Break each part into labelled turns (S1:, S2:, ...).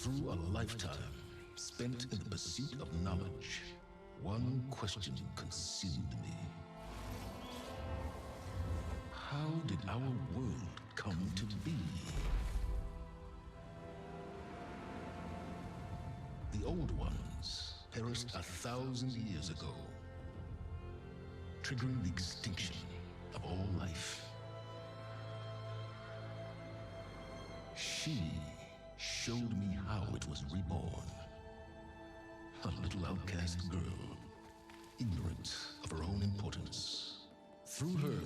S1: Through a lifetime spent in the pursuit of knowledge, one question consumed me. How did our world come to be? The old ones perished 1,000 years ago, triggering the extinction of all life. She showed me how it was reborn. A little outcast girl, ignorant of her own importance. Through her,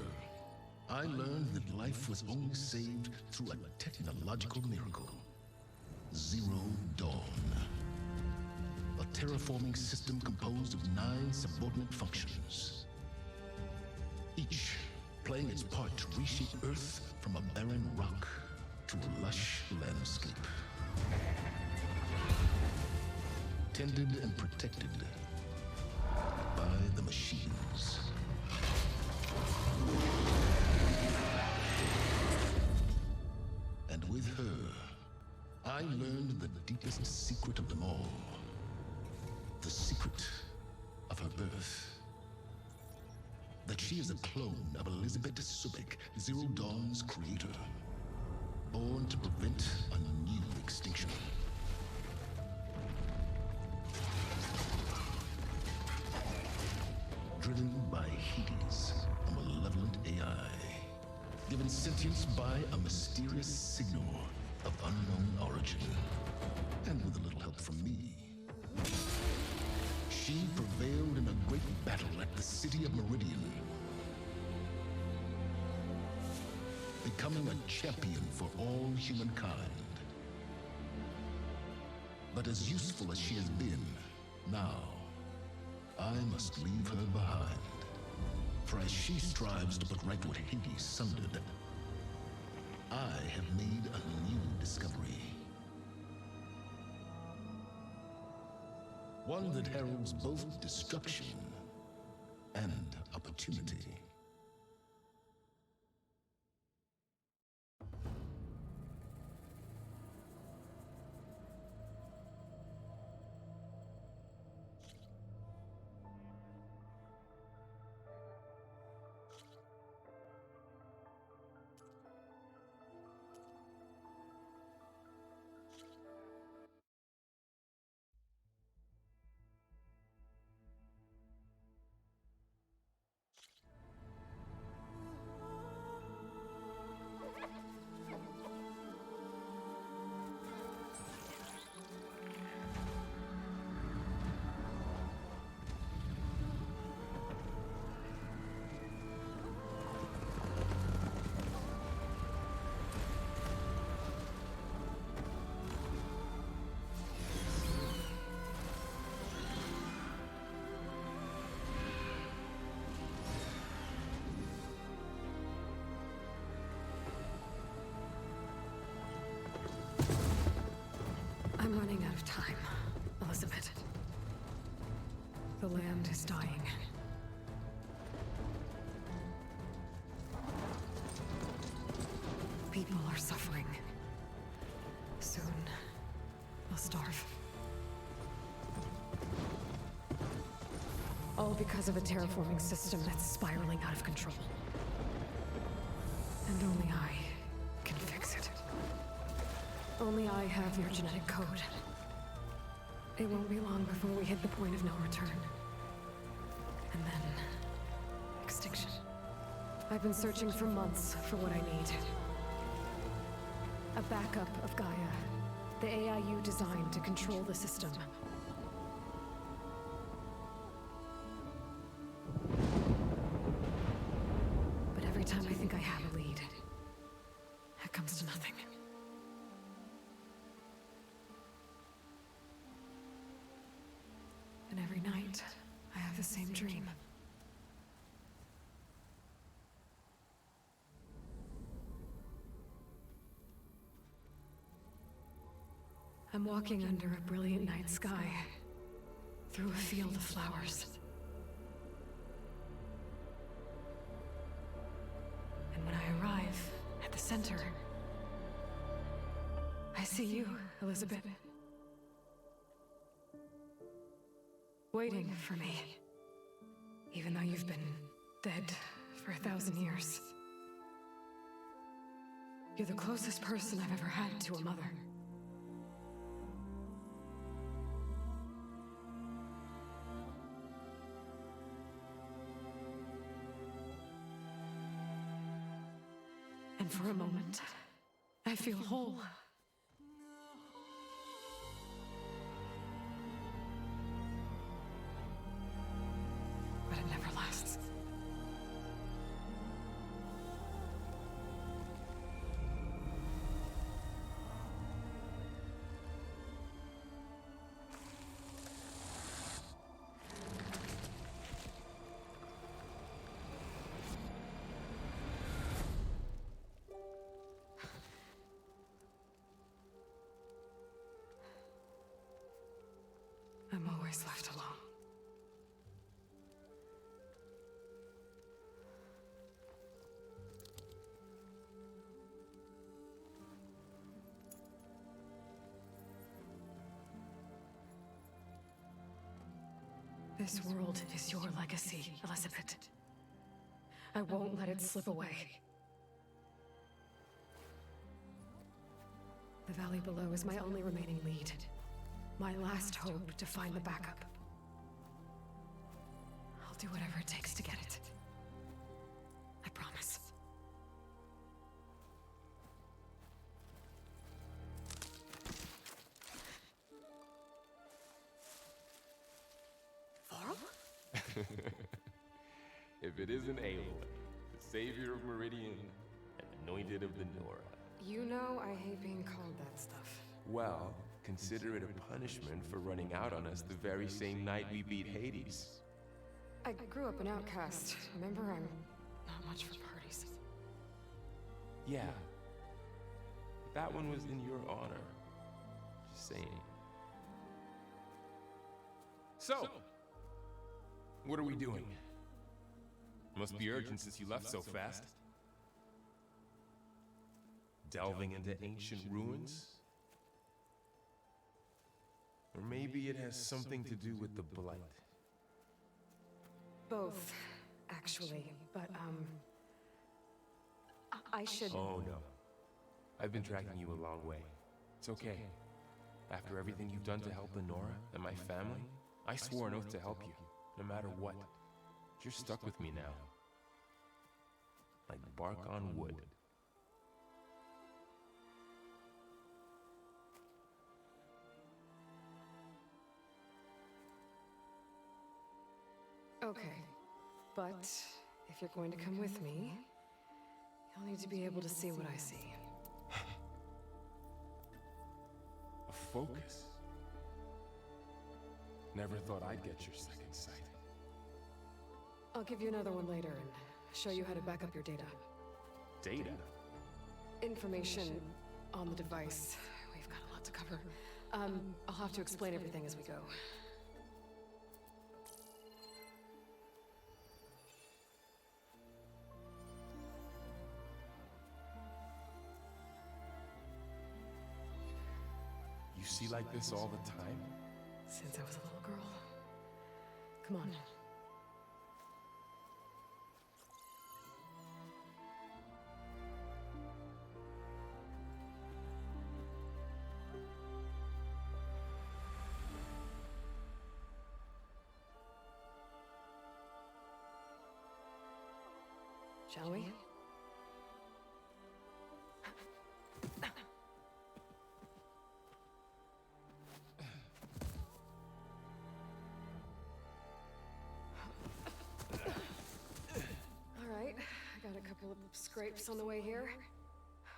S1: I learned that life was only saved through a technological miracle. Zero Dawn. A terraforming system composed of 9 subordinate functions, each playing its part to reshape Earth from a barren rock to a lush landscape. Tended and protected by the machines. And with her, I learned the deepest secret of them all. The secret of her birth. That she is a clone of Elizabeth Sobek, Zero Dawn's creator. Born to prevent a new extinction. Driven by Hades, a malevolent AI. Given sentience by a mysterious signal of unknown origin. And with a little help from me. She prevailed in a great battle at the city of Meridian. Becoming a champion for all humankind. But as useful as she has been, now, I must leave her behind. For as she strives to put right what Hades sundered, I have made a new discovery. One that heralds both destruction and opportunity.
S2: I'm running out of time, Elizabeth. The land is dying. People are suffering. Soon, they'll starve. All because of a terraforming system that's spiraling out of control. And only I can fix it. Only I have your genetic code. It won't be long before we hit the point of no return. And then... extinction. I've been searching for months for what I need. A backup of Gaia. The AI you designed to control the system. But every time I think I have a lead, it comes to nothing. And every night, I have the same dream. I'm walking under a brilliant night sky, through a field of flowers. And when I arrive at the center, I see you, Elizabeth. Waiting for me. Even though you've been dead for 1,000 years. You're the closest person I've ever had to a mother. And for a moment, I feel whole. But it never lasts. I'm always left alone. This world is your legacy, Elizabeth. I won't let it slip away. The valley below is my only remaining lead. My last hope to find the backup. I'll do whatever it takes to get it. I promise. Varl?
S3: If it isn't Aloy, the savior of Meridian and anointed of the Nora.
S2: You know I hate being called that stuff.
S3: Well, consider it a punishment for running out on us the very same night we beat Hades.
S2: I grew up an outcast. Remember, I'm not much for parties.
S3: Yeah. That one was in your honor. Just saying. So, what are we doing? Must be urgent since you left so fast. Delving into ancient ruins? Or maybe it has something to do with the Blight.
S2: Both, actually, but, I should...
S3: Oh no. I've been tracking you a long way. It's okay. After everything you've done to help Lenora and my family, I swore an oath to help you, no matter what. You're stuck with me now. Like bark on wood.
S2: Okay, but if you're going to come with me, you'll need to be able to see what I see.
S3: A focus? Never thought I'd get your second sight.
S2: I'll give you another one later and show you how to back up your data.
S3: Data?
S2: Information on the device. We've got a lot to cover. I'll have to explain everything as we go.
S3: You see like this all the time?
S2: Since I was a little girl. Come on. Shall we? Alright, I got a couple of scrapes on the way here.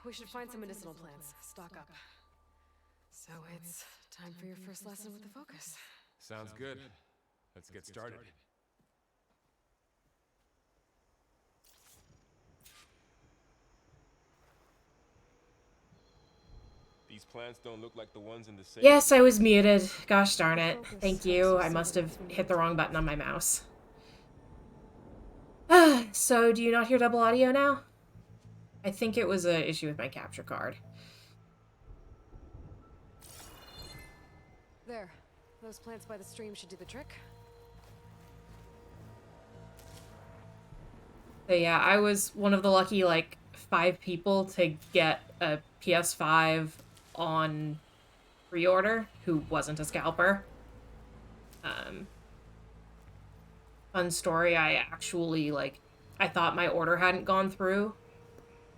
S2: We should find some medicinal plants, stock up. So it's time for your first lesson with the focus.
S3: Sounds good. Let's get started. These plants don't look like the ones in the same...
S4: Yes, I was muted. Gosh darn it. Thank you. I must have hit the wrong button on my mouse. So, do you not hear double audio now? I think it was an issue with my capture card.
S2: There. Those plants by the stream should do the trick.
S4: So yeah, I was one of the lucky, like, 5 people to get a PS5 on pre-order who wasn't a scalper. Fun story, I actually, like, I thought my order hadn't gone through,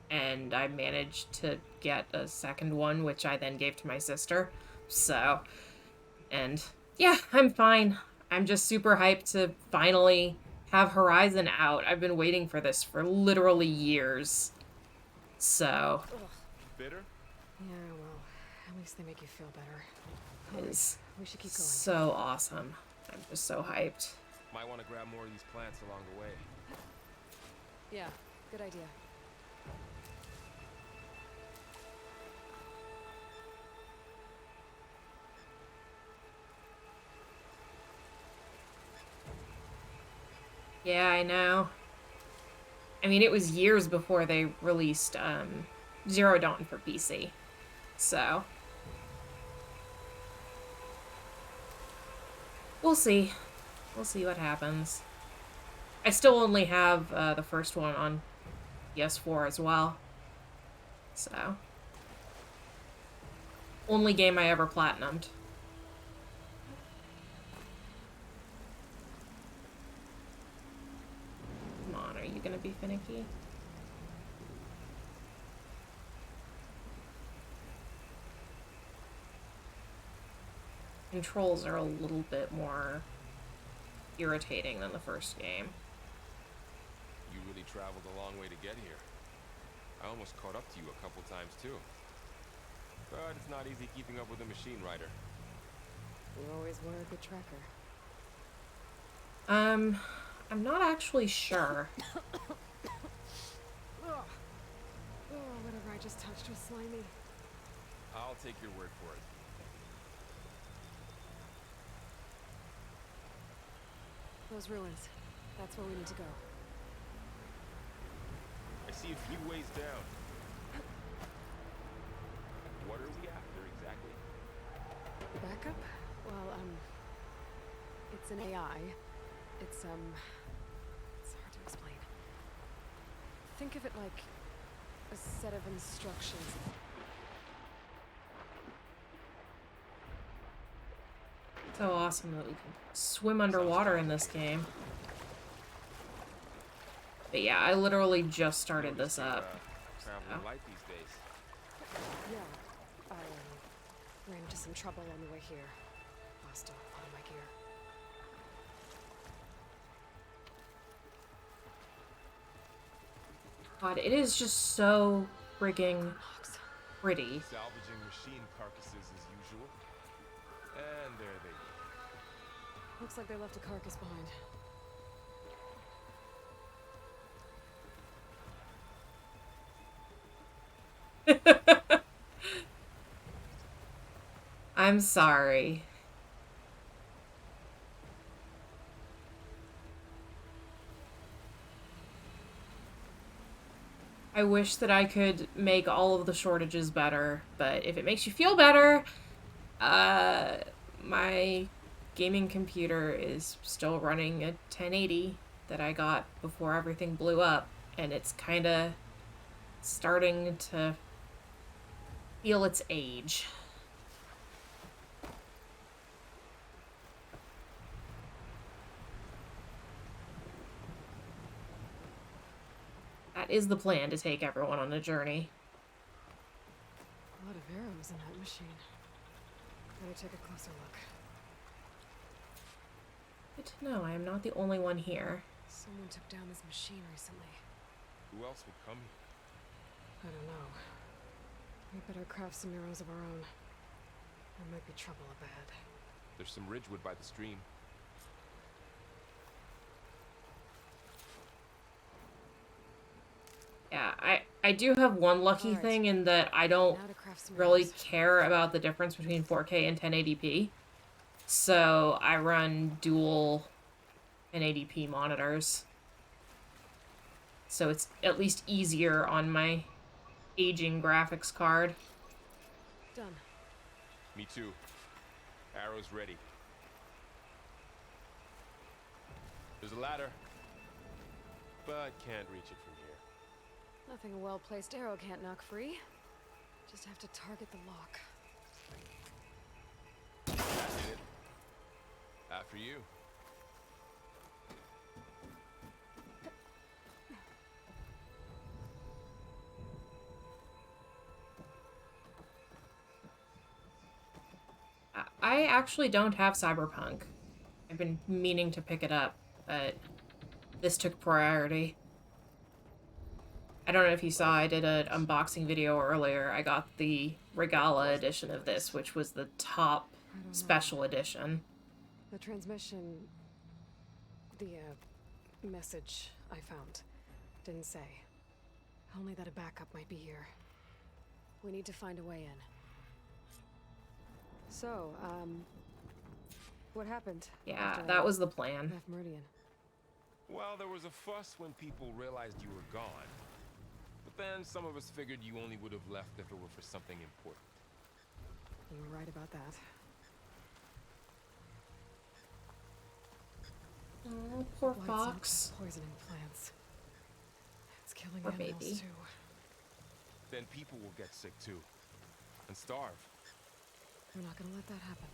S4: and I managed to get a second one, which I then gave to my sister. So, and yeah, I'm fine. I'm just super hyped to finally have Horizon out. I've been waiting for this for literally years. So,
S3: Bitter?
S2: Yeah, well, at least they make you feel better.
S4: it's
S2: We should keep going.
S4: so awesome. I'm just so hyped.
S3: Might want to grab more of these plants along the way.
S2: Yeah, good idea.
S4: Yeah, I know. I mean, it was years before they released Zero Dawn for PC. So, we'll see. We'll see what happens. I still only have the first one on PS4 as well. So, only game I ever platinumed. Come on, are you gonna be finicky? Controls are a little bit more irritating than the first game.
S3: You really traveled a long way to get here. I almost caught up to you a couple times too. But it's not easy keeping up with a machine rider.
S2: You always were a good tracker.
S4: I'm not actually sure.
S2: Oh, whatever I just touched was slimy.
S3: I'll take your word for it.
S2: Those ruins. That's where we need to go.
S3: I see a few ways down. What are we after exactly?
S2: Backup? Well, it's an AI. It's hard to explain. Think of it like a set of instructions.
S4: So awesome that we can swim underwater in this game. But yeah, I literally just started this up.
S3: Traveling light these days.
S2: Yeah, I ran into some trouble on the way here. Lost a lot of my gear.
S4: God, it is just so freaking pretty.
S3: Salvaging machine carcasses as usual. And there they go.
S2: Looks like they left a carcass behind.
S4: I'm sorry. I wish that I could make all of the shortages better, but if it makes you feel better, my gaming computer is still running a 1080 that I got before everything blew up, and it's kind of starting to feel its age. That is the plan, to take everyone on a journey.
S2: A lot of arrows in that machine. Better take a closer look.
S4: Good to know, I am not the only one here.
S2: Someone took down this machine recently.
S3: Who else would come here?
S2: I don't know. We better craft some arrows of our own. There might be trouble ahead.
S3: There's some ridgewood by the stream.
S4: Yeah, I do have one lucky
S2: Alright.
S4: thing in that I don't
S2: Now to craft some
S4: really
S2: arrows.
S4: care about the difference between 4K and 1080p. So I run dual 1080p monitors. So it's at least easier on my aging graphics card.
S2: Done.
S3: Me too. Arrows ready. There's a ladder. but can't reach it from here.
S2: Nothing a well-placed arrow can't knock free. Just have to target the lock.
S3: That did it. After you.
S4: I actually don't have Cyberpunk. I've been meaning to pick it up, but this took priority. I don't know if you saw, I did an unboxing video earlier. I got the Regala edition of this, which was the top special edition.
S2: The transmission... the, message I found didn't say. Only that a backup might be here. We need to find a way in. So, what happened?
S4: Yeah,
S2: after
S4: that
S2: I
S4: was the plan.
S2: left Meridian?
S3: Well, there was a fuss when people realized you were gone. But then some of us figured you only would have left if it were for something important.
S2: You were right about that.
S4: Oh, poor
S2: Blight
S4: Fox.
S2: poisoning plants. It's killing
S4: Poor
S2: animals
S4: baby.
S2: too.
S3: Then people will get sick too. And starve.
S2: We're not gonna let that happen.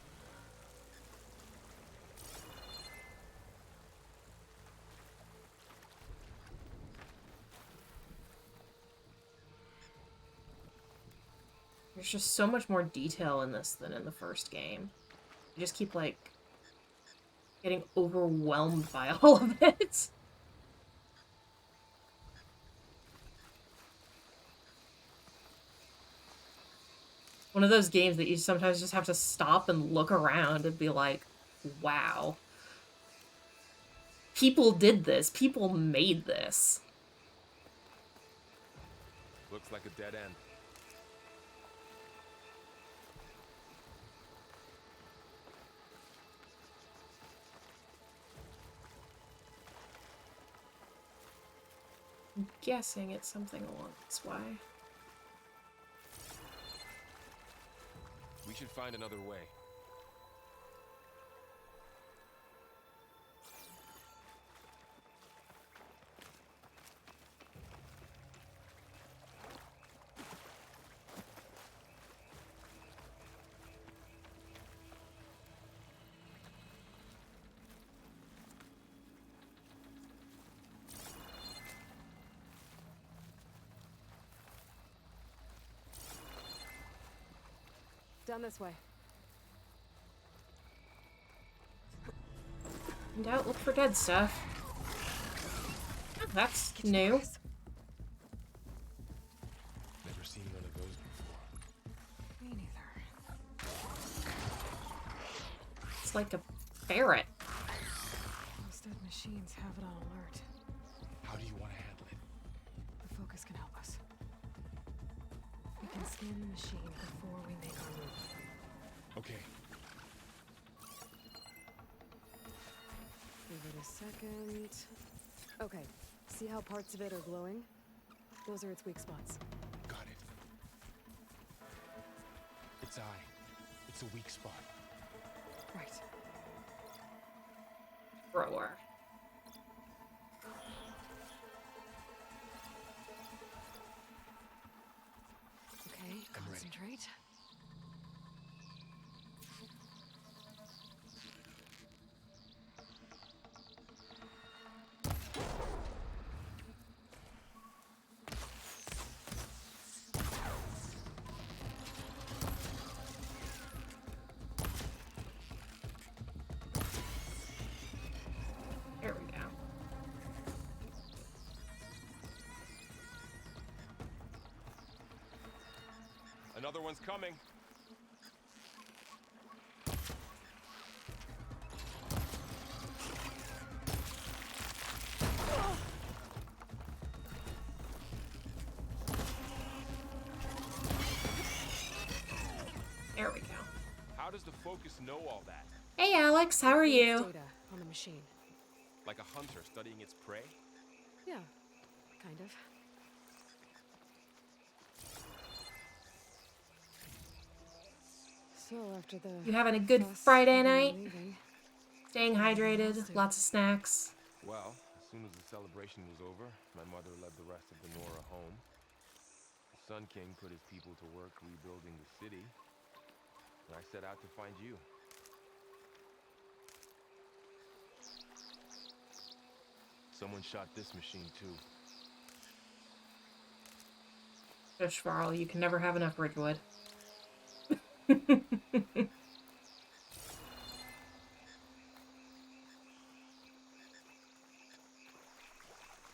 S4: There's just so much more detail in this than in the first game. You just keep, like, getting overwhelmed by all of it. One of those games that you sometimes just have to stop and look around and be like, wow. People did this. People made this.
S3: Looks like a dead end.
S4: I'm guessing it's something along this way.
S3: We should find another way.
S2: Down this way.
S4: In doubt, look for dead stuff. Oh, that's
S2: Get your
S4: new.
S2: eyes.
S3: Never seen one of those before.
S2: Me neither.
S4: It's like a ferret.
S2: Most dead machines have it on alert.
S3: How do you want to handle it?
S2: The focus can help us. We can scan the machine before we make our move.
S3: Okay.
S2: Give it a second. Okay, see how parts of it are glowing? Those are its weak spots.
S3: Got it. Its eye. It's a weak spot.
S2: Right.
S4: Thrower.
S2: Okay,
S3: I'm ready.
S2: concentrate.
S4: There we go.
S3: Another one's coming.
S4: There we go.
S3: How does the focus know all that?
S4: Hey Alex, how are
S2: It reads
S4: you?
S2: Data on the machine.
S3: Like a hunter studying its prey?
S2: Yeah, kind of. So after the
S4: You having a good
S2: fuss,
S4: Friday
S2: we're
S4: night?
S2: leaving.
S4: Staying hydrated, lots of snacks.
S3: Well, as soon as the celebration was over, my mother led the rest of the Nora home. The Sun King put his people to work rebuilding the city, and I set out to find you. Someone shot this machine too.
S4: Ishvarl, you can never have enough Ridgewood.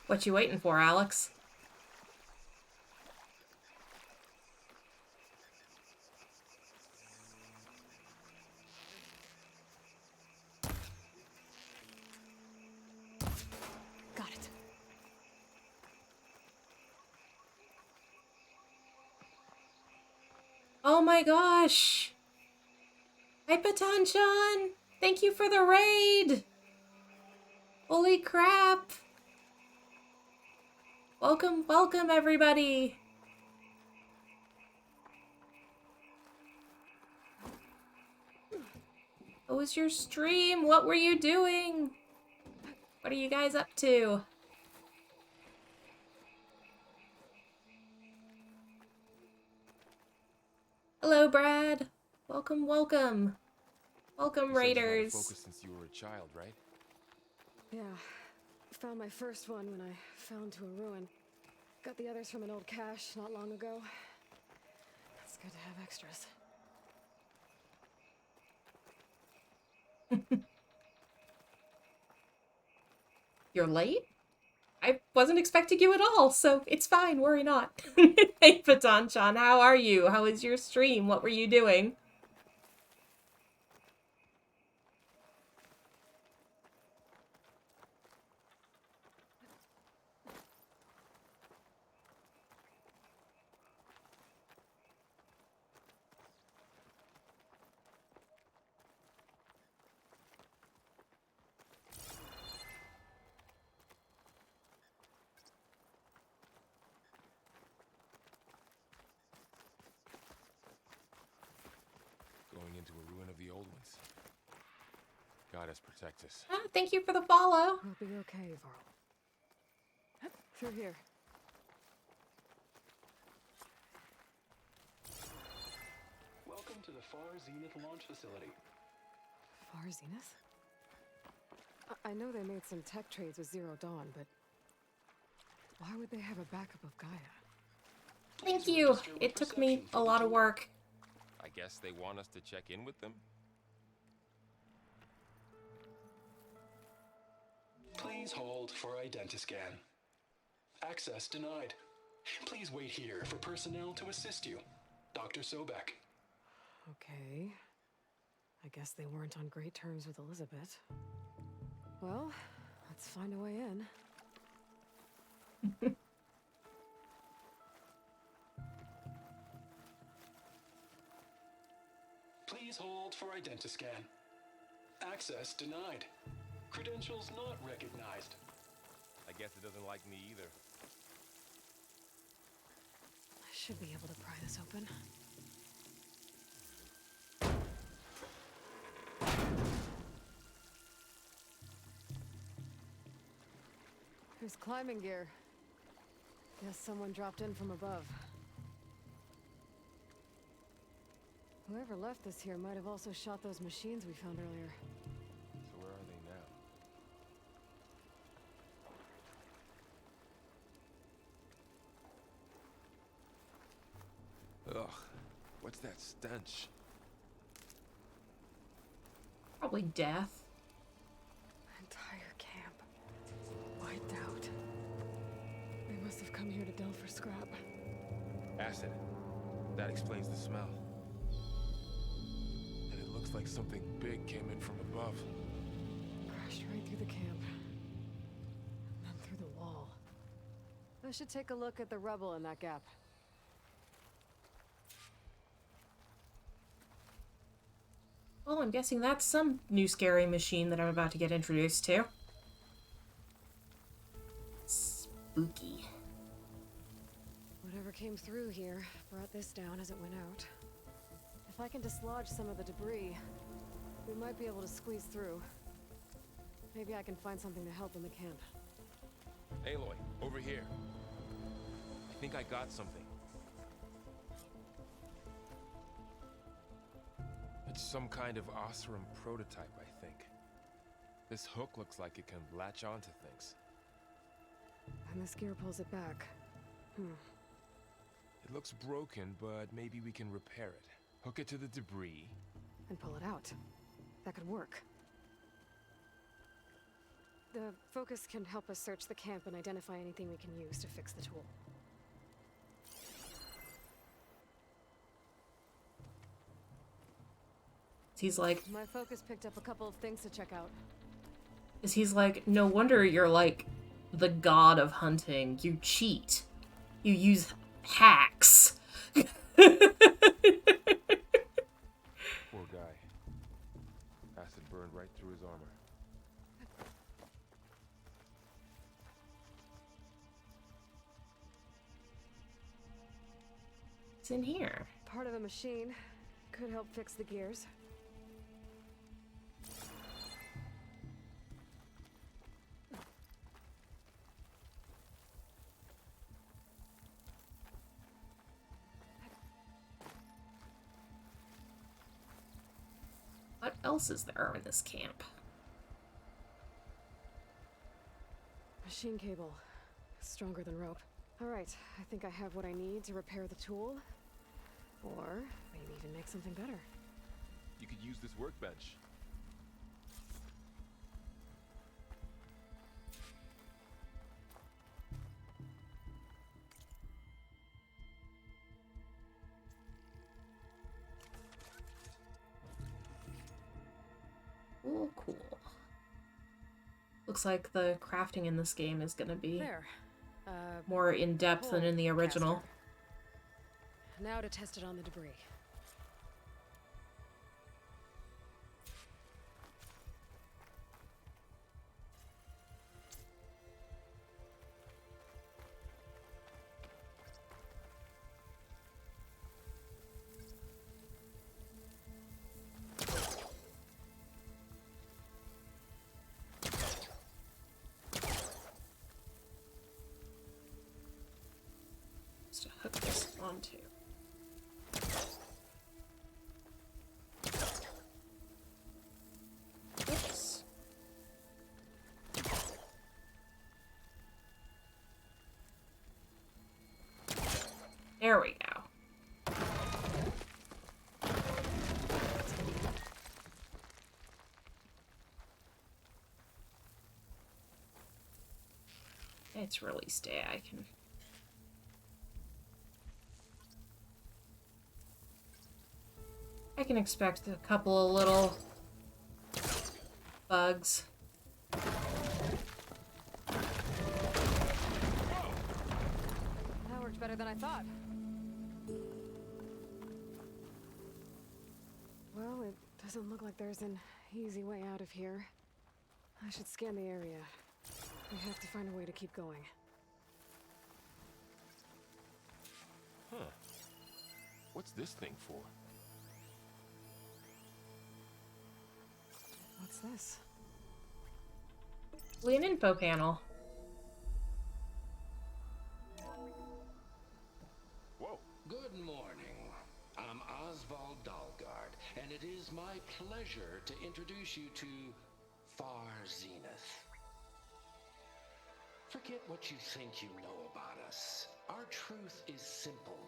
S4: What you waiting for, Alex?
S2: Got it.
S4: Oh my gosh! Hi, Patan-chan! Thank you for the raid! Holy crap! Welcome, welcome, everybody! How was your stream? What were you doing? What are you guys up to? Hello, Brad. Welcome, welcome. Welcome,
S3: You said you've had a
S4: Raiders.
S3: focus since you were a child, right?
S2: Yeah. Found my first one when I fell into a ruin. Got the others from an old cache not long ago. It's good to have extras.
S4: You're late? I wasn't expecting you at all, so it's fine, worry not. Hey, Patan-chan, how are you? How was your stream? What were you doing?
S3: Going into a ruin of the old ones. Goddess protect us.
S4: Ah, thank you for the follow.
S2: We'll be okay, Varl. Through here.
S5: Welcome to the Far Zenith launch facility.
S2: Far Zenith? I know they made some tech trades with Zero Dawn, but why would they have a backup of Gaia?
S4: Thank you. It took me a lot of work.
S3: I guess they want us to check in with them.
S5: Please hold for identiscan. Access denied. Please wait here for personnel to assist you. Dr. Sobek.
S2: Okay. I guess they weren't on great terms with Elizabeth. Well, let's find a way in.
S5: Please hold for identiscan. Access denied. Credentials not recognized.
S3: I guess it doesn't like me either.
S2: I should be able to pry this open. There's climbing gear. Guess someone dropped in from above. Whoever left this here might have also shot those machines we found earlier.
S3: So where are they now? Ugh, what's that stench?
S4: Probably death.
S2: Entire camp. Wiped out. They must have come here to delve for scrap.
S3: Acid. That explains the smell. And it looks like something big came in from above.
S2: Crashed right through the camp. And then through the wall. I should take a look at the rubble in that gap.
S4: Well, I'm guessing that's some new scary machine that I'm about to get introduced to. Spooky.
S2: Whatever came through here brought this down as it went out. If I can dislodge some of the debris, we might be able to squeeze through. Maybe I can find something to help in the camp.
S3: Aloy, over here. I think I got something. It's some kind of Oseram prototype, I think. This hook looks like it can latch onto things.
S2: And this gear pulls it back.
S3: It looks broken, but maybe we can repair it. Hook it to the debris.
S2: And pull it out. That could work. The focus can help us search the camp and identify anything we can use to fix the tool.
S4: He's like,
S2: My focus picked up a couple of things to check out.
S4: he's like, no wonder you're like the god of hunting. You cheat. You use hacks.
S3: Poor guy. Acid burned right through his armor.
S4: It's in here.
S2: Part of a machine. Could help fix the gears.
S4: What else is there in this camp?
S2: Machine cable. Stronger than rope. Alright, I think I have what I need to repair the tool. Or maybe even make something better.
S3: You could use this workbench.
S4: Oh, cool. Looks like the crafting in this game is gonna be
S2: There.
S4: more in-depth than in the original.
S2: Caster. Now to test it on the debris.
S4: Just to hook this onto. Oops. There we go. It's release day. I can expect a couple of little bugs.
S2: That worked better than I thought. Well, it doesn't look like there's an easy way out of here. I should scan the area. We have to find a way to keep going.
S3: Huh. What's this thing for?
S2: What's this?
S4: An info panel.
S3: Whoa.
S5: Good morning. I'm Oswald Dalgard, and it is my pleasure to introduce you to Far Zenith. Forget what you think you know about us. Our truth is simple.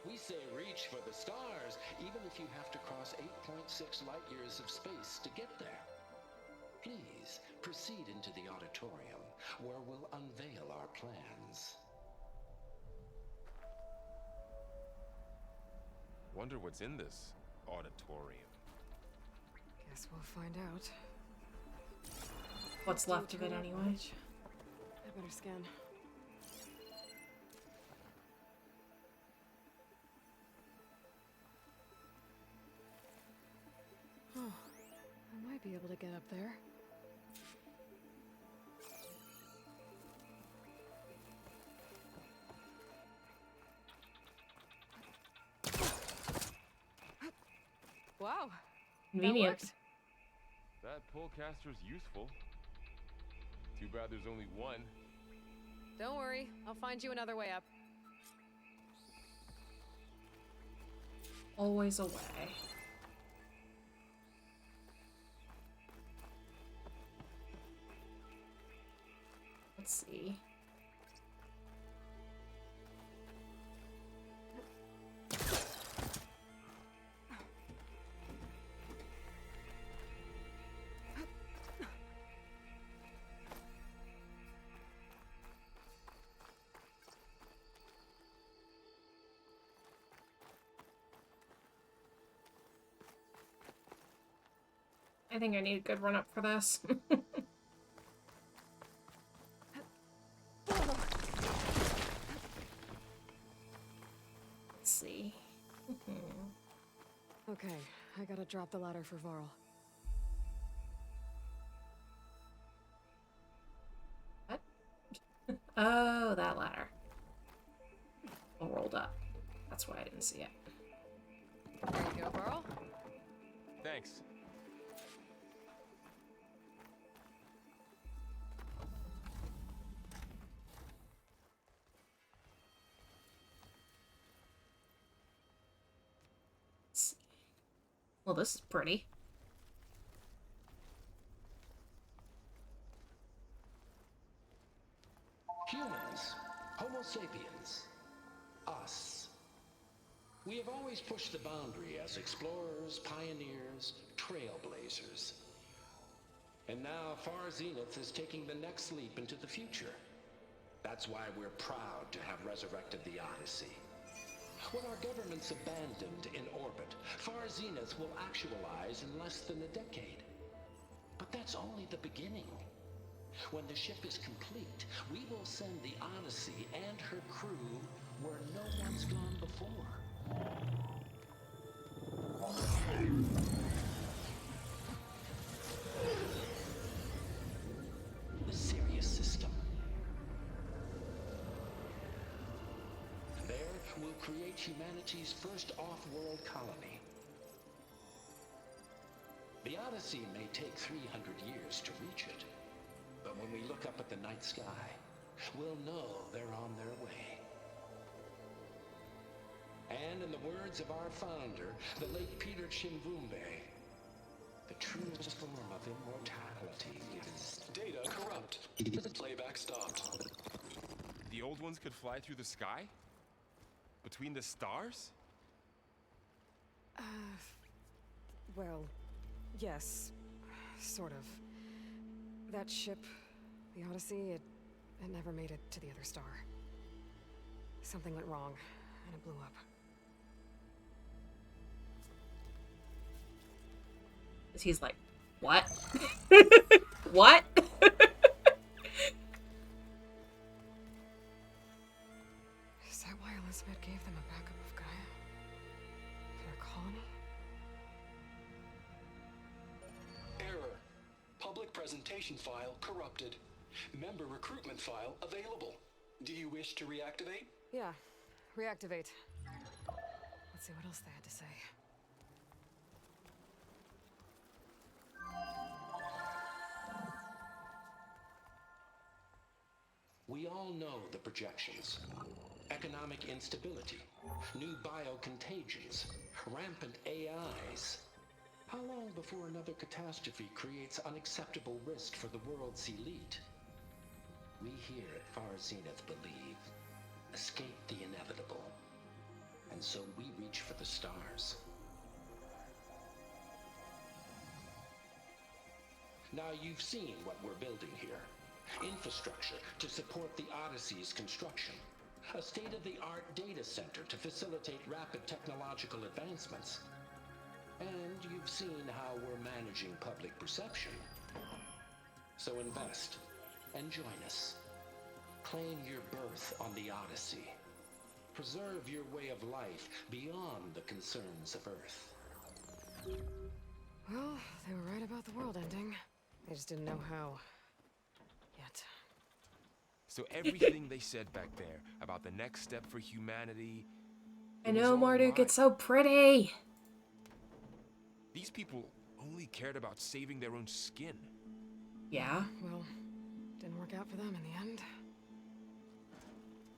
S5: We say reach for the stars, even if you have to cross 8.6 light years of space to get there. Please proceed into the auditorium, where we'll unveil our plans.
S3: Wonder what's in this auditorium.
S2: Guess we'll find out.
S4: What's left of it anyway.
S2: I better scan. Oh, I might be able to get up there. Wow.
S4: Convenient.
S2: That worked.
S3: That pullcaster's useful. Too bad there's only one.
S2: Don't worry, I'll find you another way up.
S4: Always a way. Let's see. I think I need a good run up for this. Let's see.
S2: Okay, I gotta drop the ladder for Varl.
S4: What? Oh, that ladder. All rolled up. That's why I didn't see it.
S2: There you go, Varl.
S3: Thanks.
S4: Let's see. Well, this is pretty.
S5: Humans, Homo sapiens, us. We have always pushed the boundary as explorers, pioneers, trailblazers. And now Far Zenith is taking the next leap into the future. That's why we're proud to have resurrected the Odyssey. When our government's abandoned in orbit, Far Zenith will actualize in less than a decade. But that's only the beginning. When the ship is complete, we will send the Odyssey and her crew where no one's gone before. The Sirius system. There, we'll create humanity's first off-world colony. The Odyssey may take 300 years to reach it. But when we look up at the night sky, we'll know they're on their way. And in the words of our founder, the late Peter Chimvumbe, the truest form of immortality is...
S6: Data corrupt. Playback stopped.
S3: The old ones could fly through the sky? Between the stars?
S2: Well, yes. Sort of. That ship, the Odyssey, it never made it to the other star. Something went wrong, and it blew up.
S4: He's like, what? What?
S2: Is that why Elizabeth gave them a backup of Gaia? For their colony?
S6: Error. Public presentation file corrupted. Member recruitment file available. Do you wish to reactivate?
S2: Yeah, reactivate. Let's see what else they had to say.
S5: We all know the projections. Economic instability, new biocontagions, rampant AIs. How long before another catastrophe creates unacceptable risk for the world's elite? We here at Far Zenith believe, escape the inevitable. And so we reach for the stars. Now you've seen what we're building here. Infrastructure to support the Odyssey's construction. A state-of-the-art data center to facilitate rapid technological advancements. And you've seen how we're managing public perception. So invest and join us. Claim your berth on the Odyssey. Preserve your way of life beyond the concerns of Earth.
S2: Well, they were right about the world ending. They just didn't know how. Yet.
S3: So everything they said back there about the next step for humanity...
S4: I know, Marduk, it's so pretty.
S3: These people only cared about saving their own skin.
S4: Yeah.
S2: Well, didn't work out for them in the end.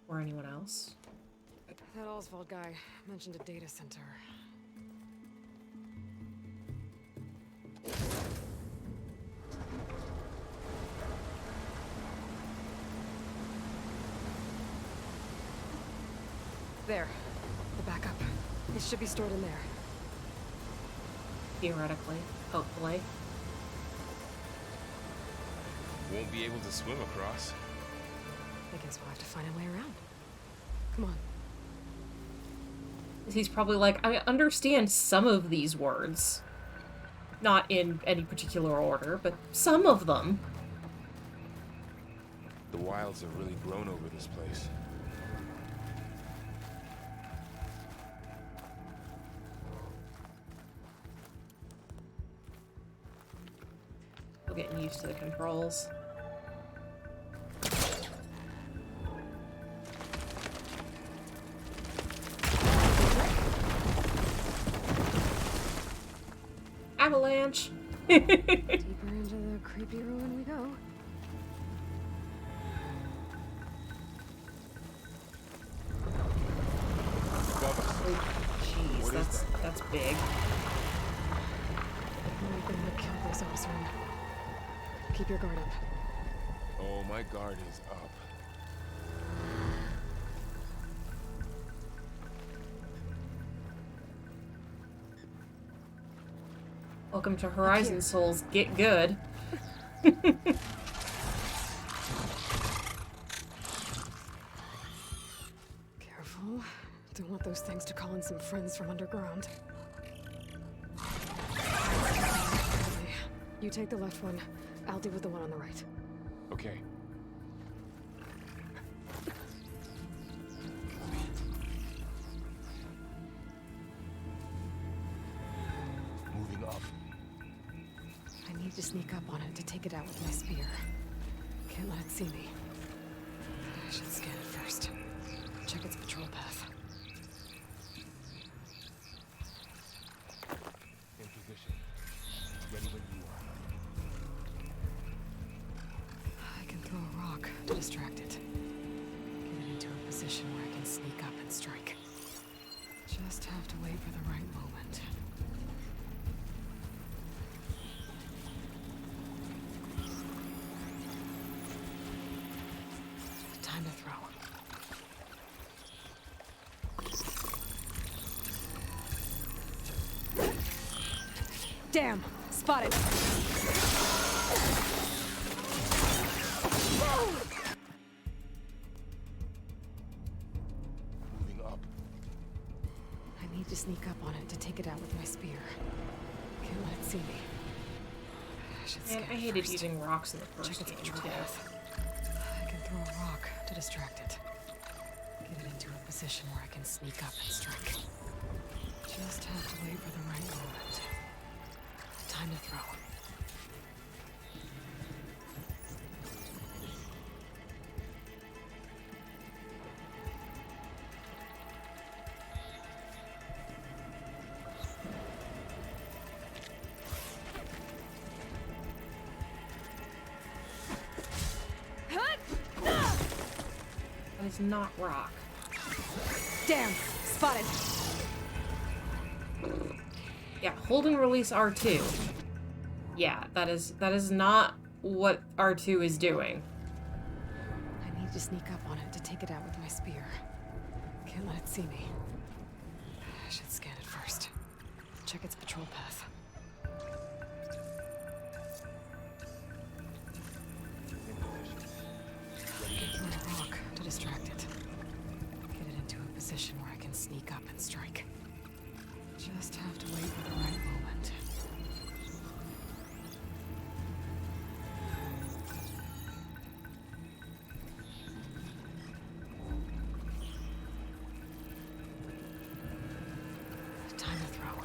S4: Or anyone else.
S2: That Oswald guy mentioned a data center. There. The backup. It should be stored in there.
S4: Theoretically. Hopefully.
S3: Won't be able to swim across.
S2: I guess we'll have to find a way around. Come on.
S4: He's probably like, I understand some of these words. Not in any particular order, but some of them.
S3: The wilds have really grown over this place.
S4: Still getting used to the controls. Avalanche!
S2: Deeper into the creepy ruin we go.
S3: Above us.
S4: Jeez,
S3: What is
S4: that's big.
S2: Might be able to kill those Osram. Keep your guard up.
S3: Oh, my guard is up.
S4: Welcome to Horizon Souls. Get good.
S2: Careful. Don't want those things to call in some friends from underground. Okay. You take the left one. I'll deal with the one on the right.
S3: Okay. Moving up.
S2: I need to sneak up on it to take it out with my spear. Can't let it see me. I should scan it first. Check its patrol path.
S3: In position. Ready when you are.
S2: I can throw a rock to distract it. Get it into a position where I can sneak up and strike. Just have to wait for the right moment. Time to throw. Damn! Spotted!
S3: Moving up.
S2: I need to sneak up on it to take it out with my spear. Can't let it see me. I should
S4: Man,
S2: scan
S4: I
S2: it
S4: hated
S2: first.
S4: using rocks in the
S2: Check
S4: first
S2: its
S4: game,
S2: patrol
S4: too.
S2: path. I can throw a rock to distract it. Get it into a position where I can sneak up and strike. Just have to wait for the right moment. Time to throw.
S4: That is not rock.
S2: Damn! Spotted!
S4: Yeah, hold and release R2. Yeah, that is not what R2 is doing.
S2: I need to sneak up on it to take it out with my spear. Can't let it see me. I should scan it first. Check its patrol path. Throw a rock to distract it. Get it into a position where I can sneak up and strike. Just have to wait for the right moment. Time to throw.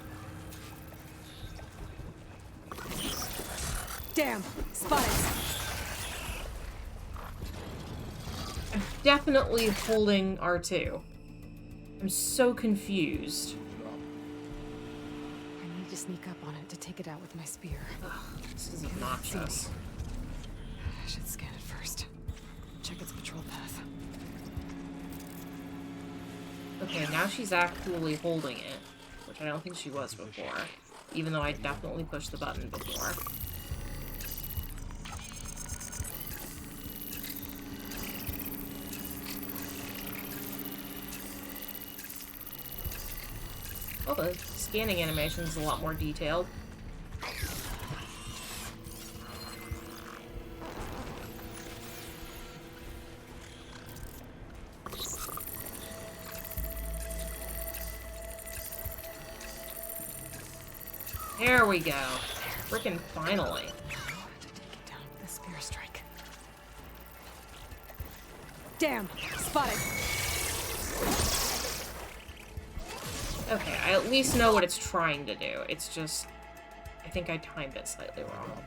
S2: Damn! Spotted!
S4: I'm definitely holding R2. I'm so confused.
S2: I need to sneak up on it to take it out with my spear.
S4: Ugh, this is obnoxious.
S2: I should scan it first. Check its patrol path.
S4: Okay, now she's actually holding it, which I don't think she was before, even though I definitely pushed the button before. Oh, the scanning animation is a lot more detailed. There we go. Frickin' finally.
S2: To take it down with a spear strike. Damn! Spotted!
S4: Okay, I at least know what it's trying to do. It's just... I think I timed it slightly wrong.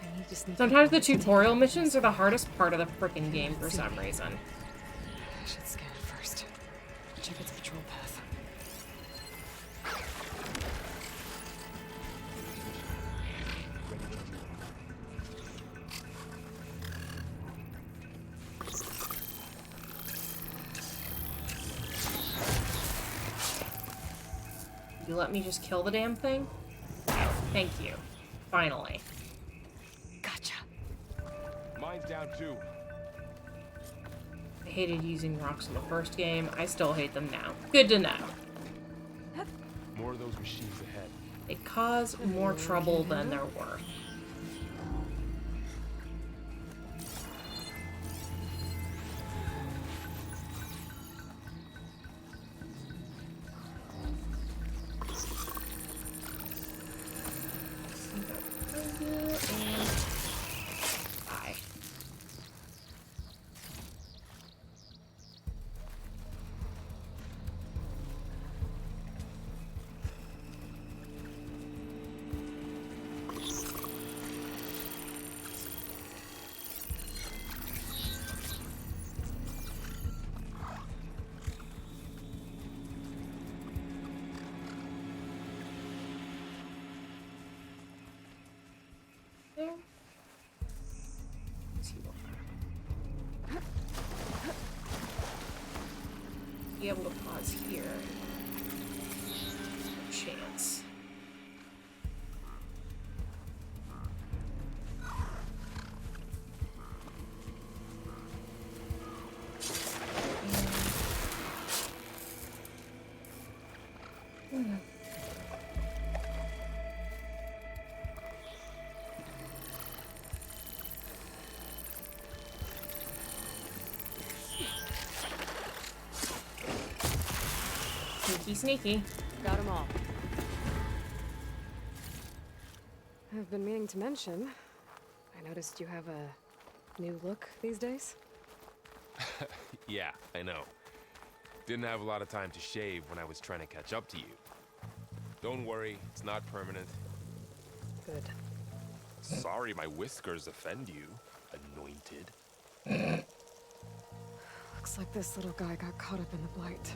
S2: I need to sneak
S4: Sometimes
S2: up
S4: the
S2: on it to take
S4: tutorial
S2: it down.
S4: missions are the hardest part of the frickin' game for some reason.
S2: I should scan it first. Check its patrol path.
S4: You let me just kill the damn thing? Thank you. Finally.
S2: Gotcha.
S3: Mine's down too.
S4: I hated using rocks in the first game. I still hate them now. Good to know.
S3: More of those machines ahead.
S4: They cause more trouble than they're worth. Die. There. Let's see what- Be able to pause here. Chance. Sneaky, sneaky.
S2: Got them all. I've been meaning to mention, I noticed you have a new look these days.
S3: Yeah, I know. Didn't have a lot of time to shave when I was trying to catch up to you. Don't worry, it's not permanent.
S2: Good.
S3: Sorry my whiskers offend you, anointed.
S2: Looks like this little guy got caught up in the blight.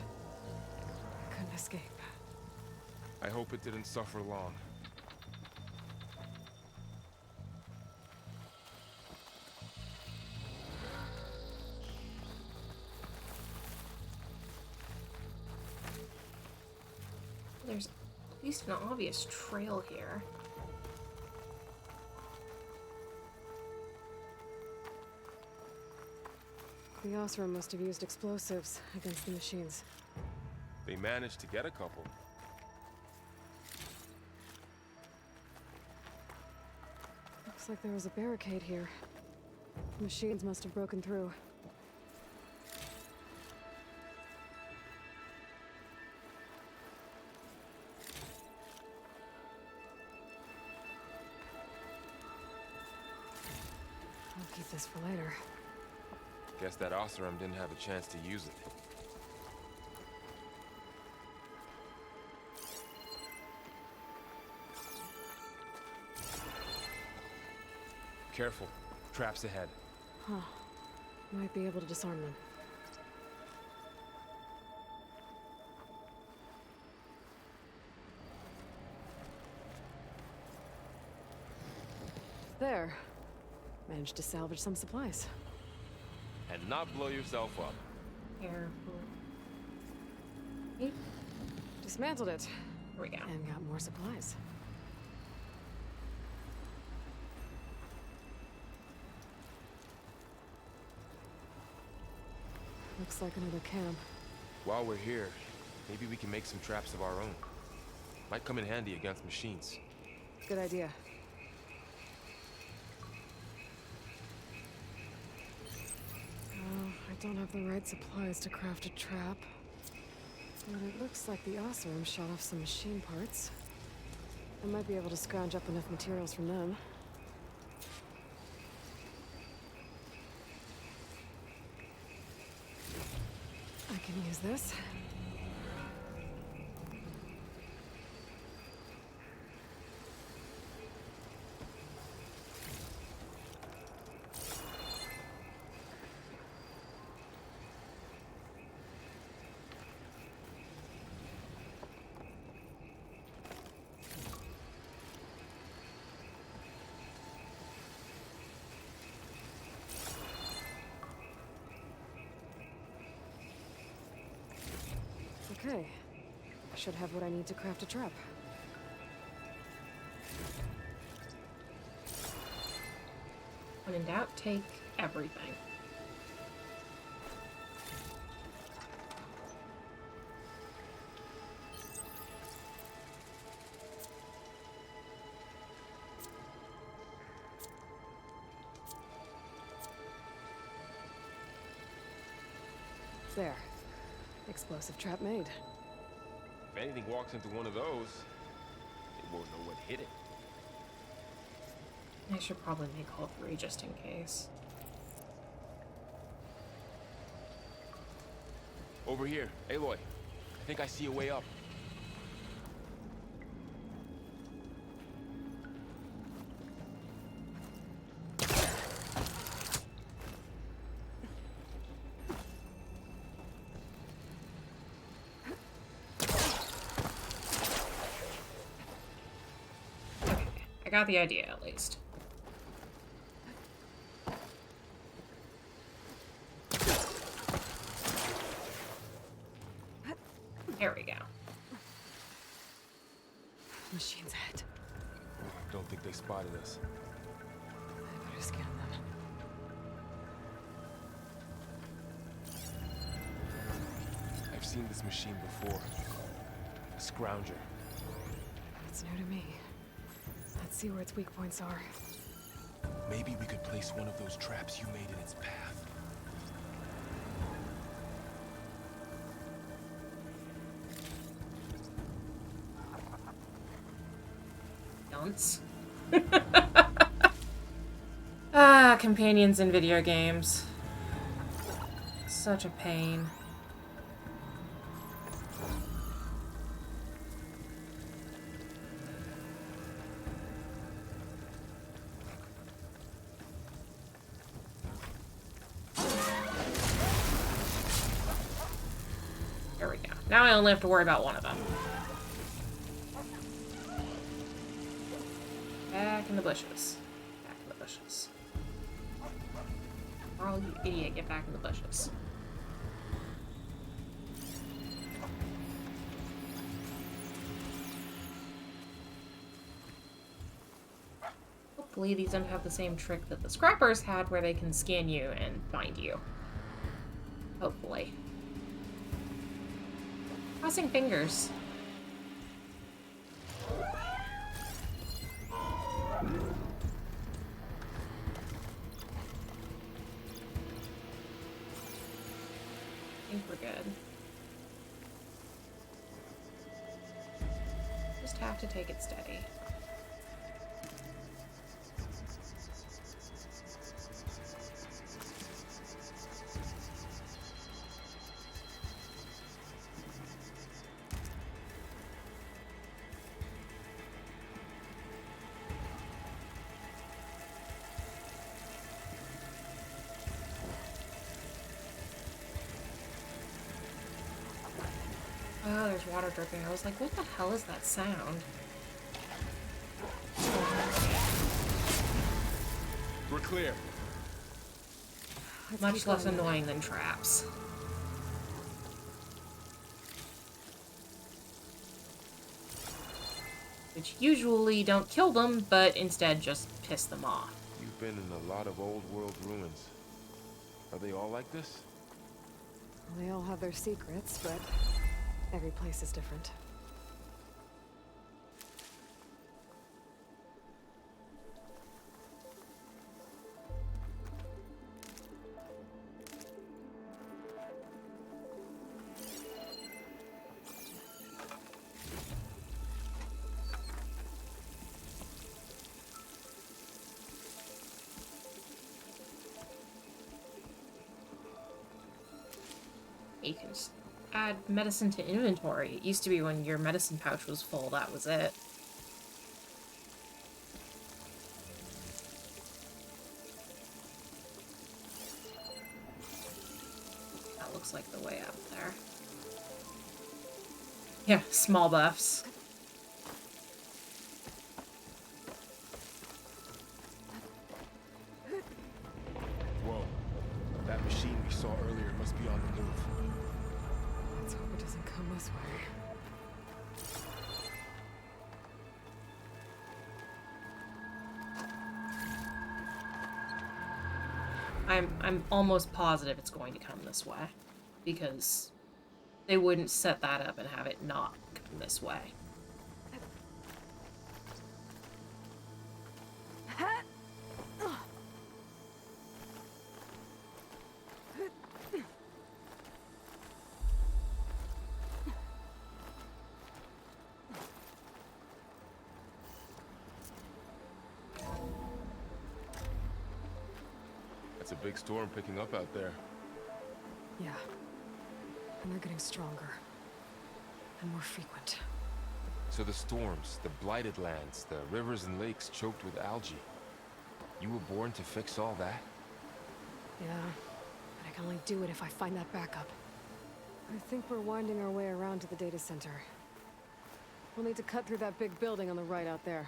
S2: Couldn't escape.
S3: I hope it didn't suffer long.
S4: There's at least an obvious trail here.
S2: The Osram must have used explosives against the machines.
S3: They managed to get a couple.
S2: Looks like there was a barricade here. The machines must have broken through. I'll keep this for later.
S3: Guess that Oseram didn't have a chance to use it. Careful. Traps ahead.
S2: Huh. Might be able to disarm them. There. Managed to salvage some supplies.
S3: And not blow yourself up.
S4: Careful.
S2: Dismantled it.
S4: Here we go.
S2: And got more supplies. Looks like another camp.
S3: While we're here, maybe we can make some traps of our own. Might come in handy against machines.
S2: Good idea. Oh, I don't have the right supplies to craft a trap. But it looks like the Oseram shot off some machine parts. I might be able to scrounge up enough materials from them. I can use this. Okay. I should have what I need to craft a trap.
S4: When in doubt, take everything.
S2: There. Explosive trap made.
S3: If anything walks into one of those, they won't know what hit it.
S4: I should probably make all three just in case.
S3: Over here, Aloy. I think I see a way up.
S4: I got the idea, at least. There we go.
S2: Machine's head.
S3: Don't think they spotted us.
S2: I better scan them.
S3: I've seen this machine before. A scrounger.
S2: It's new to me. Let's see where its weak points are.
S3: Maybe we could place one of those traps you made in its path.
S4: Dunce. Companions in video games. Such a pain. There we go. Now I only have to worry about one of them. Back in the bushes. Back in the bushes. Carl, you idiot, get back in the bushes. Hopefully these don't have the same trick that the scrappers had where they can scan you and find you. Hopefully. Crossing fingers. I think we're good. Just have to take it steady. Oh, there's water dripping. I was like, what the hell is that sound?
S3: We're clear.
S2: Let's
S4: Much
S2: keep
S4: less
S2: going.
S4: annoying than traps. which usually don't kill them, but instead just piss them off.
S3: You've been in a lot of old world ruins. Are they all like this?
S2: Well, they all have their secrets, but every place is different.
S4: You can just add medicine to inventory. It used to be when your medicine pouch was full, that was it. That looks like the way out there. Yeah, small buffs.
S3: Whoa. That machine we saw earlier must be on the move.
S2: Let's hope it doesn't come this way.
S4: I'm almost positive it's going to come this way, because they wouldn't set that up and have it not come this way.
S3: It's a big storm picking up out there.
S2: Yeah. And they're getting stronger. And more frequent.
S3: So the storms, the blighted lands, the rivers and lakes choked with algae. You were born to fix all that?
S2: Yeah. But I can only do it if I find that backup. I think we're winding our way around to the data center. We'll need to cut through that big building on the right out there.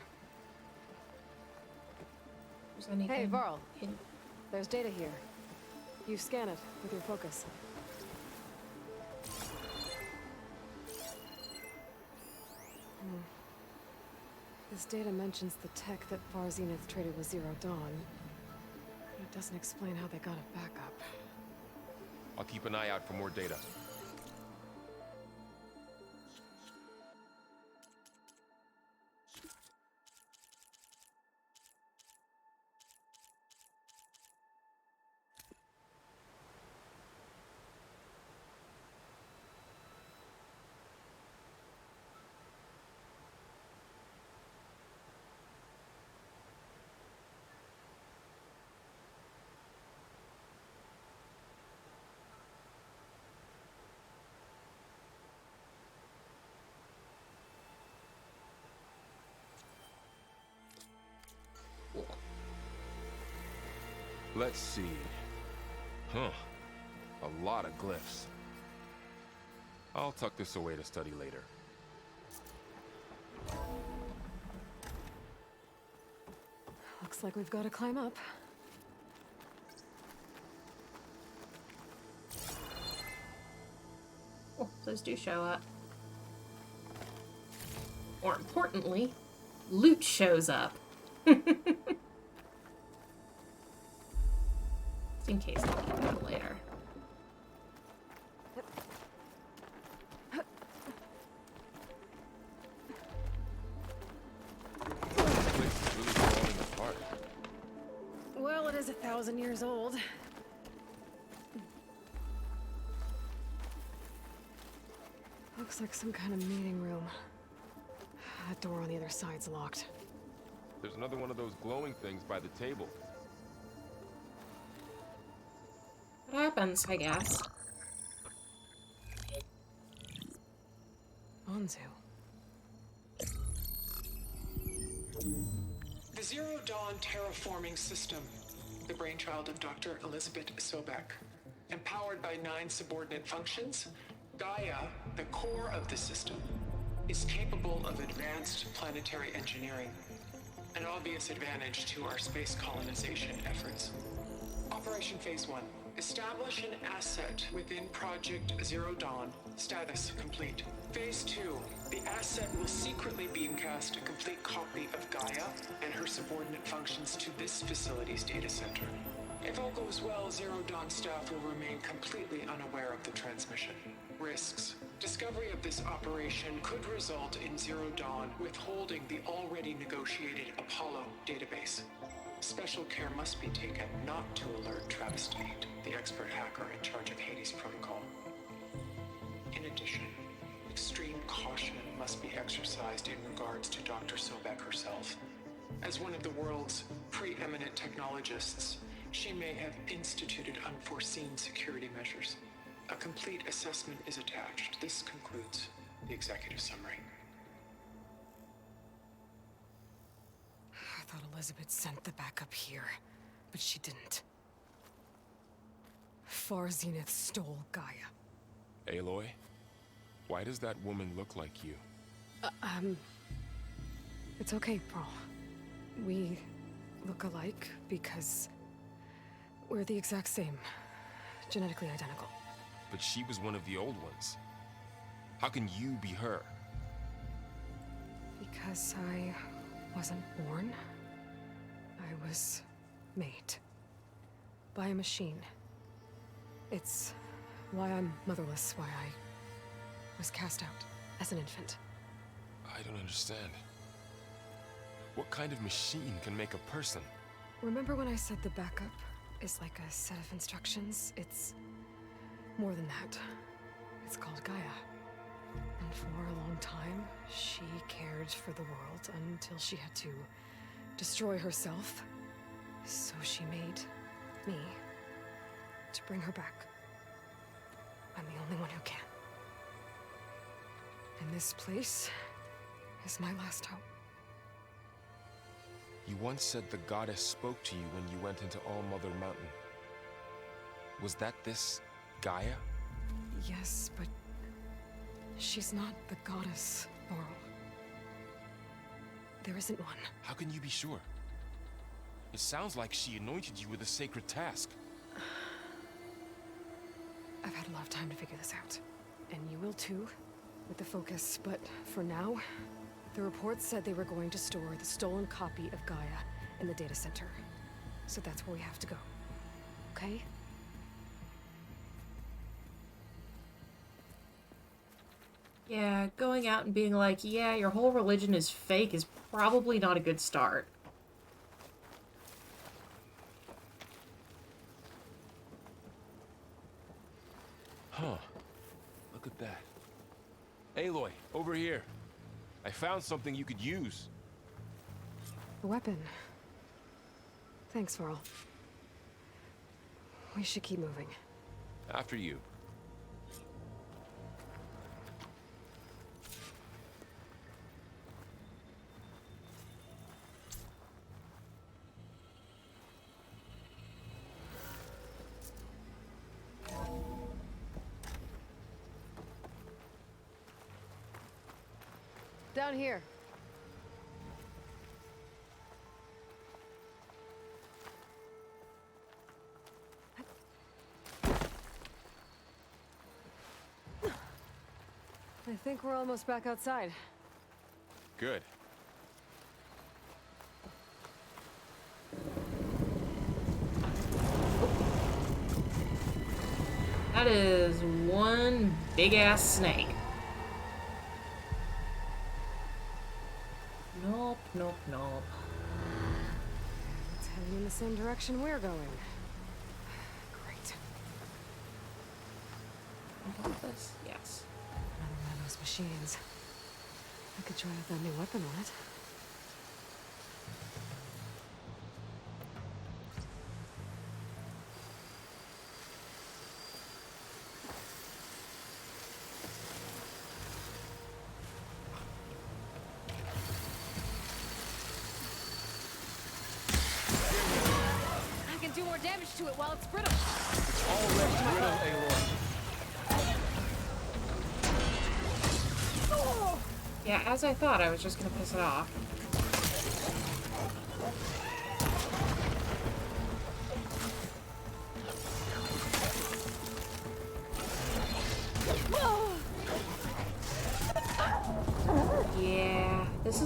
S2: Hey, Varl. There's data here. You scan it with your focus. This data mentions the tech that Far Zenith traded with Zero Dawn. It doesn't explain how they got it back up.
S3: I'll keep an eye out for more data. Let's see. Huh. A lot of glyphs. I'll tuck this away to study later.
S2: Looks like we've got to climb up.
S4: Oh, those do show up. More importantly, loot shows up. In case I'll keep that later.
S3: This place is really falling apart.
S2: Well, it is 1,000 years old. Looks like some kind of meeting room. That door on the other side's locked.
S3: There's another one of those glowing things by the table.
S4: What happens, I guess?
S2: Anzu.
S7: The Zero Dawn terraforming system, the brainchild of Dr. Elizabeth Sobek. Empowered by 9 subordinate functions, Gaia, the core of the system, is capable of advanced planetary engineering, an obvious advantage to our space colonization efforts. Operation Phase 1. Establish an asset within Project Zero Dawn. Status complete. Phase 2. The asset will secretly beamcast a complete copy of Gaia and her subordinate functions to this facility's data center. If all goes well, Zero Dawn staff will remain completely unaware of the transmission. Risks. Discovery of this operation could result in Zero Dawn withholding the already negotiated Apollo database. Special care must be taken not to alert Travis Tate, the expert hacker in charge of Hades Protocol. In addition, extreme caution must be exercised in regards to Dr. Sobek herself. As one of the world's preeminent technologists, she may have instituted unforeseen security measures. A complete assessment is attached. This concludes the executive summary.
S2: I thought Elizabeth sent the backup here, but she didn't. Far Zenith stole Gaia.
S3: Aloy, why does that woman look like you?
S2: It's okay, Pearl. We look alike because we're the exact same. Genetically identical.
S3: But she was one of the old ones. How can you be her?
S2: Because I wasn't born. I was made. By a machine. It's why I'm motherless, why I was cast out as an infant.
S3: I don't understand. What kind of machine can make a person?
S2: Remember when I said the backup is like a set of instructions? It's more than that. It's called Gaia. And for a long time, she cared for the world until she had to destroy herself. So she made me to bring her back. I'm the only one who can. And this place is my last hope.
S3: You once said the goddess spoke to you when you went into All-Mother Mountain. Was that this Gaia?
S2: Yes, but she's not the goddess, Laurel. There isn't one.
S3: How can you be sure? It sounds like she anointed you with a sacred task.
S2: I've had a lot of time to figure this out. And you will too, with the focus. But for now, the reports said they were going to store the stolen copy of Gaia in the data center. So that's where we have to go. Okay?
S4: Yeah, going out and being like, yeah, your whole religion is fake is probably not a good start.
S3: Huh. Look at that. Aloy, over here. I found something you could use.
S2: A weapon. Thanks, Varl. We should keep moving.
S3: After you.
S2: Down here. I think we're almost back outside.
S3: Good.
S4: That is one big-ass snake. Nope, nope, nope.
S2: It's heading in the same direction we're going. Great.
S4: What is this? Yes.
S2: Another one of those machines. I could try out that new weapon on it. I can do more damage to it while it's brittle.
S3: It's already brittle, Aloy.
S4: Yeah, as I thought, I was just gonna piss it off.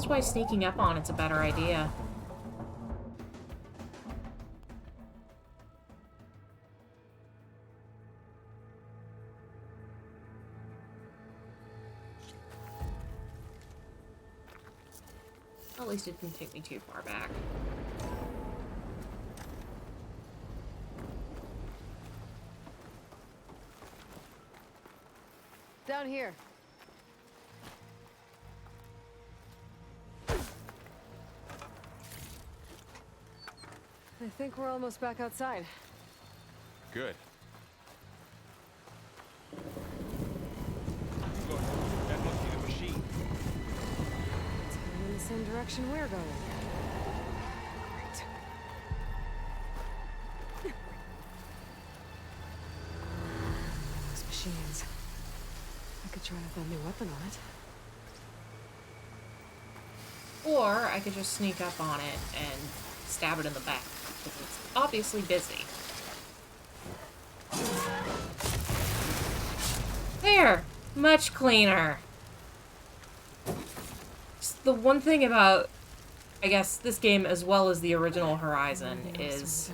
S4: is why sneaking up on it's a better idea. At least it didn't take me too far back.
S2: Down here. I think we're almost back outside.
S3: Good. Look, that must be the machine.
S2: It's heading in the same direction we're going. Great. Those machines. I could try out that new weapon on it.
S4: Or I could just sneak up on it and stab it in the back, because it's obviously busy. There! Much cleaner. Just the one thing about, I guess, this game as well as the original Horizon is,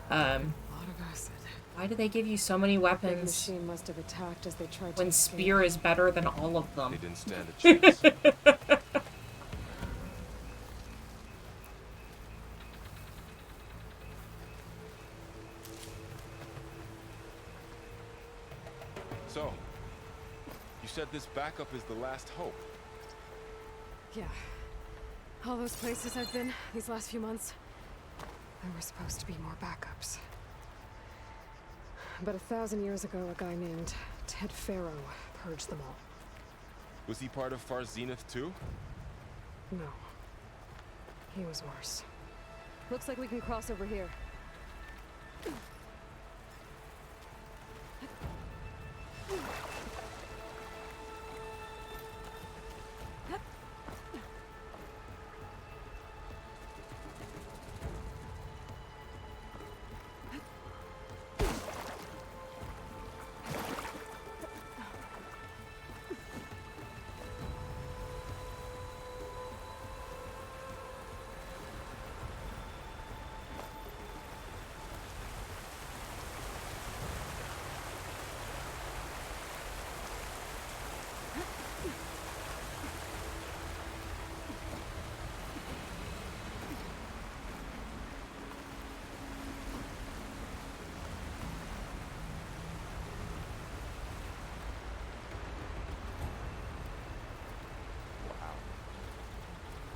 S4: why do they give you so many weapons
S2: Machine must have attacked as they tried
S4: when
S2: to
S4: Spear is better than all of them?
S3: They didn't stand a chance. So, you said this backup is the last hope.
S2: Yeah. All those places I've been these last few months, there were supposed to be more backups. But 1,000 years ago, a guy named Ted Faro purged them all.
S3: Was he part of Far Zenith too?
S2: No. He was worse. Looks like we can cross over here.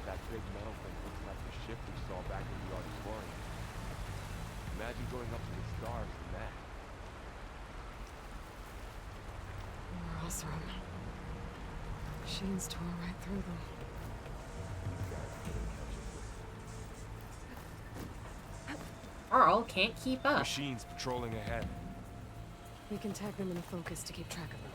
S3: That big metal thing looks like the ship we saw back in the auditorium. Imagine going up to the stars in that.
S2: Morals room. Machines tore right through them.
S4: Carl can't keep up.
S3: Machines patrolling ahead.
S2: We can tag them in a focus to keep track of them.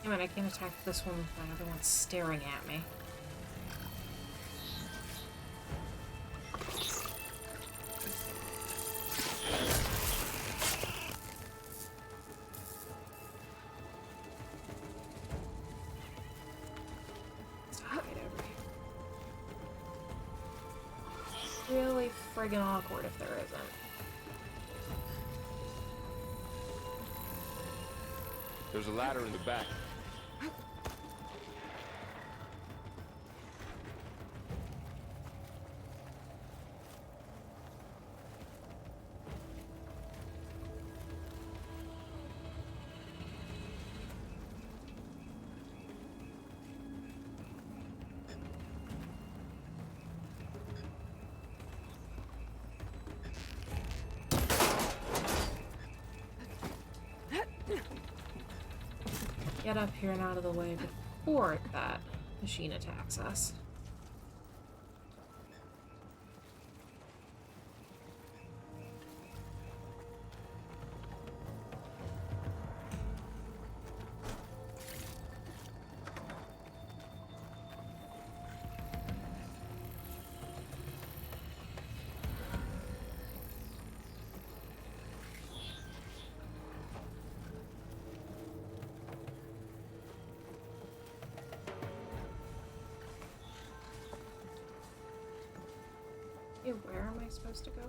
S4: Damn it, I can't attack this one with my other one staring at me. Stop it over here. Really friggin' awkward if there isn't.
S3: There's a ladder in the back.
S4: Get up here and out of the way before before that machine attacks us. Where am I supposed to go?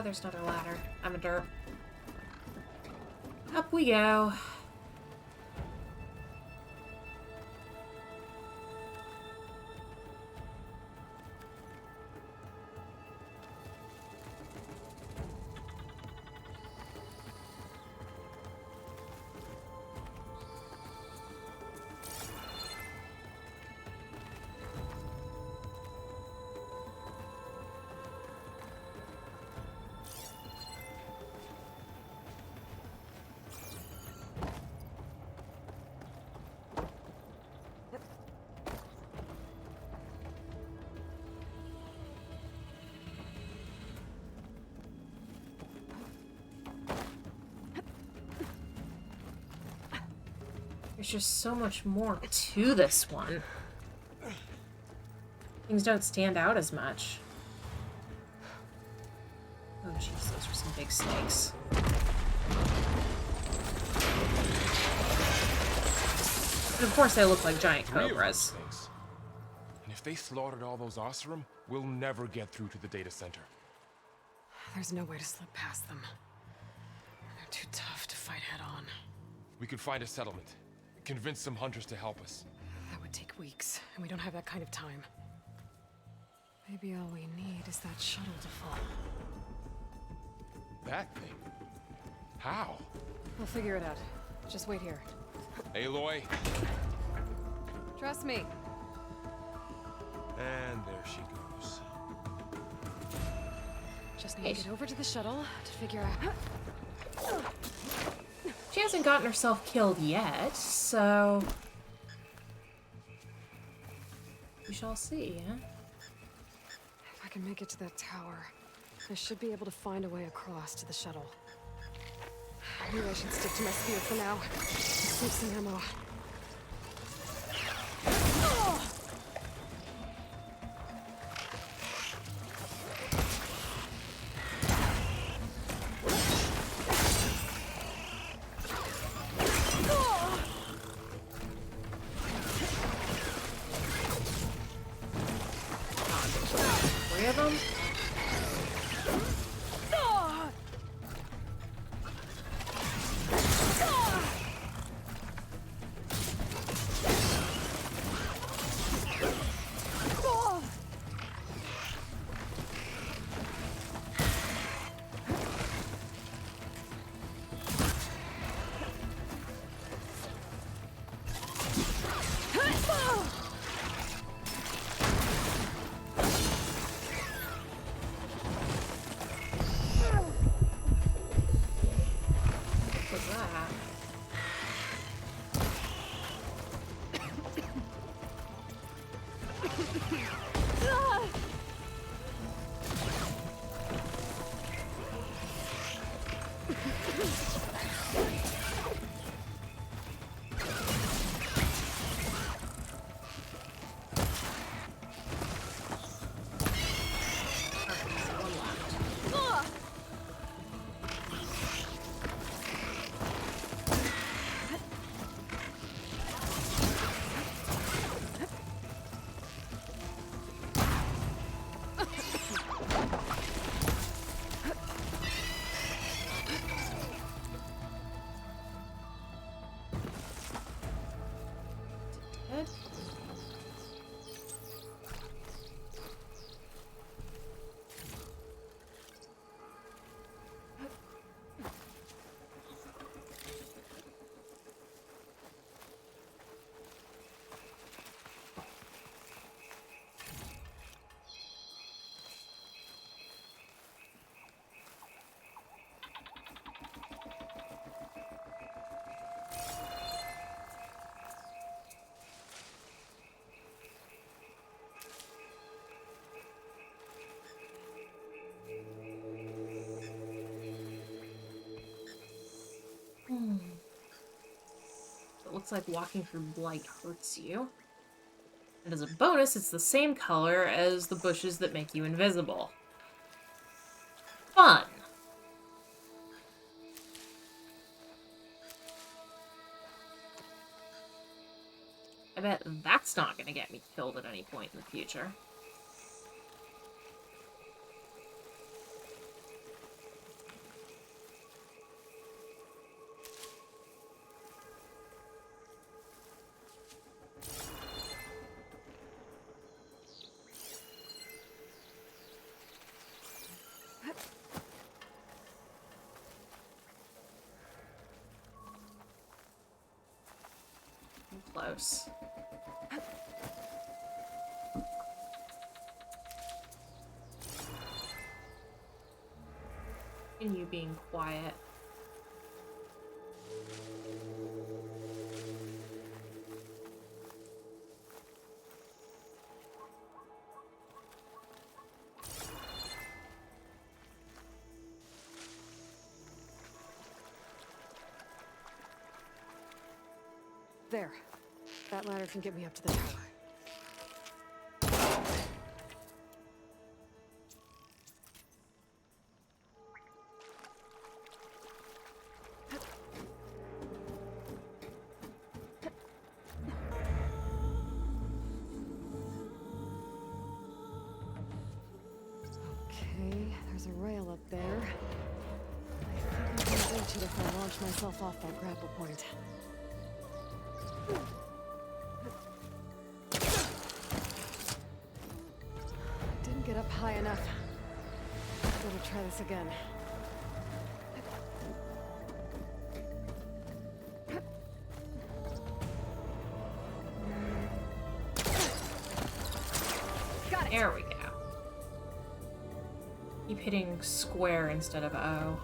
S4: There's another ladder. I'm a derp. Up we go. There's just so much more to this one. Things don't stand out as much. Oh jeez, those are some big snakes. And of course they look like giant cobras.
S3: And if they slaughtered all those Oseram, we'll never get through to the data center.
S2: There's no way to slip past them. They're too tough to fight head on.
S3: We could find a settlement. Convince some hunters to help us.
S2: That would take weeks, and we don't have that kind of time. Maybe all we need is that shuttle to fall.
S3: That thing? How?
S2: We'll figure it out. Just wait here.
S3: Aloy.
S2: Trust me.
S3: And there she goes.
S2: Just need to get over to the shuttle to figure out...
S4: She hasn't gotten herself killed yet, so... we shall see, huh?
S2: If I can make it to that tower, I should be able to find a way across to the shuttle. Maybe I should stick to my spear for now. Save some ammo.
S4: Three of them? What's that? looks like walking through light hurts you. And as a bonus, it's the same color as the bushes that make you invisible. Fun! I bet that's not gonna get me killed at any point in the future. Close. And you being quiet.
S2: There. That ladder can get me up to the tower. Okay, there's a rail up there. I think I can reach it if I launch myself off that grapple point. Didn't get up high enough. Better try this again.
S4: Got it. There we go. Keep hitting square instead of O.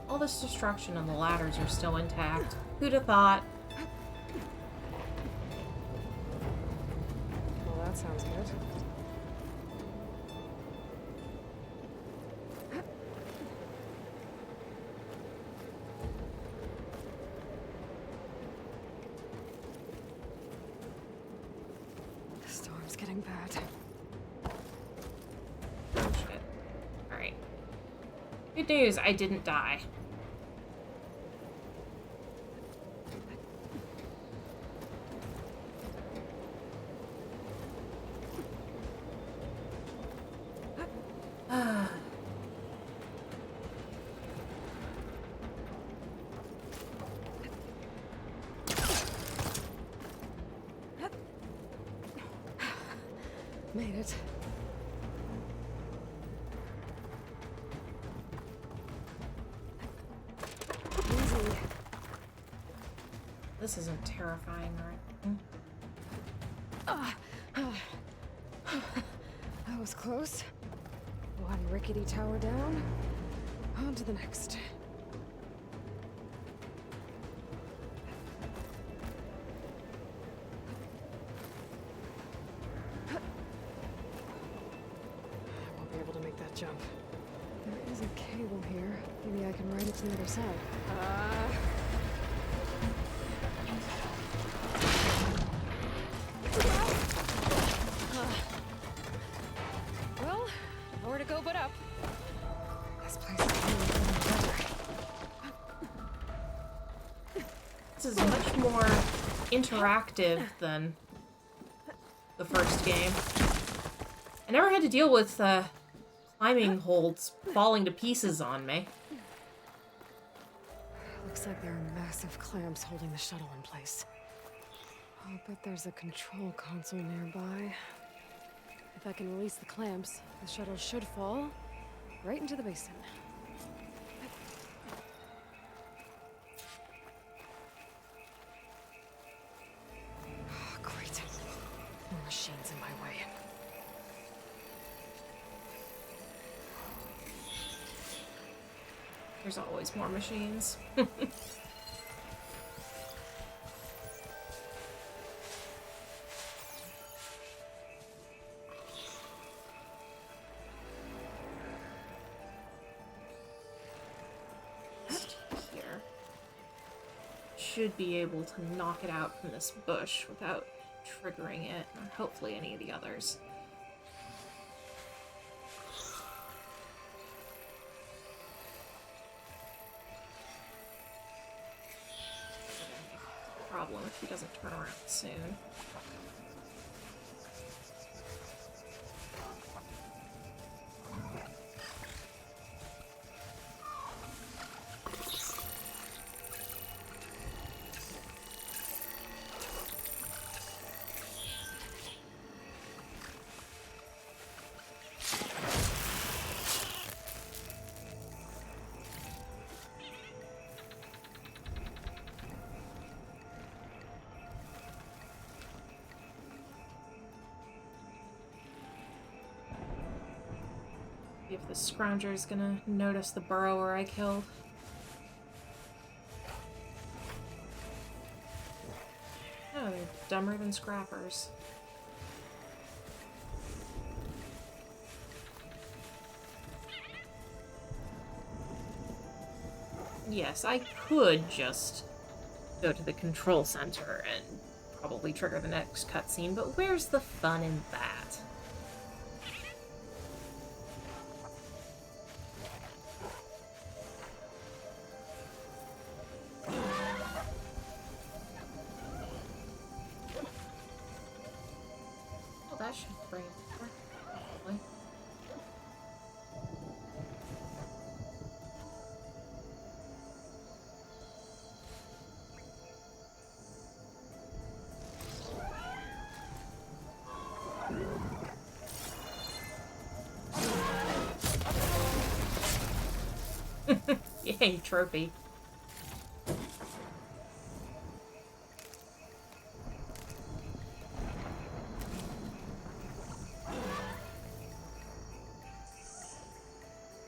S4: All this destruction and the ladders are still intact. Who'd have thought?
S2: Well, that sounds good. The storm's getting bad.
S4: Oh shit. Alright. Good news, I didn't die.
S2: Made it. Easy.
S4: This isn't terrifying, right?
S2: That was close. One rickety tower down. On to the next. I won't be able to make that jump. There is a cable here. Maybe I can ride it to the other side. Well, nowhere to go but up. This place is really getting better.
S4: This is much more interactive than the first game. I never had to deal with climbing holds falling to pieces on me.
S2: Looks like there are massive clamps holding the shuttle in place. I'll bet there's a control console nearby. If I can release the clamps, the shuttle should fall right into the basin. Oh, great. More machines in my way.
S4: There's always more machines. should be able to knock it out from this bush without triggering it, or hopefully any of the others. Problem if he doesn't turn around soon. If the scrounger's gonna notice the burrower I killed. Oh, they're dumber than scrappers. Yes, I could just go to the control center and probably trigger the next cutscene, but where's the fun in that? That should bring it back, probably. Yay, trophy.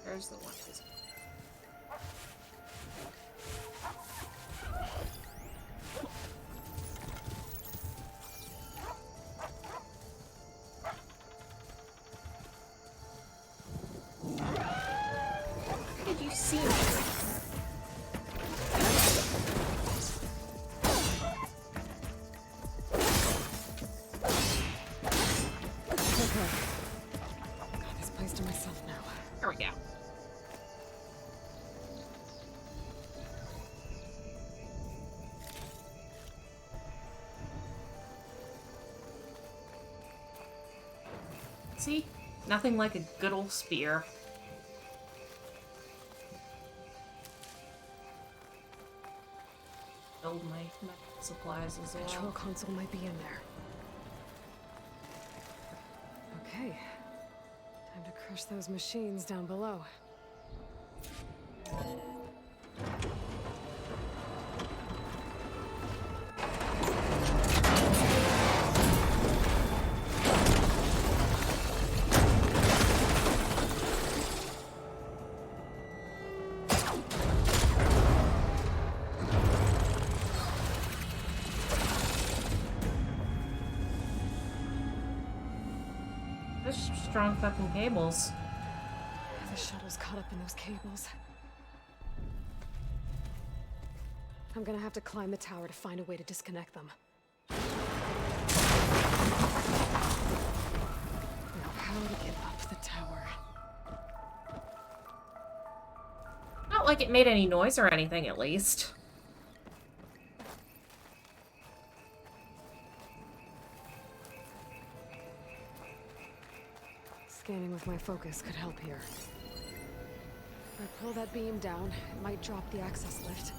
S4: There's the one. How did you see me?
S2: Got this place to myself now.
S4: There we go. See? Nothing like a good old spear. Build my medical supplies as well.
S2: Control console might be in there. Okay. Time to crush those machines down below.
S4: Those strong fucking cables.
S2: The shuttle's caught up in those cables. I'm gonna have to climb the tower to find a way to disconnect them. Now, how to get up the tower?
S4: Not like it made any noise or anything, at least.
S2: Scanning with my focus could help here. If I pull that beam down, it might drop the access lift.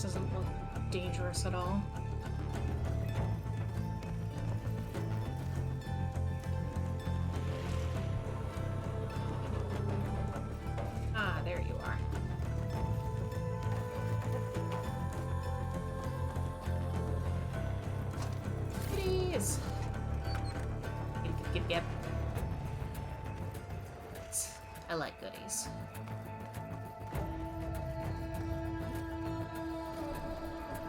S4: This doesn't look dangerous at all. Ah, there you are. Goodies! Yep. I like goodies.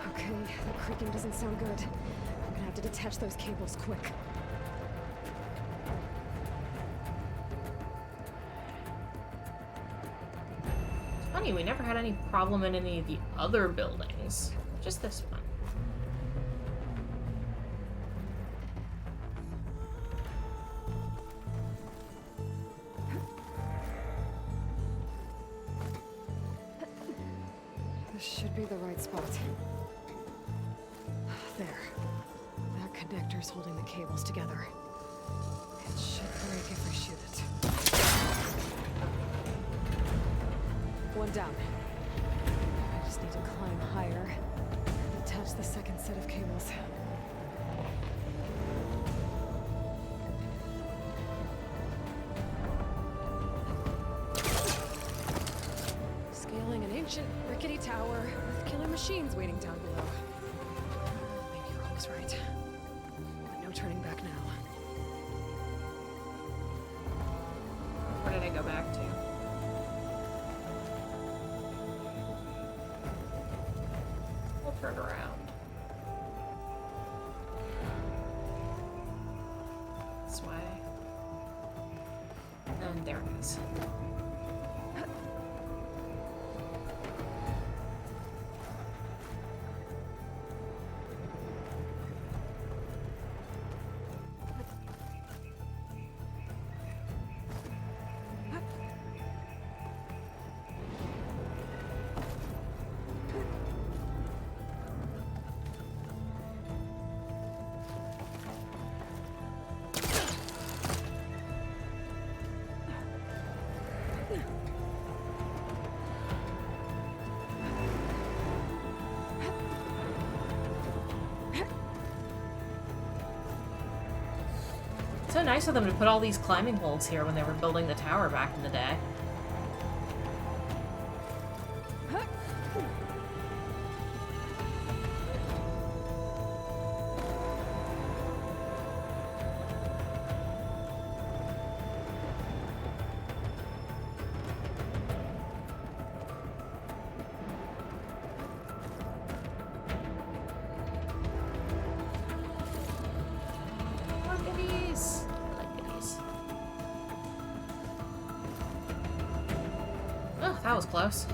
S2: Okay, the creaking doesn't sound good. I'm gonna have to detach those cables quick.
S4: Funny, we never had any problem in any of the other buildings. Just this one.
S2: This should be the right spot. There. That connector's holding the cables together. It should break if I shoot it. One down. I just need to climb higher and attach the second set of cables. Scaling an ancient, rickety tower with killer machines waiting down below. Maybe you're always right. But no turning back now.
S4: Where did I go back to? We'll turn around. This way. And there it is. So nice of them to put all these climbing holds here when they were building the tower back in the day. That was close.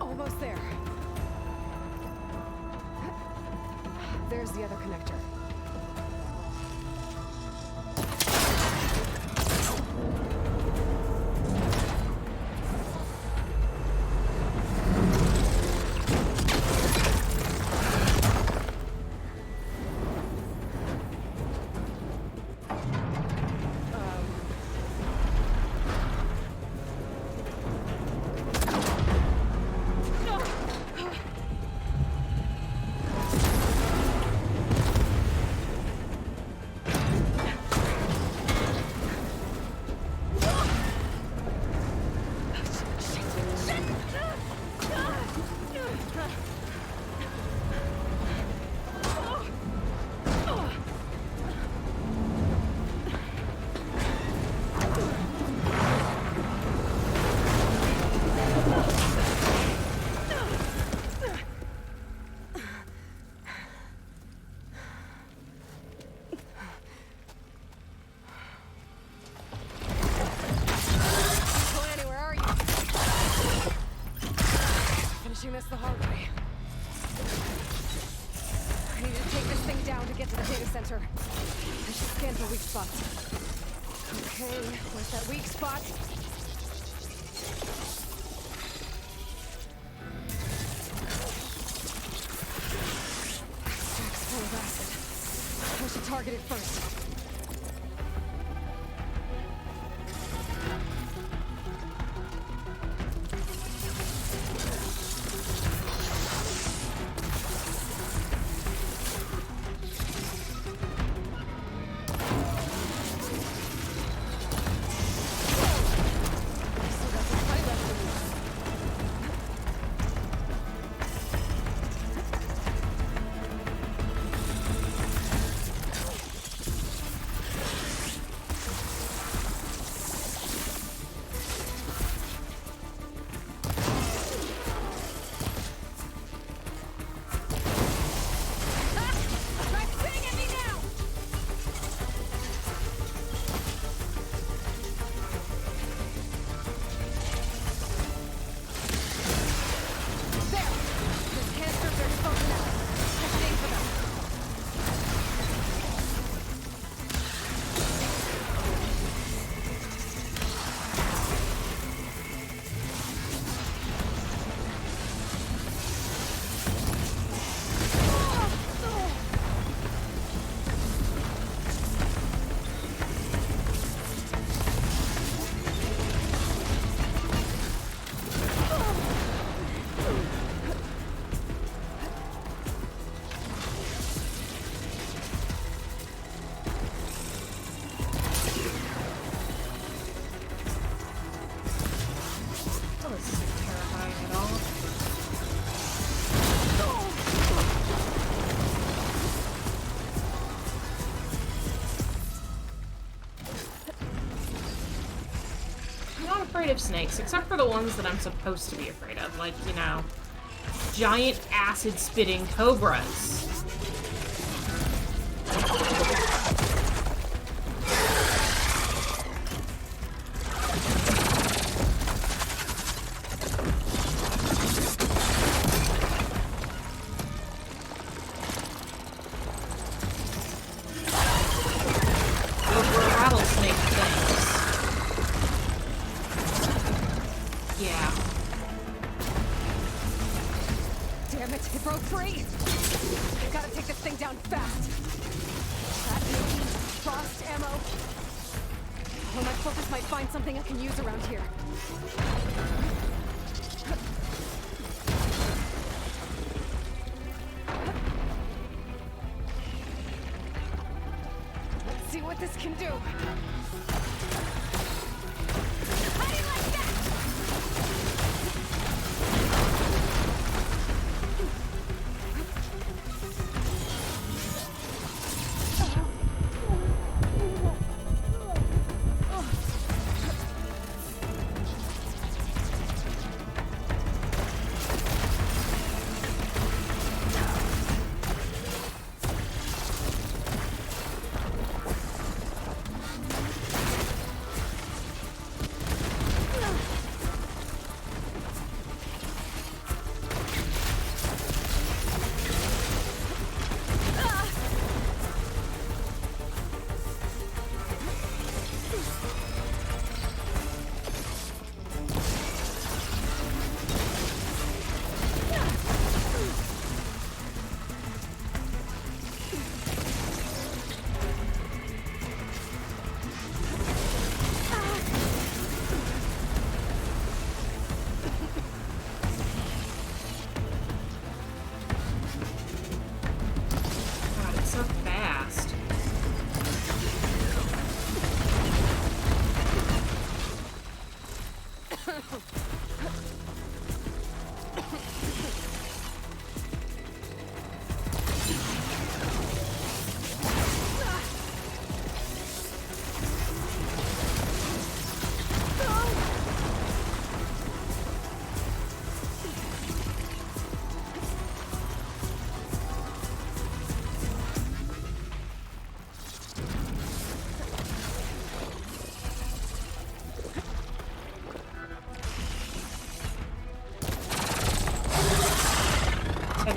S2: Almost there. There's the other connector. This the hard way. I need to take this thing down to get to the data center. I should scan for weak spots. Okay, where's that weak spot? Stack's full of acid. I should target it first.
S4: afraid of snakes, except for the ones that I'm supposed to be afraid of. Like, you know, giant acid-spitting cobras.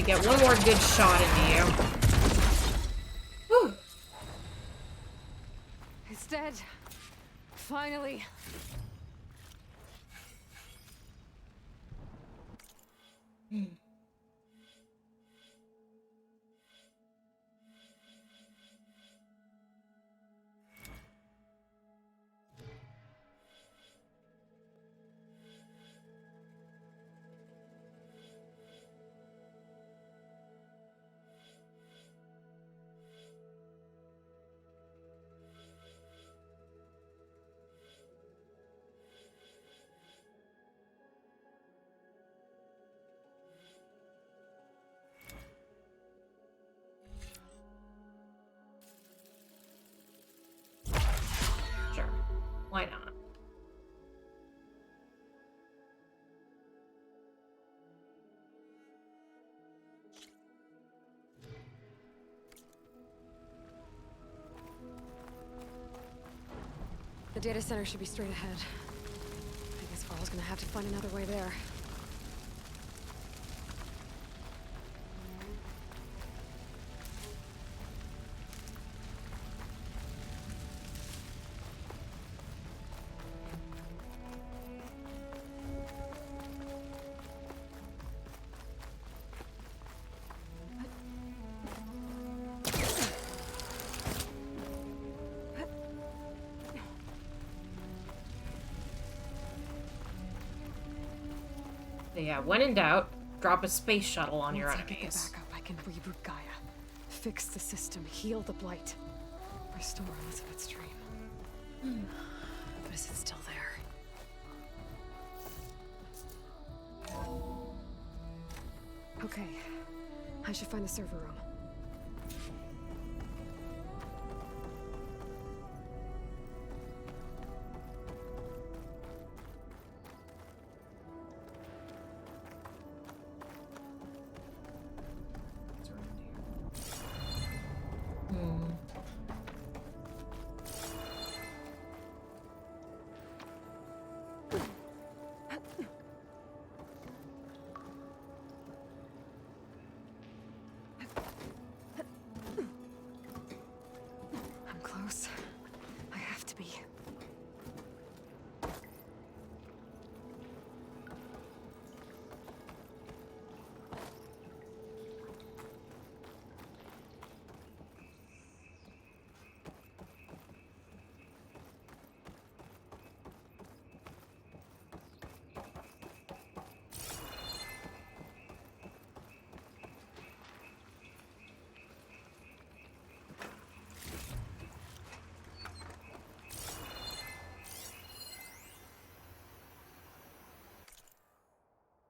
S4: Get one more good shot into you. Whew.
S2: It's dead. Finally.
S4: Why not?
S2: The data center should be straight ahead. I guess Varl's gonna have to find another way there.
S4: Yeah, when in doubt, drop a space shuttle on your
S2: Once I get
S4: enemies.
S2: the backup, I can reboot Gaia. Fix the system, heal the blight. Restore Elizabeth's dream. But is it still there? Okay. I should find the server room.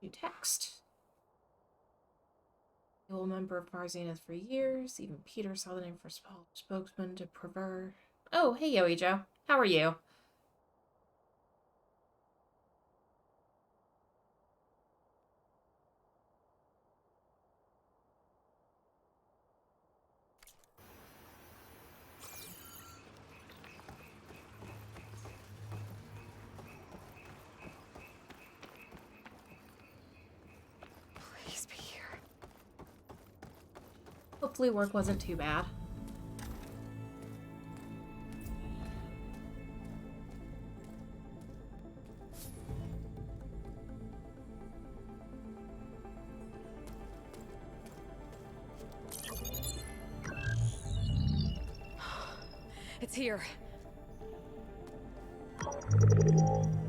S4: New text. A loyal member of Far Zenith for years. Even Peter saw the name for spokesman to prefer. Oh, hey, Yoey Joe. How are you?
S2: Please be here.
S4: Hopefully work wasn't too bad.
S2: It's here.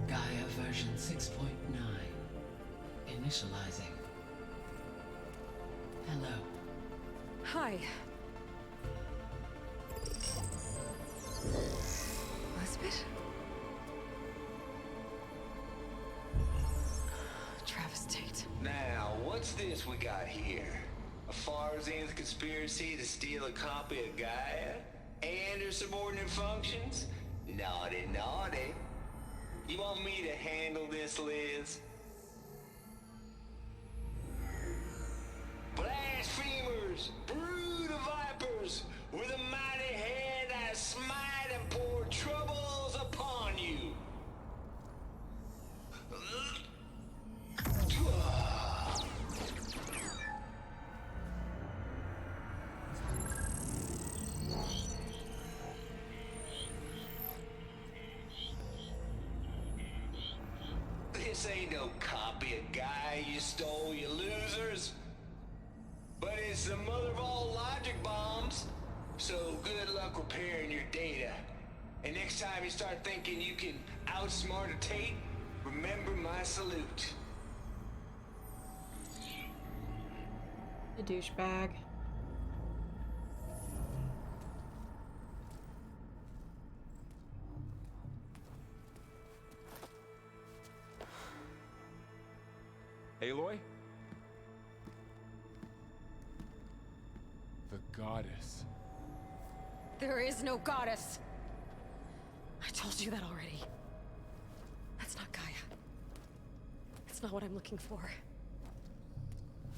S8: Gaia version 6.9. Initializing. Hello.
S2: Hi. Elizabeth? Travis Tate.
S9: Now, what's this we got here? A Far Zenith conspiracy to steal a copy of Gaia? And her subordinate functions? Naughty, naughty. You want me to handle this, Liz? Blasphemers! Brood of vipers! With a mighty hand I smite and pour troubles upon you! This ain't no copy of Gaia you stole, you losers. But it's the mother of all logic bombs. So good luck repairing your data. And next time you start thinking you can outsmart a Tate, remember my salute.
S4: A douchebag.
S3: Aloy? The goddess.
S2: There is no goddess. I told you that already. That's not Gaia. It's not what I'm looking for.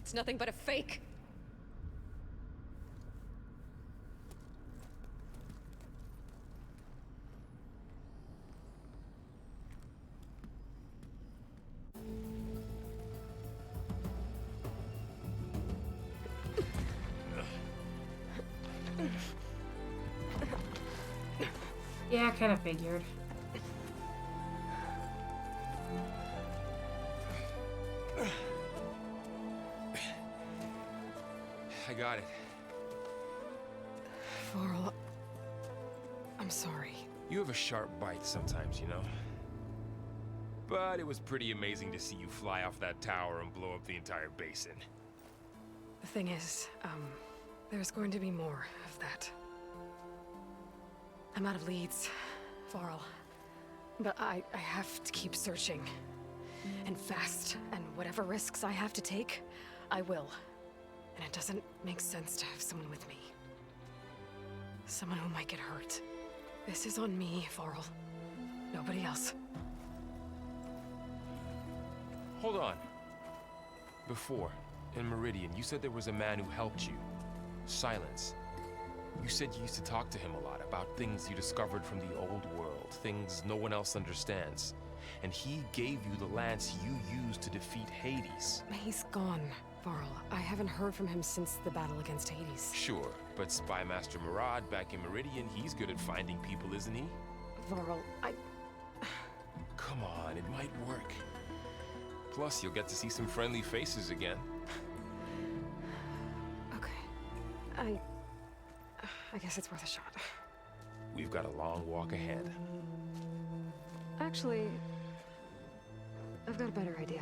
S2: It's nothing but a fake.
S4: Yeah, I kind of figured.
S3: I got it.
S2: Varl, I'm sorry.
S3: You have a sharp bite sometimes, you know? But it was pretty amazing to see you fly off that tower and blow up the entire basin.
S2: The thing is, there's going to be more of that. I'm out of leads, Varl. But I have to keep searching. And fast. And whatever risks I have to take, I will. And it doesn't make sense to have someone with me. Someone who might get hurt. This is on me, Varl. Nobody else.
S3: Hold on. Before, in Meridian, you said there was a man who helped you. Silence. You said you used to talk to him a lot about things you discovered from the old world, things no one else understands. And he gave you the lance you used to defeat Hades.
S2: He's gone, Varl. I haven't heard from him since the battle against Hades.
S3: Sure, but Spy Master Murad back in Meridian, he's good at finding people, isn't he?
S2: Varl,
S3: Come on, it might work. Plus, you'll get to see some friendly faces again.
S2: Okay. I guess it's worth a shot.
S3: We've got a long walk ahead.
S2: Actually, I've got a better idea.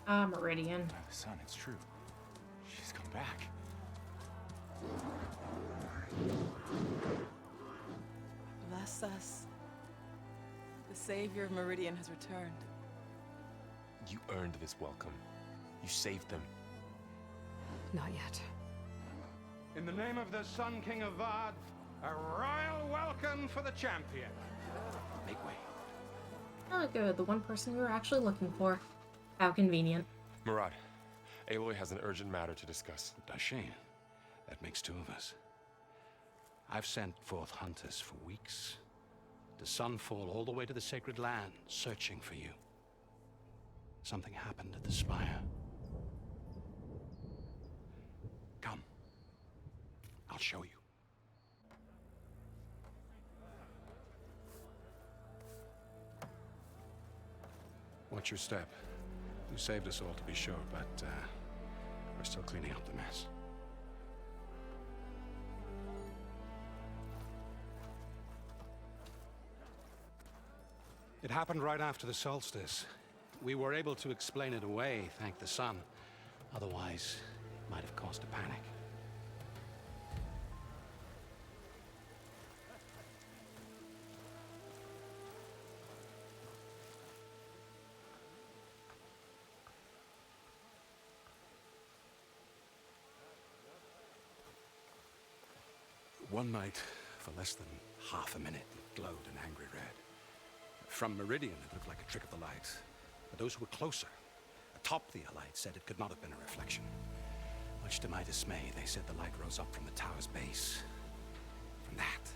S4: Ah, Meridian.
S3: Son, it's true. She's come back.
S10: Bless us. The savior of Meridian has returned.
S3: You earned this welcome. You saved them.
S2: Not yet.
S11: In the name of the Sun King of Vard, a royal welcome for the champion.
S3: Make way.
S4: Oh, good. The one person we were actually looking for. How convenient.
S3: Murad, Aloy has an urgent matter to discuss.
S12: Does she? That makes two of us. I've sent forth hunters for weeks. To Sunfall all the way to the Sacred Land, searching for you. Something happened at the Spire. Come. I'll show you. Watch your step. You saved us all, to be sure, but we're still cleaning up the mess. It happened right after the solstice. We were able to explain it away, thank the sun. Otherwise, it might have caused a panic. One night, for less than half a minute, it glowed an angry red. From Meridian, it looked like a trick of the light. But those who were closer, atop the Allied, said it could not have been a reflection. Much to my dismay, they said the light rose up from the tower's base. From that.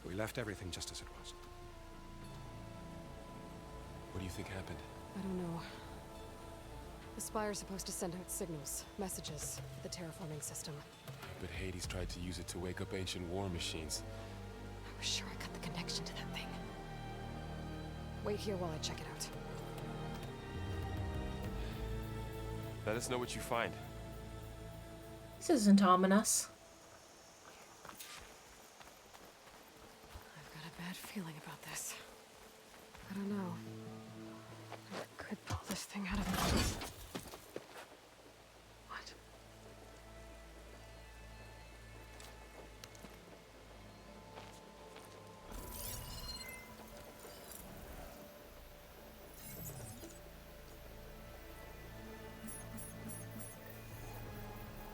S12: We left everything just as it was.
S3: What do you think happened?
S2: I don't know. The Spire's supposed to send out signals, messages, for the terraforming system.
S3: But Hades tried to use it to wake up ancient war machines.
S2: I was sure I got the connection to that thing. Wait here while I check it out.
S3: Let us know what you find.
S4: This isn't ominous.
S2: I've got a bad feeling about this. I don't know. I could pull this thing out of me. What?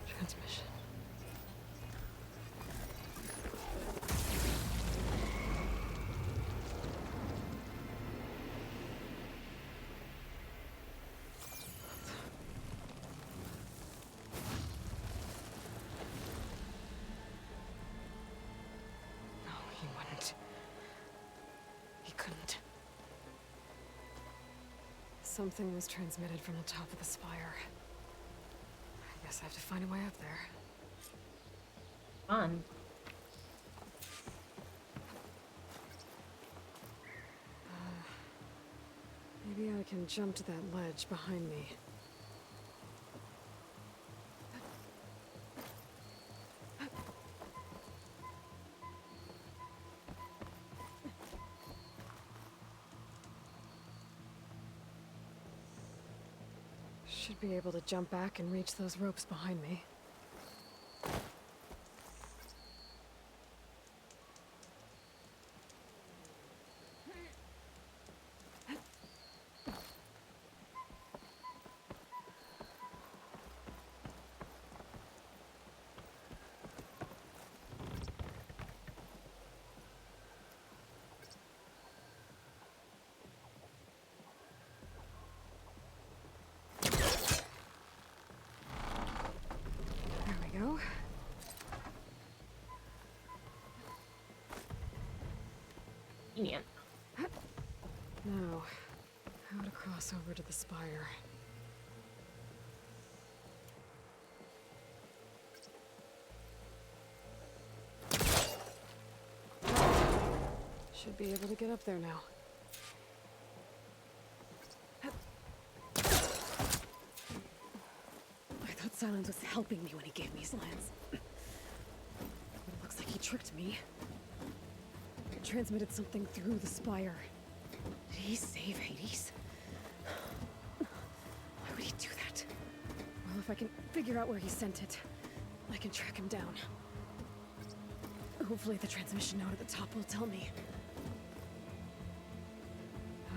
S2: Transmission. No, he wouldn't. He couldn't. Something was transmitted from the top of the spire. I guess I have to find a way up there.
S4: Fun.
S2: Maybe I can jump to that ledge behind me. Should be able to jump back and reach those ropes behind me. There we go.
S4: Convenient.
S2: Now, how to cross over to the spire. Should be able to get up there now. I thought Silence was helping me when he gave me his lens. But it looks like he tricked me. He transmitted something through the spire. Did he save Hades? if I can figure out where he sent it, I can track him down. Hopefully the transmission node at the top will tell me.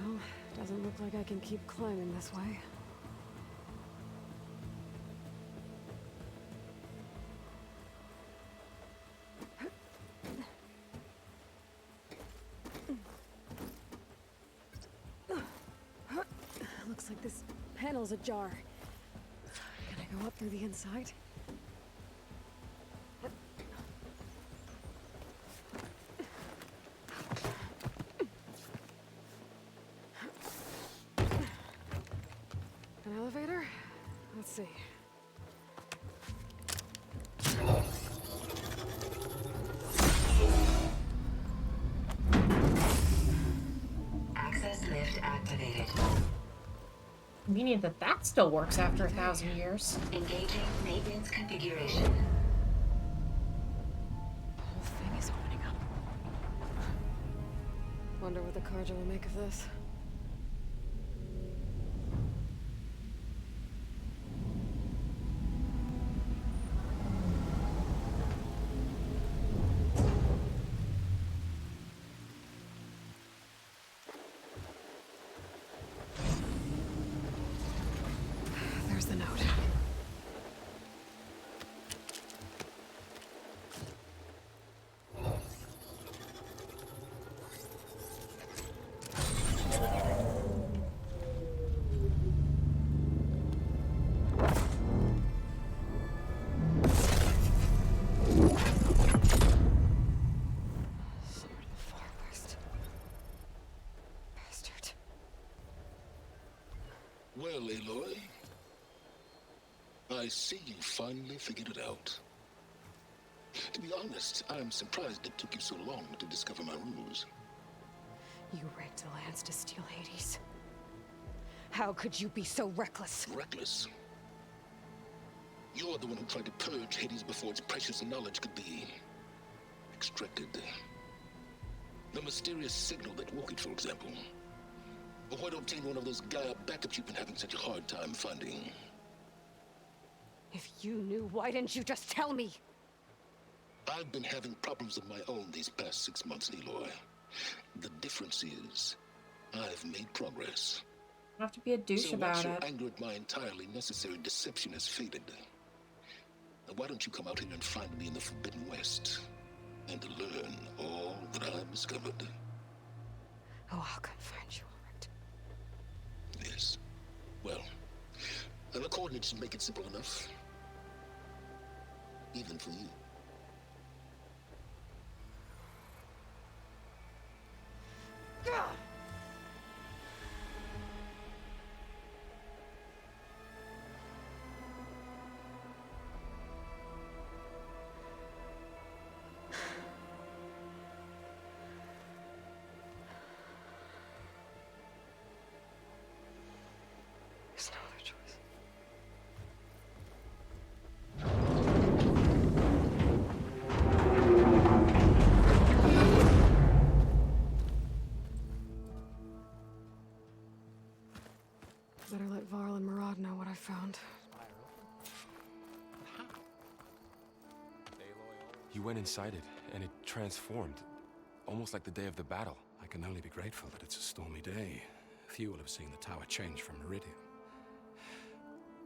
S2: Well, doesn't look like I can keep climbing this way. Looks like this panel's ajar. Can I go up through the inside? An elevator? Let's see.
S13: Access lift activated.
S4: Convenient that that still works after 1,000 years.
S13: Engaging maintenance configuration.
S2: The whole thing is opening up. Wonder what the Carja will make of this. There's the note. Sword of the Far West. Bastard.
S1: Well, Aloy, I see you finally figured it out. To be honest, I'm surprised it took you so long to discover my ruse.
S2: You rigged the lands to steal Hades. How could you be so reckless?
S1: Reckless? You're the one who tried to purge Hades before its precious knowledge could be extracted. The mysterious signal that woke it, for example. Or why to obtain one of those Gaia backups you've been having such a hard time finding.
S2: If you knew, why didn't you just tell me?
S1: I've been having problems of my own these past 6 months, Aloy. The difference is, I've made progress.
S4: You have to be a douche
S1: So
S4: about
S1: once your
S4: it.
S1: anger at my entirely necessary deception has faded, now why don't you come out here and find me in the Forbidden West and learn all that I've discovered?
S2: Oh, I'll come find you, all right.
S1: Yes. Well, the coordinates make it simple enough. Even for you.
S2: There's no other choice. Better let Varl and Murad know what I found.
S3: You went inside it, and it transformed. Almost like the day of the battle.
S12: I can only be grateful that it's a stormy day. Few will have seen the tower change from Meridian.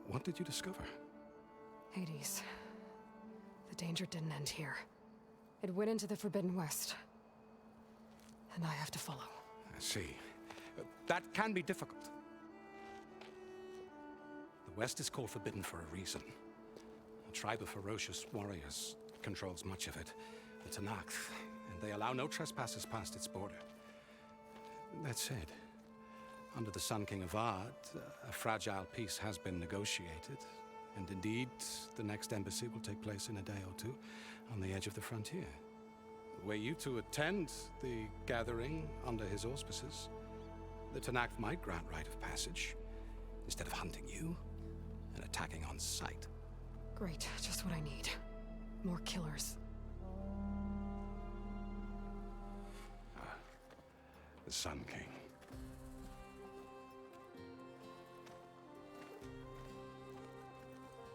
S12: What did you discover?
S2: Hades. The danger didn't end here. It went into the Forbidden West. And I have to follow.
S12: I see. That can be difficult. The West is called Forbidden for a reason. A tribe of ferocious warriors controls much of it, the Tenakth, and they allow no trespassers past its border. That said, under the Sun King Avad, a fragile peace has been negotiated, and indeed, the next embassy will take place in a day or two on the edge of the frontier. Were you to attend the gathering under his auspices, the Tenakth might grant right of passage, instead of hunting you and attacking on sight.
S2: Great, just what I need. More killers.
S12: The Sun King.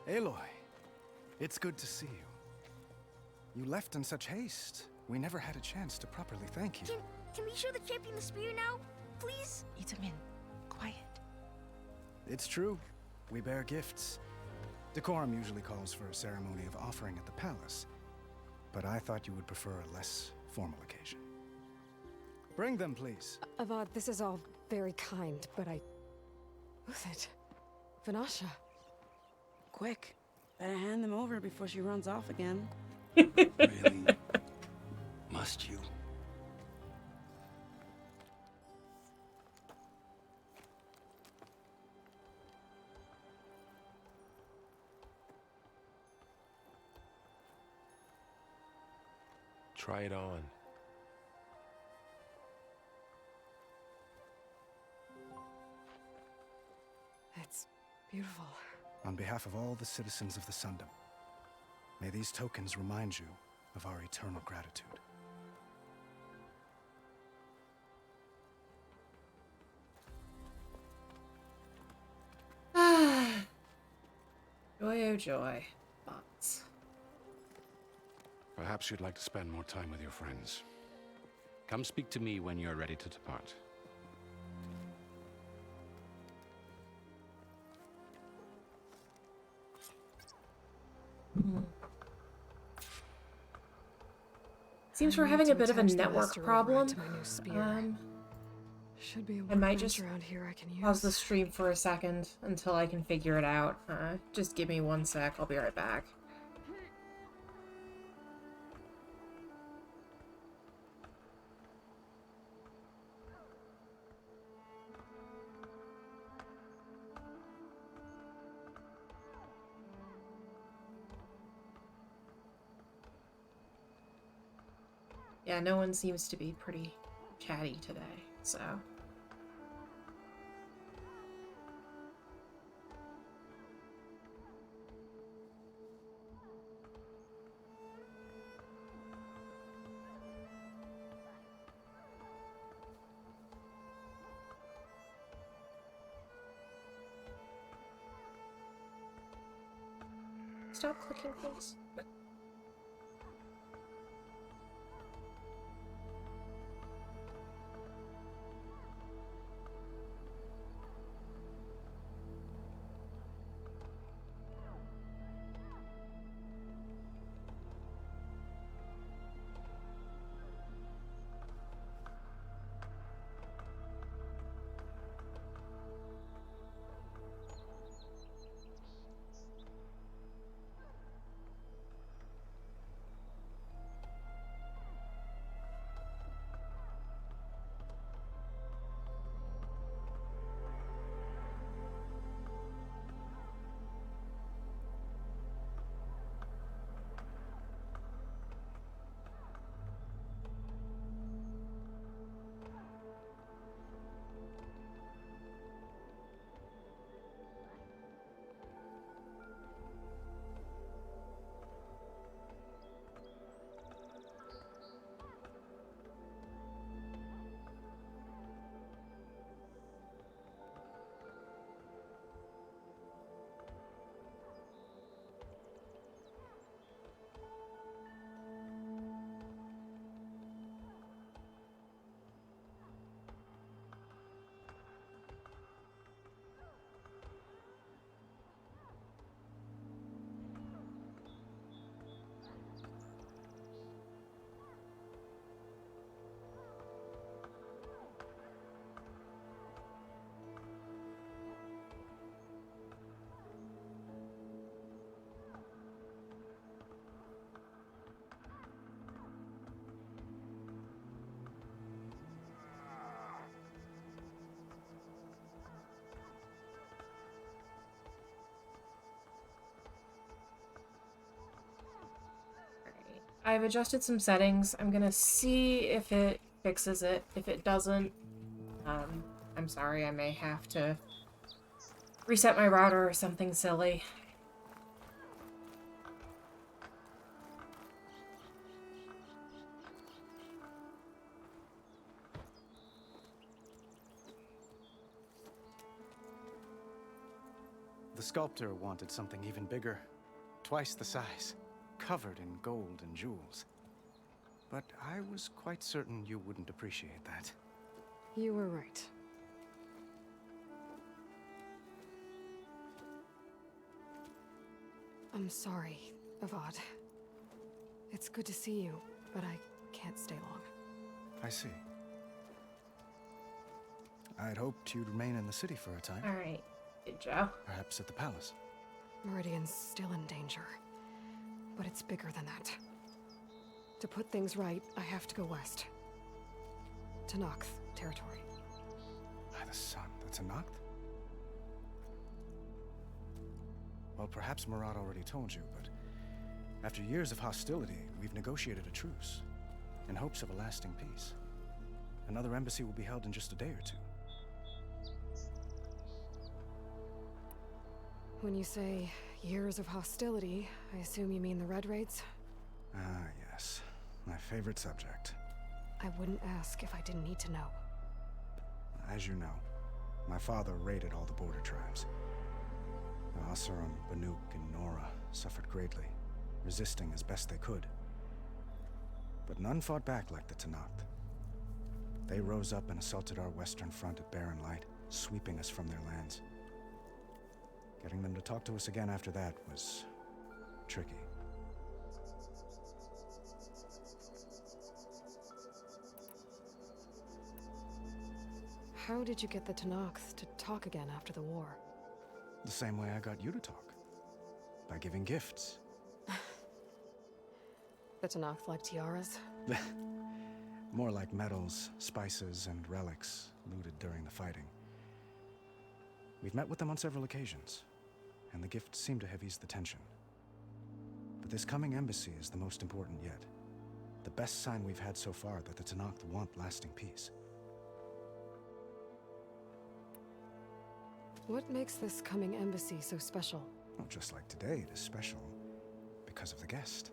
S14: Aloy, it's good to see you. You left in such haste. We never had a chance to properly thank you.
S15: Can we show the champion the spear now? Please?
S10: Itamin, quiet.
S14: It's true. We bear gifts. Decorum usually calls for a ceremony of offering at the palace, but I thought you would prefer a less formal occasion. Bring them, please.
S2: Avad, this is all very kind, but Who's it? Vanasha.
S10: Quick. Better hand them over before she runs off again.
S12: Really? Must you?
S3: Try it on.
S2: It's beautiful.
S14: On behalf of all the citizens of the Sundom, may these tokens remind you of our eternal gratitude.
S4: Joy, oh joy. Thoughts.
S12: Perhaps you'd like to spend more time with your friends. Come speak to me when you're ready to depart.
S4: Seems we're having a bit of a
S2: Attach the
S4: network
S2: Master
S4: problem.
S2: override to my new spear. Should be a
S4: I might just
S2: around here I can use.
S4: pause the stream for a second until I can figure it out. Just give me 1 sec, I'll be right back. Yeah, no one seems to be pretty chatty today, so... Stop clicking things. I've adjusted some settings. I'm gonna see if it fixes it. If it doesn't, I'm sorry, I may have to reset my router or something silly.
S14: The the sculptor wanted something even bigger, twice the size, covered in gold and jewels. But I was quite certain you wouldn't appreciate that.
S2: You were right. I'm sorry, Avad. It's good to see you, but I can't stay long.
S14: I see. I'd hoped you'd remain in the city for a time.
S4: All right, good Joe.
S14: Perhaps at the palace.
S2: Meridian's still in danger, but it's bigger than that. To put things right, I have to go west. To Noct territory.
S14: By the sun, that's a Noct? Well, perhaps Murad already told you, but after years of hostility, we've negotiated a truce in hopes of a lasting peace. Another embassy will be held in just a day or two.
S2: When you say years of hostility, I assume you mean the Red Raids?
S14: Ah, yes. My favorite subject.
S2: I wouldn't ask if I didn't need to know.
S14: As you know, my father raided all the border tribes. The Asurum, Banuk, and Nora suffered greatly, resisting as best they could. But none fought back like the Tenakth. They rose up and assaulted our western front at Barren Light, sweeping us from their lands. Getting them to talk to us again after that was tricky.
S2: How did you get the Tenakth to talk again after the war?
S14: The same way I got you to talk. By giving gifts.
S2: The Tenakth like tiaras?
S14: More like medals, spices, and relics looted during the fighting. We've met with them on several occasions, and the gifts seem to have eased the tension. But this coming embassy is the most important yet. The best sign we've had so far that the Tenakth want lasting peace.
S2: What makes this coming embassy so special?
S14: Well, just like today, it is special because of the guest.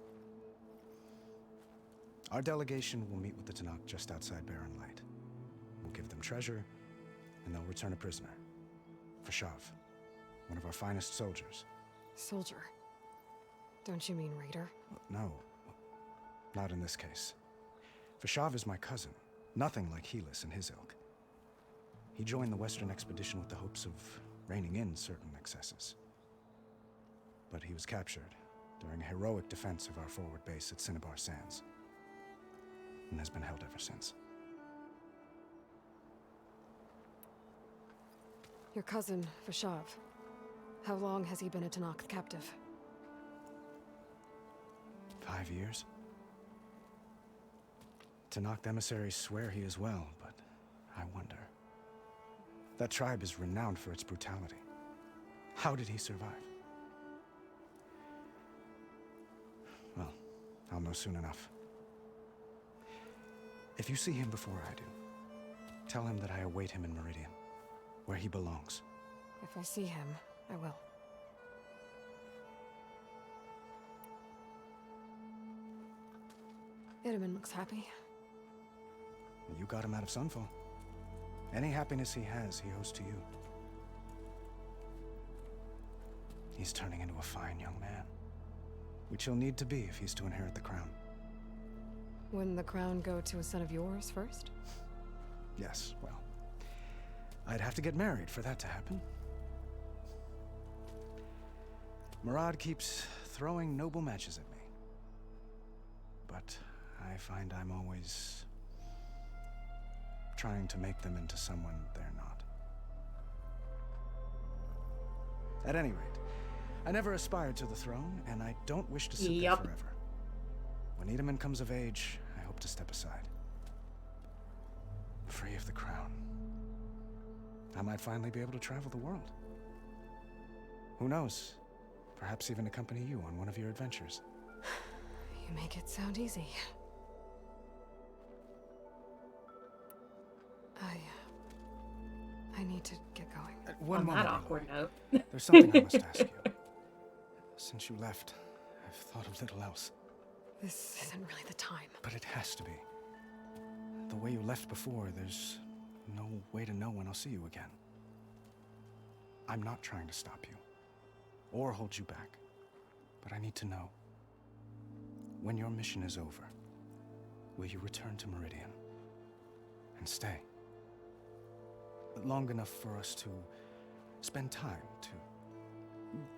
S14: Our delegation will meet with the Tenakth just outside Barren Light. We'll give them treasure, and they'll return a prisoner. Fashav, one of our finest soldiers.
S2: Soldier? Don't you mean raider?
S14: No, not in this case. Fashav is my cousin, nothing like Helis and his ilk. He joined the Western expedition with the hopes of reining in certain excesses. But he was captured during a heroic defense of our forward base at Cinnabar Sands, and has been held ever since.
S2: Your cousin, Fashav. How long has he been a Tenakth captive?
S14: 5 years. Tenakth emissaries swear he is well, but I wonder. That tribe is renowned for its brutality. How did he survive? Well, I'll know soon enough. If you see him before I do, tell him that I await him in Meridian, where he belongs.
S2: If I see him, I will. Itamen looks happy.
S14: You got him out of Sunfall. Any happiness he has, he owes to you. He's turning into a fine young man, which he'll need to be if he's to inherit the crown.
S2: Wouldn't the crown go to a son of yours first?
S14: Yes, well, I'd have to get married for that to happen. Murad keeps throwing noble matches at me, but I find I'm always trying to make them into someone they're not. At any rate, I never aspired to the throne, and I don't wish to sit there forever. When Itamen comes of age, I hope to step aside. Free of the crown. I might finally be able to travel the world. Who knows? Perhaps even accompany you on one of your adventures.
S2: You make it sound easy. I need to get going.
S14: One moment.
S4: On that awkward note.
S14: There's something I must ask you. Since you left, I've thought of little else.
S2: This isn't really the time.
S14: But it has to be. The way you left before, there's no way to know when I'll see you again. I'm not trying to stop you. or hold you back. But I need to know, when your mission is over, will you return to Meridian and stay? Long enough for us to spend time, to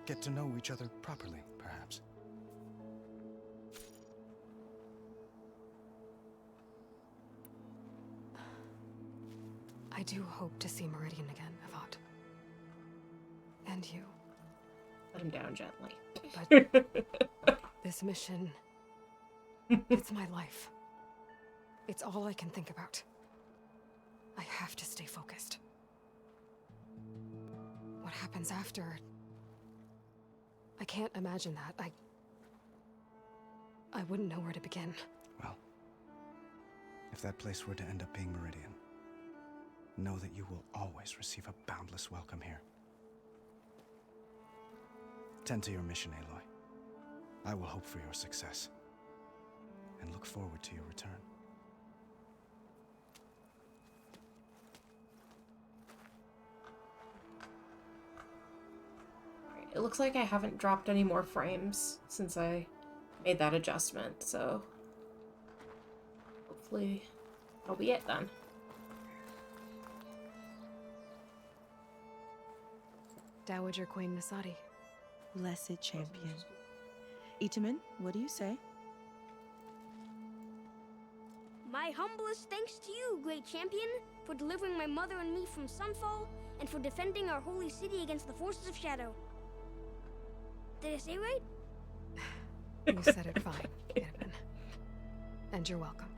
S14: get to know each other properly, perhaps.
S2: I do hope to see Meridian again, Avad. And you.
S4: Let him down gently.
S2: But this mission, it's my life. It's all I can think about. I have to stay focused. What happens after? I can't imagine that. I wouldn't know where to begin.
S14: Well, if that place were to end up being Meridian, know that you will always receive a boundless welcome here. Tend to your mission, Aloy. I will hope for your success, and look forward to your return.
S4: It looks like I haven't dropped any more frames since I made that adjustment, so hopefully that'll be it then.
S2: Dowager Queen Nasadi.
S16: Blessed champion. Itamen, what do you say?
S15: My humblest thanks to you, great champion, for delivering my mother and me from Sunfall, and for defending our holy city against the forces of Shadow. Did I say right?
S2: You said it fine, Itamen. And you're welcome.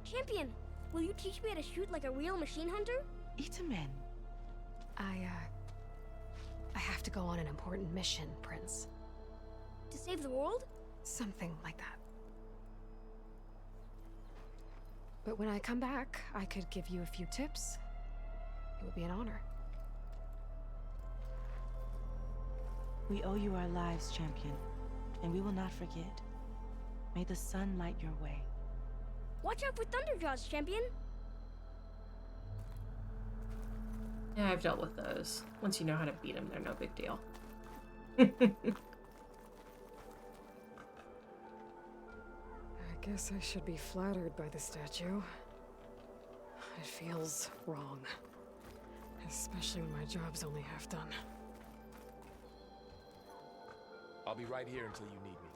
S15: Champion, will you teach me how to shoot like a real machine hunter?
S16: Itamen.
S2: I have to go on an important mission, Prince.
S15: To save the world?
S2: Something like that. But when I come back, I could give you a few tips. It would be an honor.
S16: We owe you our lives, champion, and we will not forget. May the sun light your way.
S15: Watch out for Thunderjaws, champion!
S4: Yeah, I've dealt with those. Once you know how to beat them, they're no big deal.
S2: I guess I should be flattered by the statue. It feels wrong. Especially when my job's only half done.
S3: I'll be right here until you need me.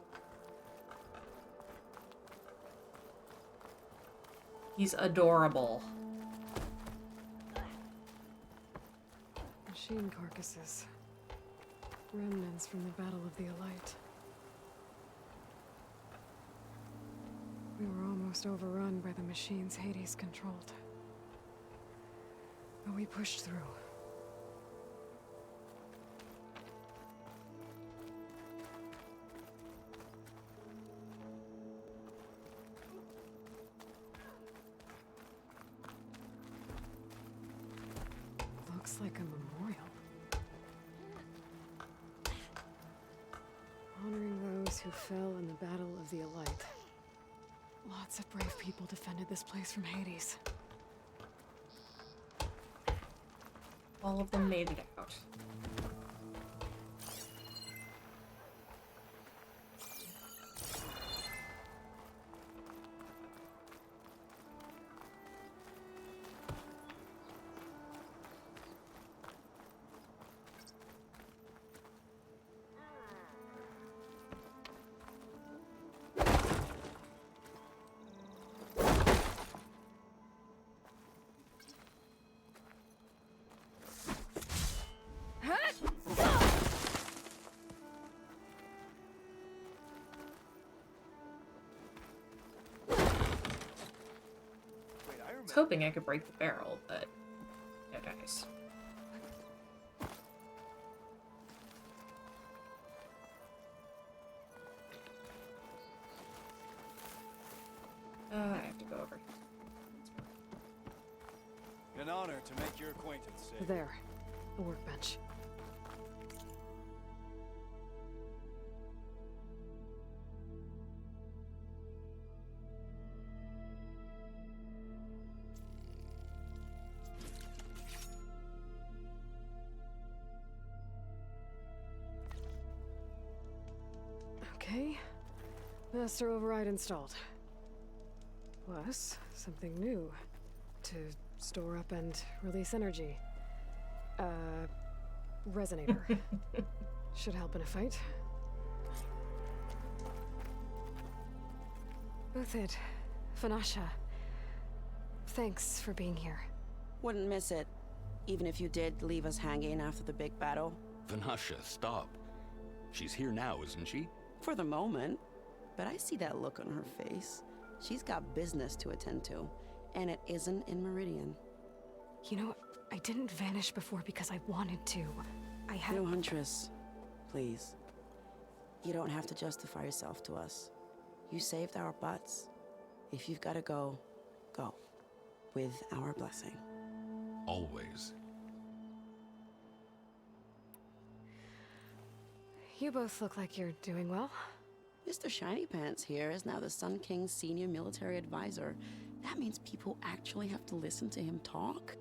S4: He's adorable.
S2: Machine carcasses. Remnants from the Battle of the Elite. We were almost overrun by the machines Hades controlled. But we pushed through. Looks like a memorial. Honoring those who fell in the Battle of the Elite. Lots of brave people defended this place from Hades.
S4: All of them made it out. I was hoping I could break the barrel, but no dice. I have to go over.
S17: An honor to make your acquaintance, Sid.
S2: There, a workbench. Master override installed. Plus, something new. To store up and release energy. Resonator. Should help in a fight. Uthid, Vanasha. Thanks for being here.
S18: Wouldn't miss it. Even if you did leave us hanging after the big battle.
S12: Vanasha, stop. She's here now, isn't she?
S18: For the moment. But I see that look on her face. She's got business to attend to. And it isn't in Meridian.
S2: You know, I didn't vanish before because I wanted to. I had...
S18: No, Huntress. Please. You don't have to justify yourself to us. You saved our butts. If you've got to go, go. With our blessing.
S12: Always.
S2: You both look like you're doing well.
S18: Mr. Shiny Pants here is now the Sun King's senior military advisor. That means people actually have to listen to him talk?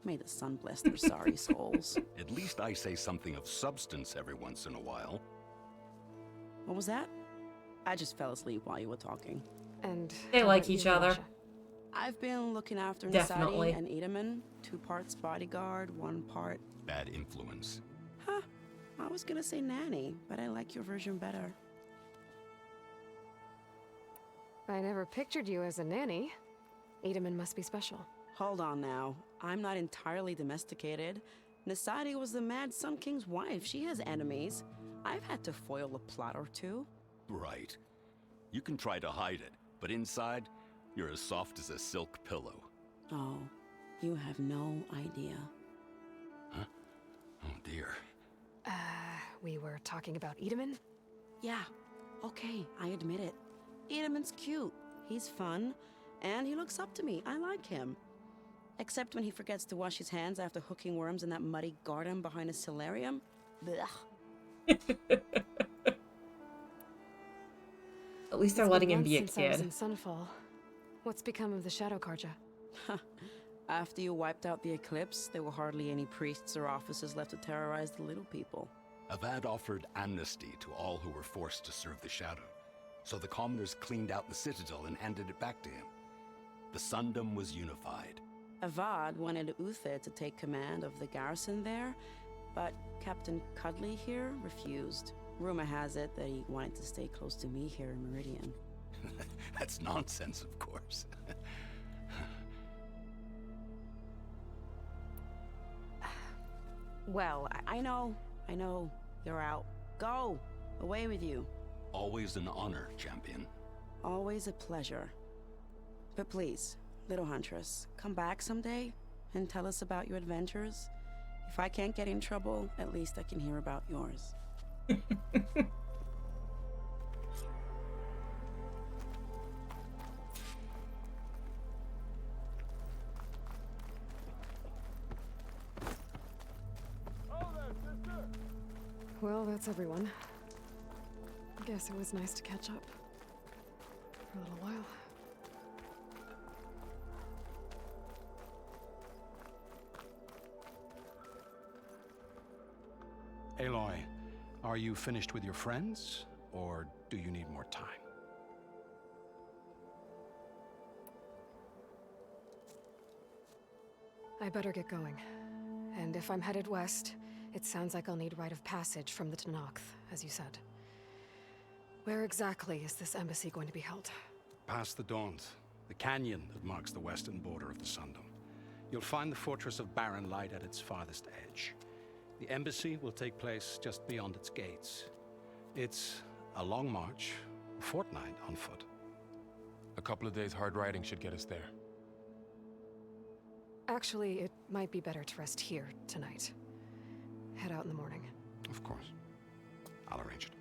S18: May the sun bless their sorry souls.
S12: At least I say something of substance every once in a while.
S18: What was that? I just fell asleep while you were talking.
S2: And
S4: they like each other.
S18: I've been looking after
S4: Definitely.
S18: Nasadi and Edaman. 2 parts bodyguard, 1 part...
S12: Bad influence.
S18: Huh. I was gonna say nanny, but I like your version better.
S2: I never pictured you as a nanny. Edaman must be special.
S18: Hold on now. I'm not entirely domesticated. Nasadi was the Mad Sun King's wife. She has enemies. I've had to foil a plot or 2.
S12: Right. You can try to hide it, but inside, you're as soft as a silk pillow.
S18: Oh, you have no idea.
S12: Huh? Oh dear.
S2: We were talking about Edaman?
S18: Yeah. Okay, I admit it. Edaman's cute. He's fun. And he looks up to me. I like him. Except when he forgets to wash his hands after hooking worms in that muddy garden behind a solarium. Blech.
S4: At least they're letting him be a
S2: Since I was in
S4: kid.
S2: Sunfall. What's become of the Shadow Karja?
S18: After you wiped out the eclipse, there were hardly any priests or officers left to terrorize the little people.
S12: Avad offered amnesty to all who were forced to serve the Shadow. So the commoners cleaned out the citadel and handed it back to him. The Sundom was unified.
S18: Avad wanted Uthid to take command of the garrison there, but Captain Cudley here refused. Rumor has it that he wanted to stay close to me here in Meridian.
S12: That's nonsense, of course.
S18: Well, I know. You're out. Go! Away with you.
S12: Always an honor, champion.
S18: Always a pleasure. But please, little Huntress, come back someday and tell us about your adventures. If I can't get in trouble, at least I can hear about yours.
S2: Well, that's everyone. Guess it was nice to catch up. For a little while.
S12: Aloy, are you finished with your friends, or do you need more time?
S2: I better get going. And if I'm headed west, it sounds like I'll need rite of passage from the Tenakth, as you said. Where exactly is this embassy going to be held?
S12: Past the Daunt, the canyon that marks the western border of the Sundom. You'll find the fortress of Barren Light at its farthest edge. The embassy will take place just beyond its gates. It's a long march, a fortnight on foot.
S3: A couple of days hard riding should get us there.
S2: Actually, it might be better to rest here tonight. Head out in the morning.
S12: Of course. I'll arrange it.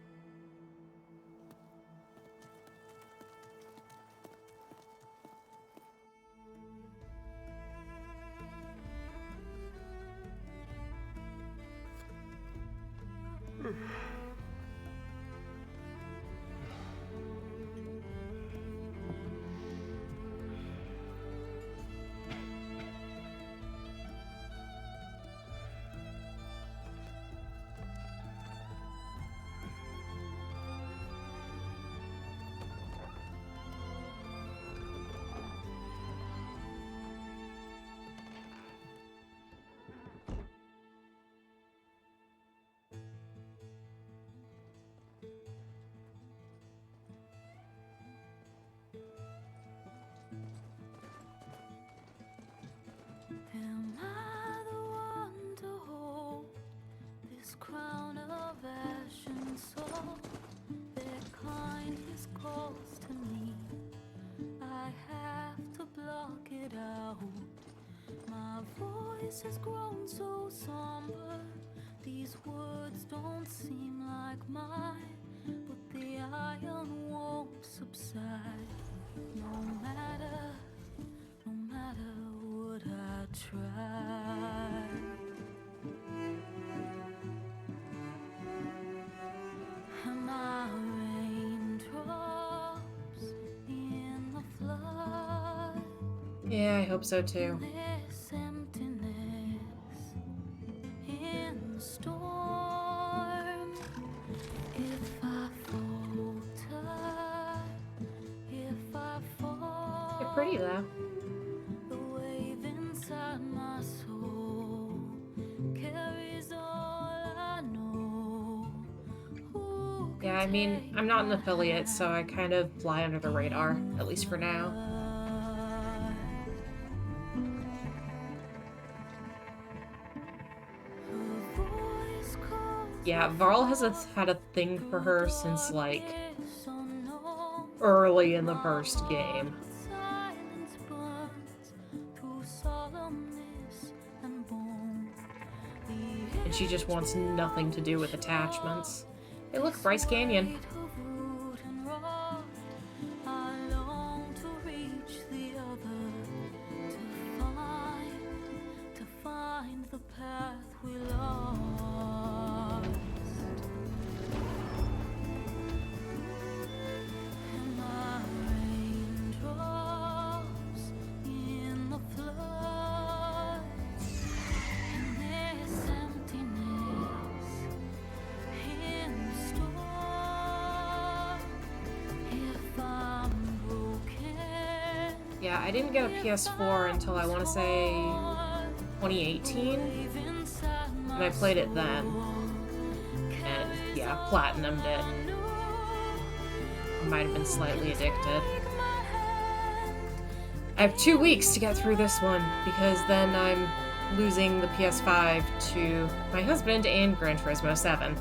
S19: Am I the one to hold this crown of ash and soul? Their kindness calls to me. I have to block it out. My voice has grown so somber. These words don't seem like mine, but the iron won't subside. No matter what I try. Am I raindrops in the flood?
S4: Yeah, I hope so too.
S19: This emptiness in the storm. If I falter, if I fall,
S4: They're pretty though.
S19: the wave inside my soul carries all I know.
S4: Yeah, I mean, I'm not an affiliate, so I kind of fly under the radar, at least for now. Yeah, Varl has had a thing for her since, like, early in the first game. And she just wants nothing to do with attachments. Hey, look, Bryce Canyon.
S19: I long to reach the other, to find the path we lost. Am I raindrops in the flood? In this emptiness, in the storm, if I'm broken.
S4: Yeah, I didn't get a PS4 until I want to say 2018, and I played it then. And yeah, platinumed it. Might have been slightly addicted. I have 2 weeks to get through this one, because then I'm losing the PS5 to my husband and Gran Turismo 7.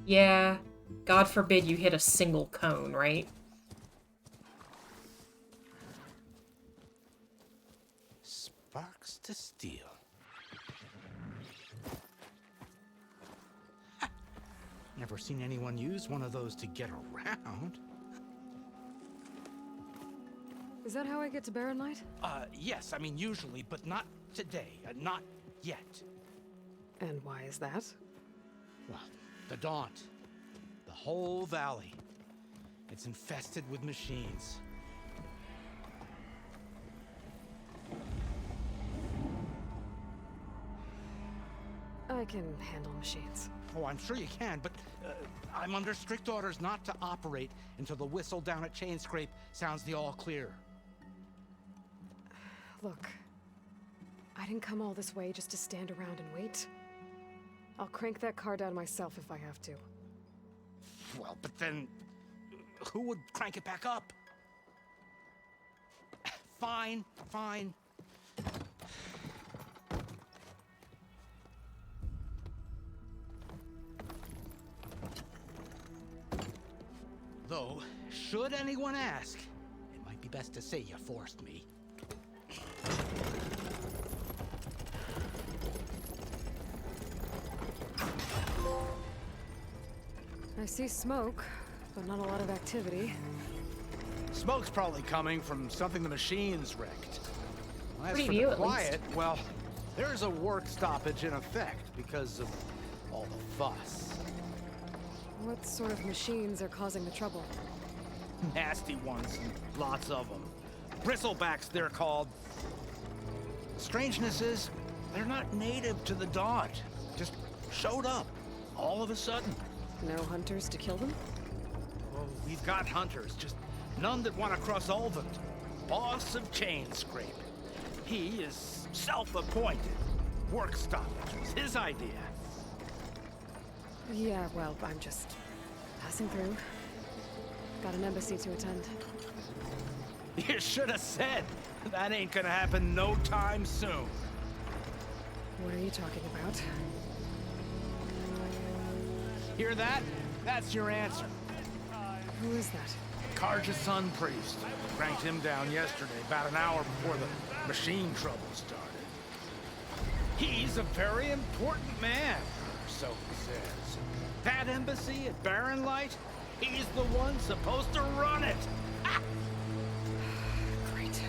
S4: Yeah, God forbid you hit a single cone, right?
S12: Sparks to steel. Never seen anyone use one of those to get around.
S2: Is that how I get to Barren Light?
S12: Yes, I mean usually, but not today. Not yet.
S2: And why is that?
S12: Well, the Daunt. The whole valley. It's infested with machines.
S2: I can handle machines.
S12: Oh, I'm sure you can, but I'm under strict orders not to operate until the whistle down at Chain Scrape sounds the all clear.
S2: Look, I didn't come all this way just to stand around and wait. I'll crank that car down myself if I have to.
S12: Well, but then who would crank it back up? Fine, fine. Though, should anyone ask, it might be best to say you forced me.
S2: I see smoke, but not a lot of activity.
S12: Smoke's probably coming from something the machines wrecked. As for
S4: Preview,
S12: the
S4: at
S12: quiet, well, there's a work stoppage in effect because of all the fuss.
S2: What sort of machines are causing the trouble?
S12: Nasty ones, and lots of them. Bristlebacks, they're called. Strangeness is, they're not native to the Daunt. Just showed up, all of a sudden.
S2: No hunters to kill them?
S20: Well, we've got hunters, just none that want to cross Ulvund. Boss of Chainscrape. He is self-appointed. Work stoppage was his idea.
S2: Yeah, well, I'm just passing through. Got an embassy to attend.
S20: You should have said. That ain't gonna happen no time soon.
S2: What are you talking about?
S20: Hear that? That's your answer.
S2: Who is that?
S20: Karja Sun Priest. Cranked him down yesterday, about an hour before the machine trouble started. He's a very important man, so he says. That embassy at Barren Light, he's the one supposed to run it. Ah!
S2: Great.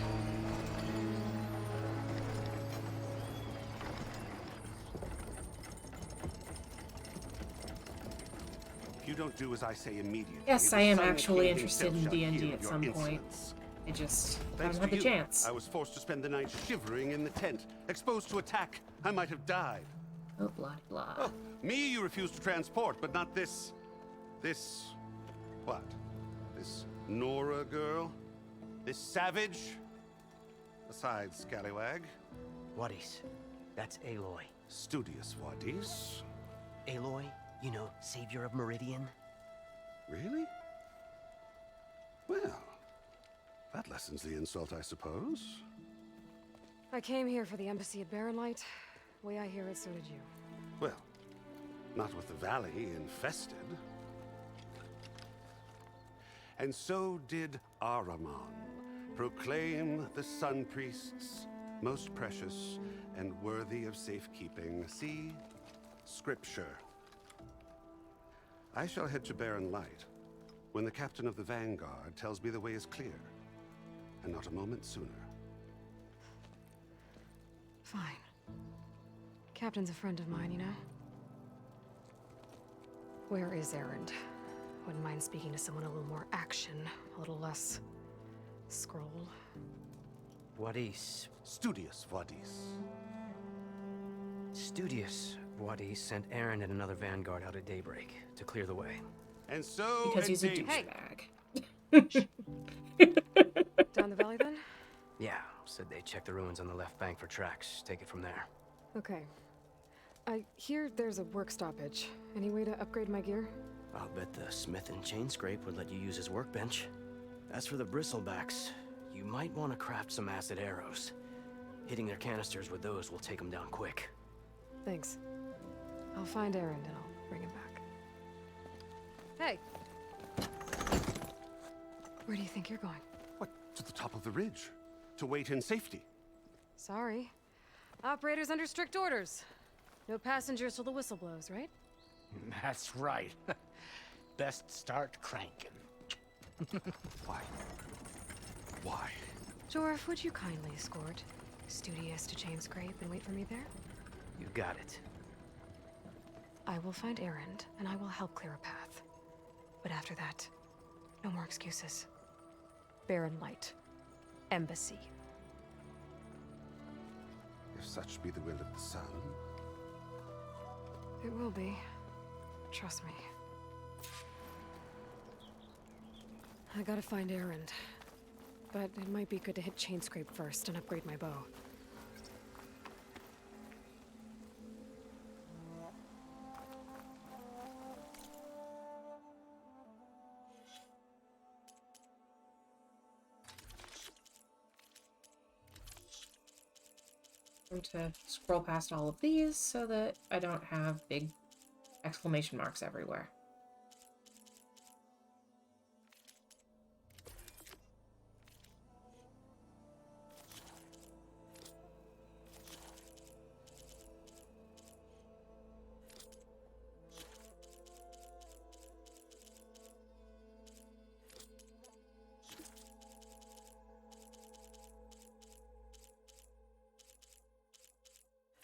S12: If you don't do as I say immediately...
S4: Yes,
S12: the
S4: I am
S12: Sun
S4: actually
S12: King
S4: interested
S12: himself
S4: in
S12: shall
S4: D&D
S12: hear
S4: at
S12: of
S4: some
S12: your
S4: point.
S12: insolence.
S4: I just
S12: Thanks
S4: haven't had
S12: to
S4: the
S12: you,
S4: chance.
S12: I was forced to spend the night shivering in the tent, exposed to attack. I might have died.
S4: Oh, blah, blah.
S12: Oh, me you refused to transport, but not this... What? This Nora girl? This savage? Besides, scallywag.
S21: Wadis. That's Aloy.
S12: Studious Wadis.
S21: Aloy, you know, savior of Meridian.
S12: Really? Well, that lessens the insult, I suppose.
S2: I came here for the embassy at Barren Light. Way I hear it, so did you.
S12: Well, not with the valley infested. And so did Ahriman, proclaim the Sun Priests most precious and worthy of safekeeping. See, Scripture. I shall head to Barren Light when the captain of the Vanguard tells me the way is clear, and not a moment sooner.
S2: Fine. Captain's a friend of mine, you know? Where is Erend? Wouldn't mind speaking to someone a little more action, a little less scroll.
S21: Wadis.
S12: Studious Wadis.
S21: Studious Wadis sent Aaron and another vanguard out at daybreak to clear the way.
S12: And so...
S4: Because he's a
S12: douchebag.
S2: Down the valley, then?
S21: Yeah, said they checked the ruins on the left bank for tracks. Take it from there.
S2: Okay. I hear there's a work stoppage. Any way to upgrade my gear?
S21: I'll bet the smith in Chainscrape would let you use his workbench. As for the bristlebacks, you might want to craft some acid arrows. Hitting their canisters with those will take them down quick.
S2: Thanks. I'll find Erend and I'll bring him back. Hey! Where do you think you're going?
S12: What, to the top of the ridge? To wait in safety?
S2: Sorry. Operator's under strict orders. No passengers till the whistle blows, right?
S20: That's right. Best start cranking.
S12: Why? Why?
S2: Jorf, would you kindly escort Studious to Chainscrape and wait for me there?
S21: You got it.
S2: I will find Erend, and I will help clear a path. But after that, no more excuses. Barren Light. Embassy.
S12: If such be the will of the sun.
S2: It will be. Trust me. I gotta find Erend. But it might be good to hit Chainscrape first and upgrade my bow.
S4: I'm going to scroll past all of these so that I don't have big exclamation marks everywhere.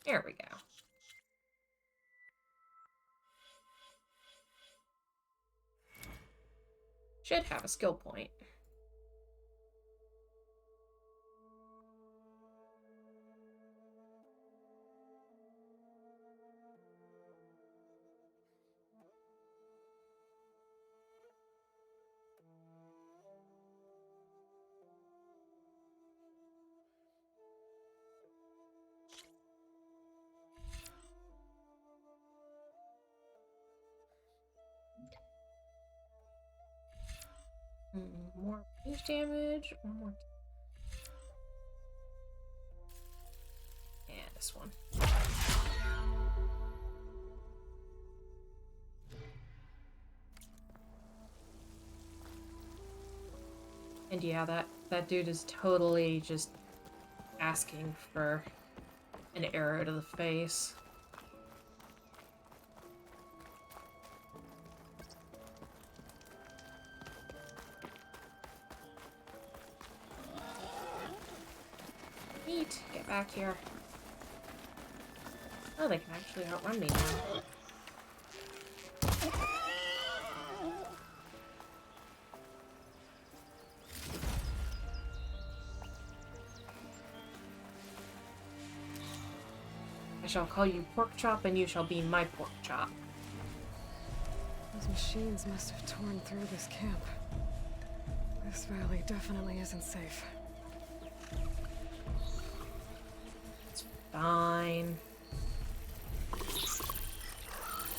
S4: There we go. Should have a skill point. More range damage or more. Yeah, this one. And yeah, that dude is totally just asking for an arrow to the face. Neat. Get back here. Oh, they can actually outrun me now. I shall call you Pork Chop, and you shall be my Pork Chop.
S2: Those machines must have torn through this camp. This valley definitely isn't safe.
S4: It's fine.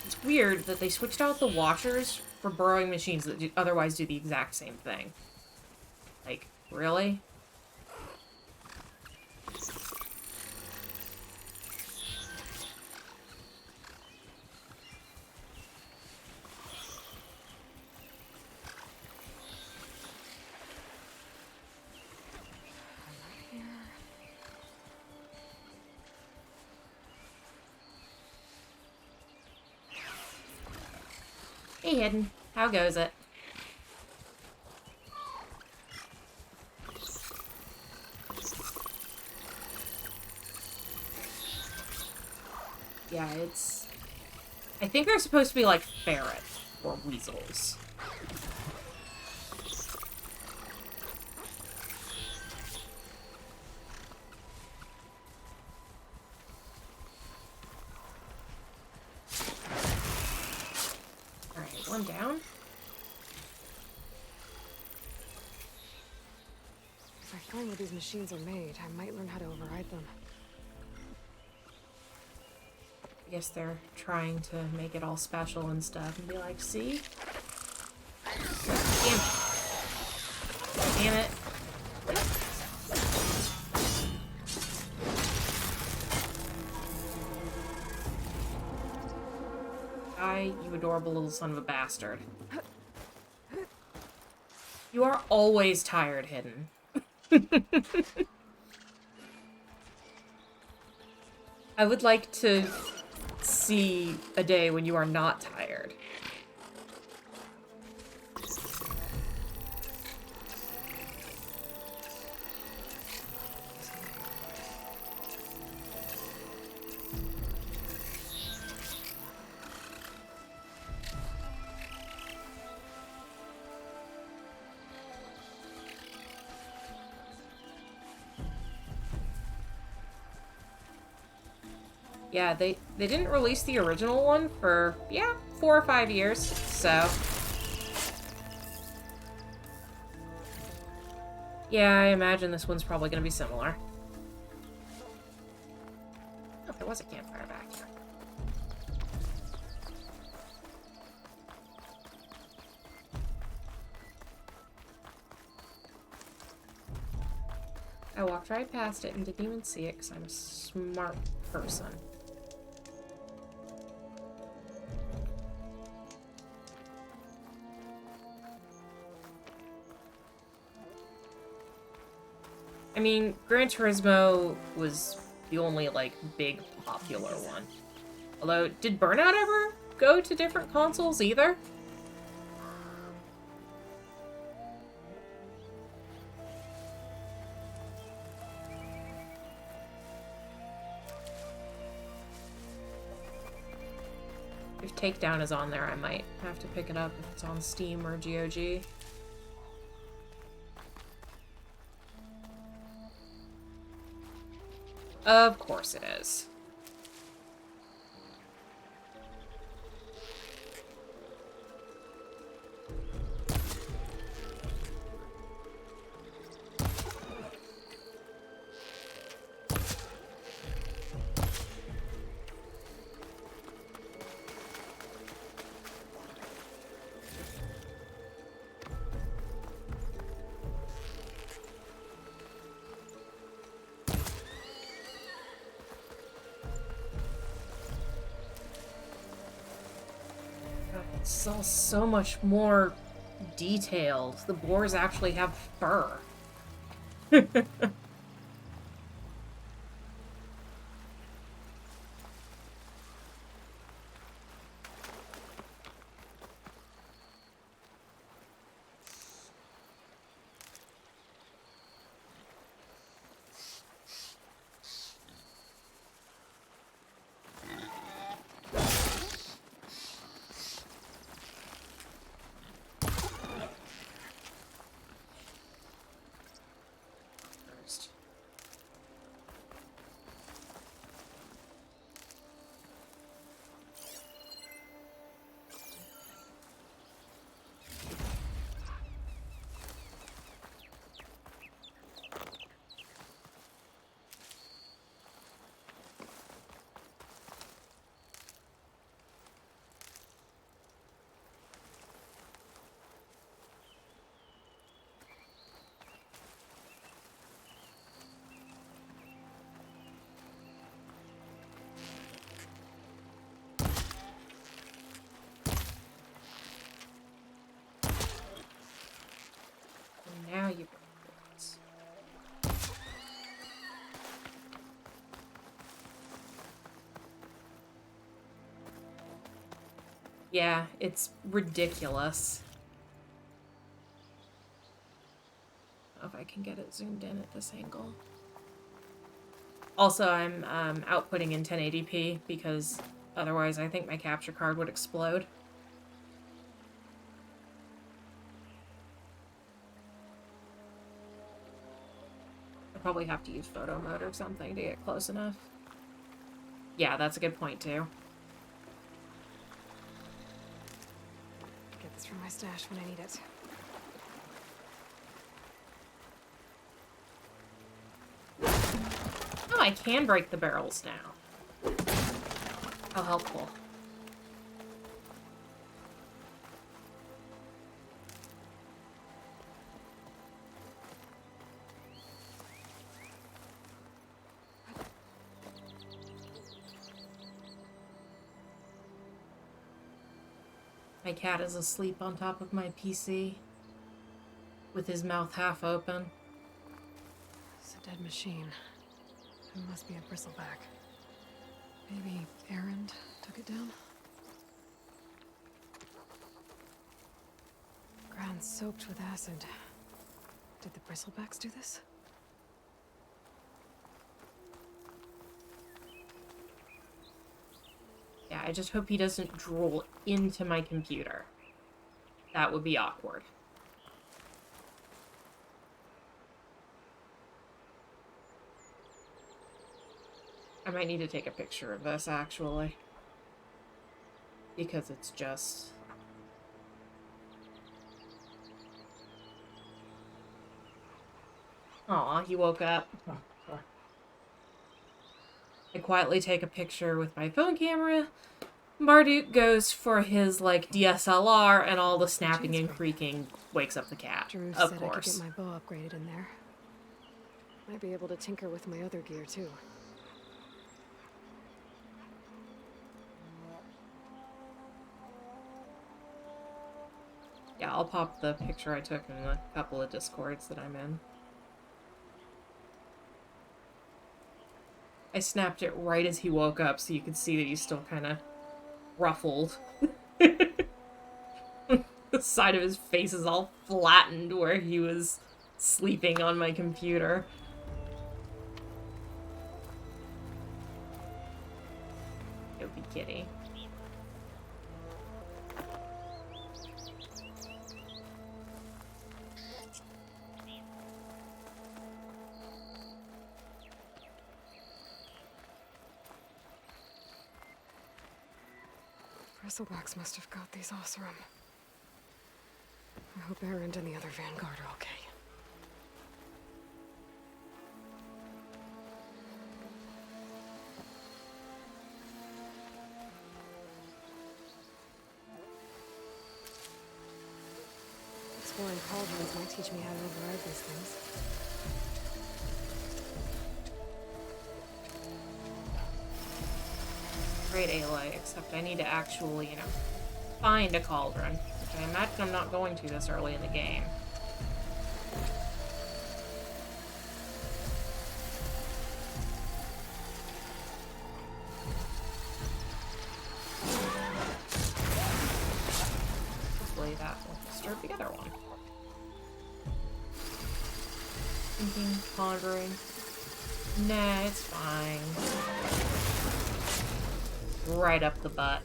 S4: It's weird that they switched out the washers for burrowing machines that otherwise do the exact same thing. Like, really? Hey, Hidden. How goes it? Yeah, it's... I think they're supposed to be like ferrets or weasels. One down.
S2: If I find what these machines are made, I might learn how to override them.
S4: I guess they're trying to make it all special and stuff and be like, see? Damn it. Damn it. You adorable little son of a bastard. You are always tired, Hidden. I would like to see a day when you are not tired. Yeah, they didn't release the original one for, yeah, 4 or 5 years, so... Yeah, I imagine this one's probably gonna be similar. Oh, there was a campfire back here. I walked right past it and didn't even see it because I'm a smart person. I mean, Gran Turismo was the only, like, big popular one. Although, did Burnout ever go to different consoles either? If Takedown is on there, I might have to pick it up if it's on Steam or GOG. Of course it is. It's all so much more detailed. The boars actually have fur. Now you yeah, it's ridiculous. I don't know if I can get it zoomed in at this angle. Also, I'm outputting in 1080p because otherwise I think my capture card would explode. Probably have to use photo mode or something to get close enough. Yeah, that's a good point too.
S2: Get this from my stash when I need it.
S4: Oh, I can break the barrels now. How helpful. My cat is asleep on top of my PC, with his mouth half open.
S2: It's a dead machine. It must be a bristleback. Maybe Erend took it down? Ground soaked with acid. Did the bristlebacks do this?
S4: Yeah, I just hope he doesn't drool into my computer. That would be awkward. I might need to take a picture of this, actually. Because it's just... Aw, he woke up. I quietly take a picture with my phone camera. Marduk goes for his, like, DSLR, and all the snapping and creaking wakes up the cat.
S2: Drew
S4: Of
S2: said
S4: course.
S2: I could get my bow upgraded in there. Might be able to tinker with my other gear, too.
S4: Yeah, I'll pop the picture I took in a couple of Discords that I'm in. I snapped it right as he woke up so you could see that he's still kind of ruffled. The side of his face is all flattened where he was sleeping on my computer. It'll be kitty.
S2: Bristlebacks must have got these Oseram. I hope Erend and the other Vanguard are okay. Exploring cauldrons might teach me how to override these things.
S4: Great Aloy, except I need to actually, find a cauldron, which I imagine I'm not going to this early in the game. Hopefully that won't disturb the other one. Thinking, pondering. Nah, it's fine. Right up the butt.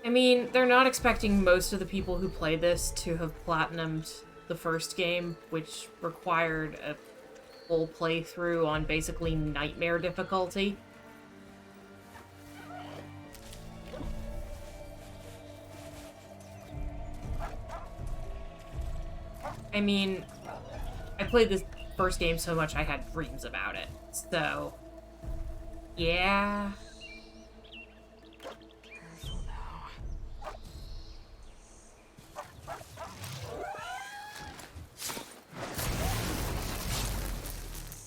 S4: I mean, they're not expecting most of the people who play this to have platinumed the first game, which required a full playthrough on basically nightmare difficulty. I mean, I played this first game so much I had dreams about it, so yeah.
S2: Careful now.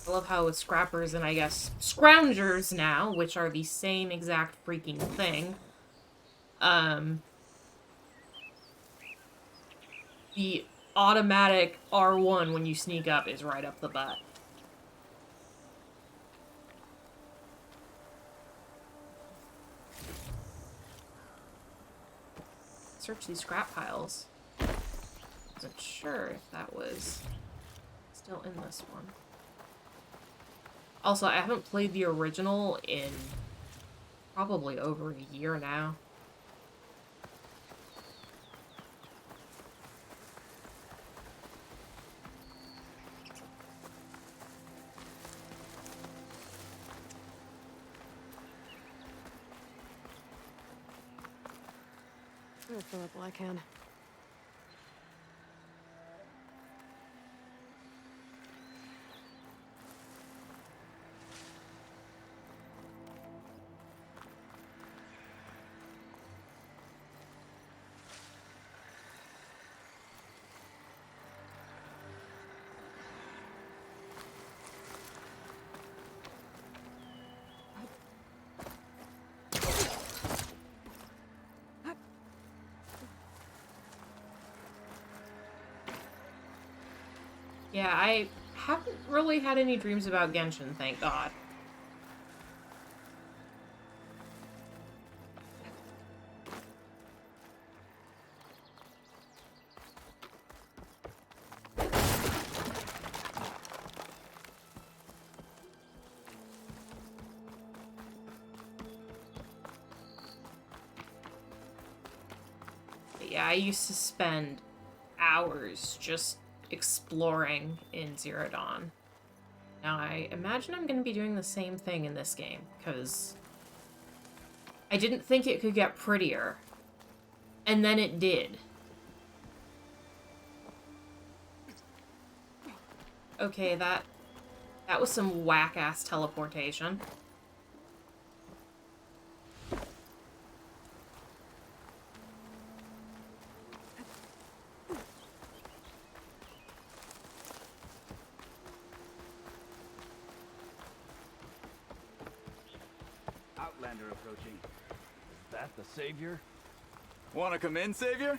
S4: I love how with scrappers and I guess scroungers now, which are the same exact freaking thing, the automatic R1 when you sneak up is right up the butt. Search these scrap piles. Wasn't sure if that was still in this one. Also, I haven't played the original in probably over a year now.
S2: I'm gonna fill up while I can.
S4: Yeah, I haven't really had any dreams about Genshin, thank God. But yeah, I used to spend hours just exploring in Zero Dawn. Now I imagine I'm going to be doing the same thing in this game, because I didn't think it could get prettier, and then it did. Okay, that was some whack-ass teleportation.
S17: Outlander approaching. Is that the Savior? Wanna come in, Savior?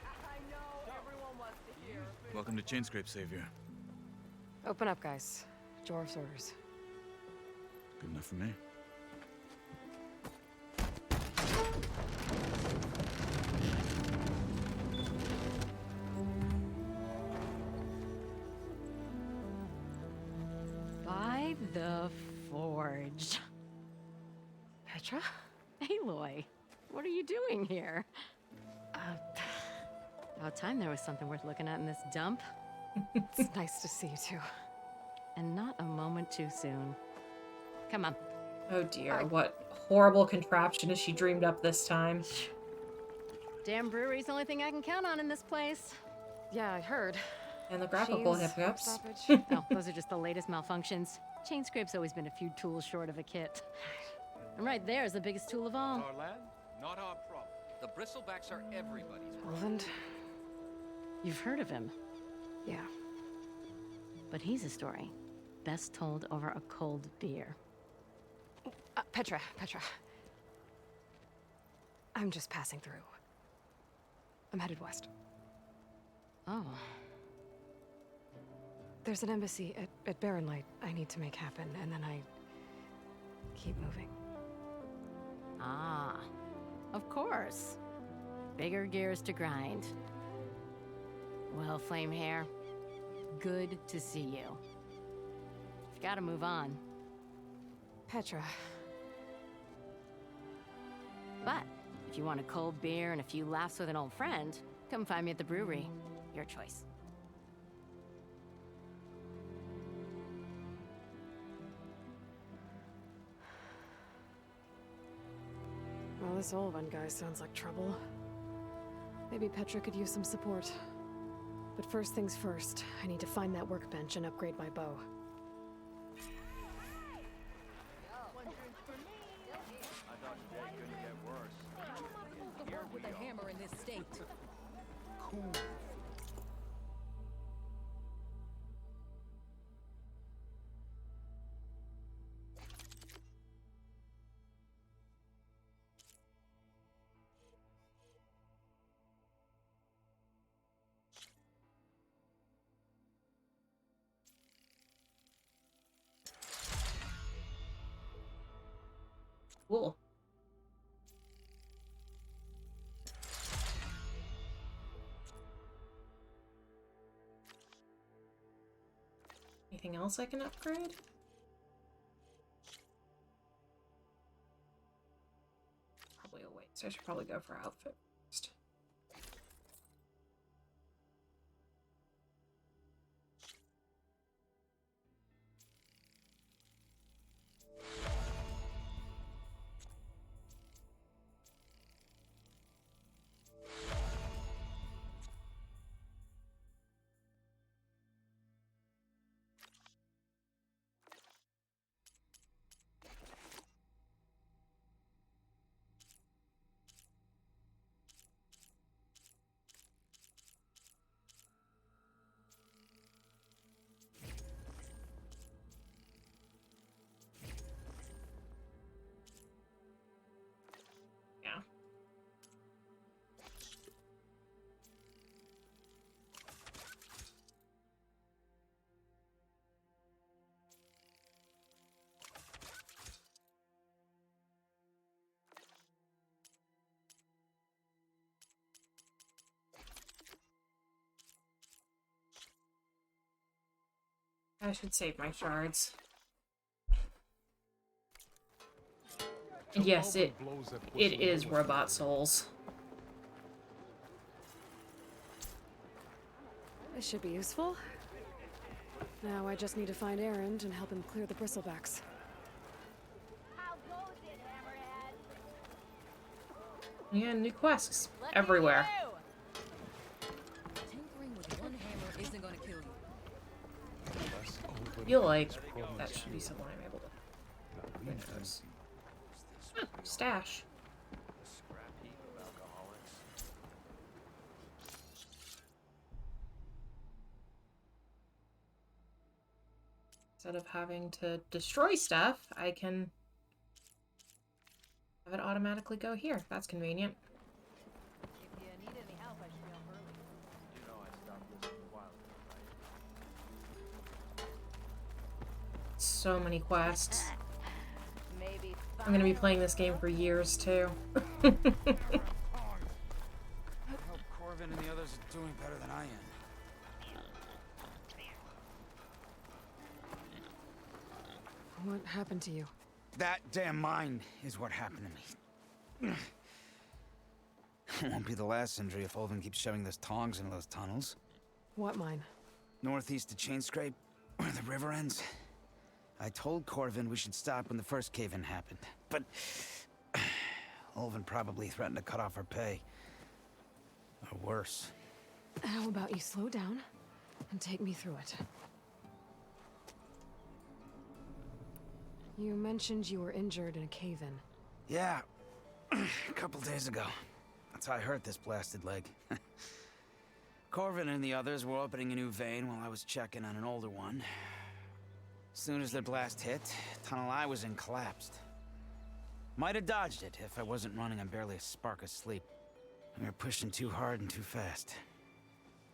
S10: I know everyone wants to hear.
S17: Welcome to Chainscrape, Savior.
S2: Open up, guys. Jorv's orders.
S17: Good enough for me.
S6: By the Forge. Petra? Aloy, what are you doing here? About time there was something worth looking at in this dump.
S2: It's nice to see you too.
S6: And not a moment too soon. Come on.
S4: Oh dear, what horrible contraption has she dreamed up this time?
S6: Damn brewery's the only thing I can count on in this place.
S2: Yeah, I heard.
S4: And the graphical hiccups.
S6: No, those are just the latest malfunctions. Chainscrape's always been a few tools short of a kit. And right there is the biggest tool of all.
S22: Our land, not our problem. The bristlebacks are everybody's problem.
S2: Roland,
S6: You've heard of him,
S2: Yeah.
S6: but he's a story best told over a cold beer.
S2: Petra. I'm just passing through. I'm headed west.
S6: Oh.
S2: There's an embassy at Barren Light I need to make happen, and then I keep moving.
S6: Ah, of course. Bigger gears to grind. Well, Flamehair, good to see you. You've got to move on.
S2: Petra.
S6: But if you want a cold beer and a few laughs with an old friend, come find me at the brewery. Your choice.
S2: Well, this Olvan guy sounds like trouble. Maybe Petra could use some support. But first things first, I need to find that workbench and upgrade my bow.
S5: With a hammer in this state.
S20: Cool.
S4: Cool. Anything else I can upgrade? Probably a wait, so I should probably go for outfit first. I should save my shards. And yes, it is Robot Souls.
S2: This should be useful. Now I just need to find Erend and help him clear the bristlebacks.
S4: Yeah, new quests everywhere.
S5: Tinkering with one hammer isn't gonna kill you.
S4: I feel like that should be something I'm able to. Who knows? Huh, stash. Instead of having to destroy stuff, I can have it automatically go here. That's convenient.
S5: If you need any help, I should know early. You know I stopped listening a while ago, right?
S4: So many quests.
S5: Maybe
S4: I'm gonna be playing this game for years too.
S20: I hope Corvin and the others are doing better than I am.
S2: What happened to you?
S20: That damn mine is what happened to me. It won't be the last injury if Olvan keeps shoving those tongs into those tunnels.
S2: What mine?
S20: Northeast of Chainscrape, where the river ends. I told Corvin we should stop when the first cave-in happened, but Olvan probably threatened to cut off our pay. Or worse.
S2: How about you slow down and take me through it? You mentioned you were injured in a cave-in.
S20: Yeah, a couple days ago. That's how I hurt this blasted leg.
S7: Corvin and the others were opening a new vein while I was checking on an older one. As soon as their blast hit, tunnel I was in collapsed. Might have dodged it if I wasn't running on barely a spark of sleep. We were pushing too hard and too fast.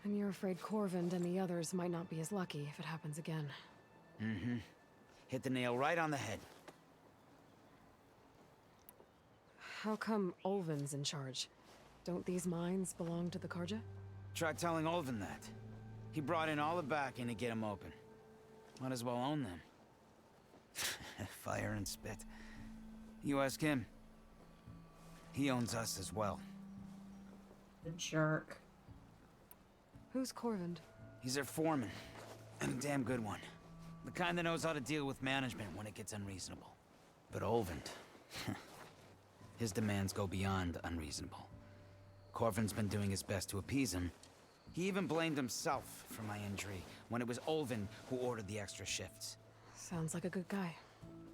S2: And you're afraid Corvin and the others might not be as lucky if it happens again.
S7: Mm-hmm. Hit the nail right on the head.
S2: How come Ulvin's in charge? Don't these mines belong to the Carja?
S7: Try telling Ulvin that. He brought in all the backing to get them open. Might as well own them. Fire and spit. You ask him. He owns us as well.
S4: The jerk.
S2: Who's Corvin?
S7: He's their foreman. And a damn good one. The kind that knows how to deal with management when it gets unreasonable. But Ulvin... his demands go beyond unreasonable. Corvin's been doing his best to appease him. He even blamed himself for my injury when it was Ulvin who ordered the extra shifts.
S2: Sounds like a good guy.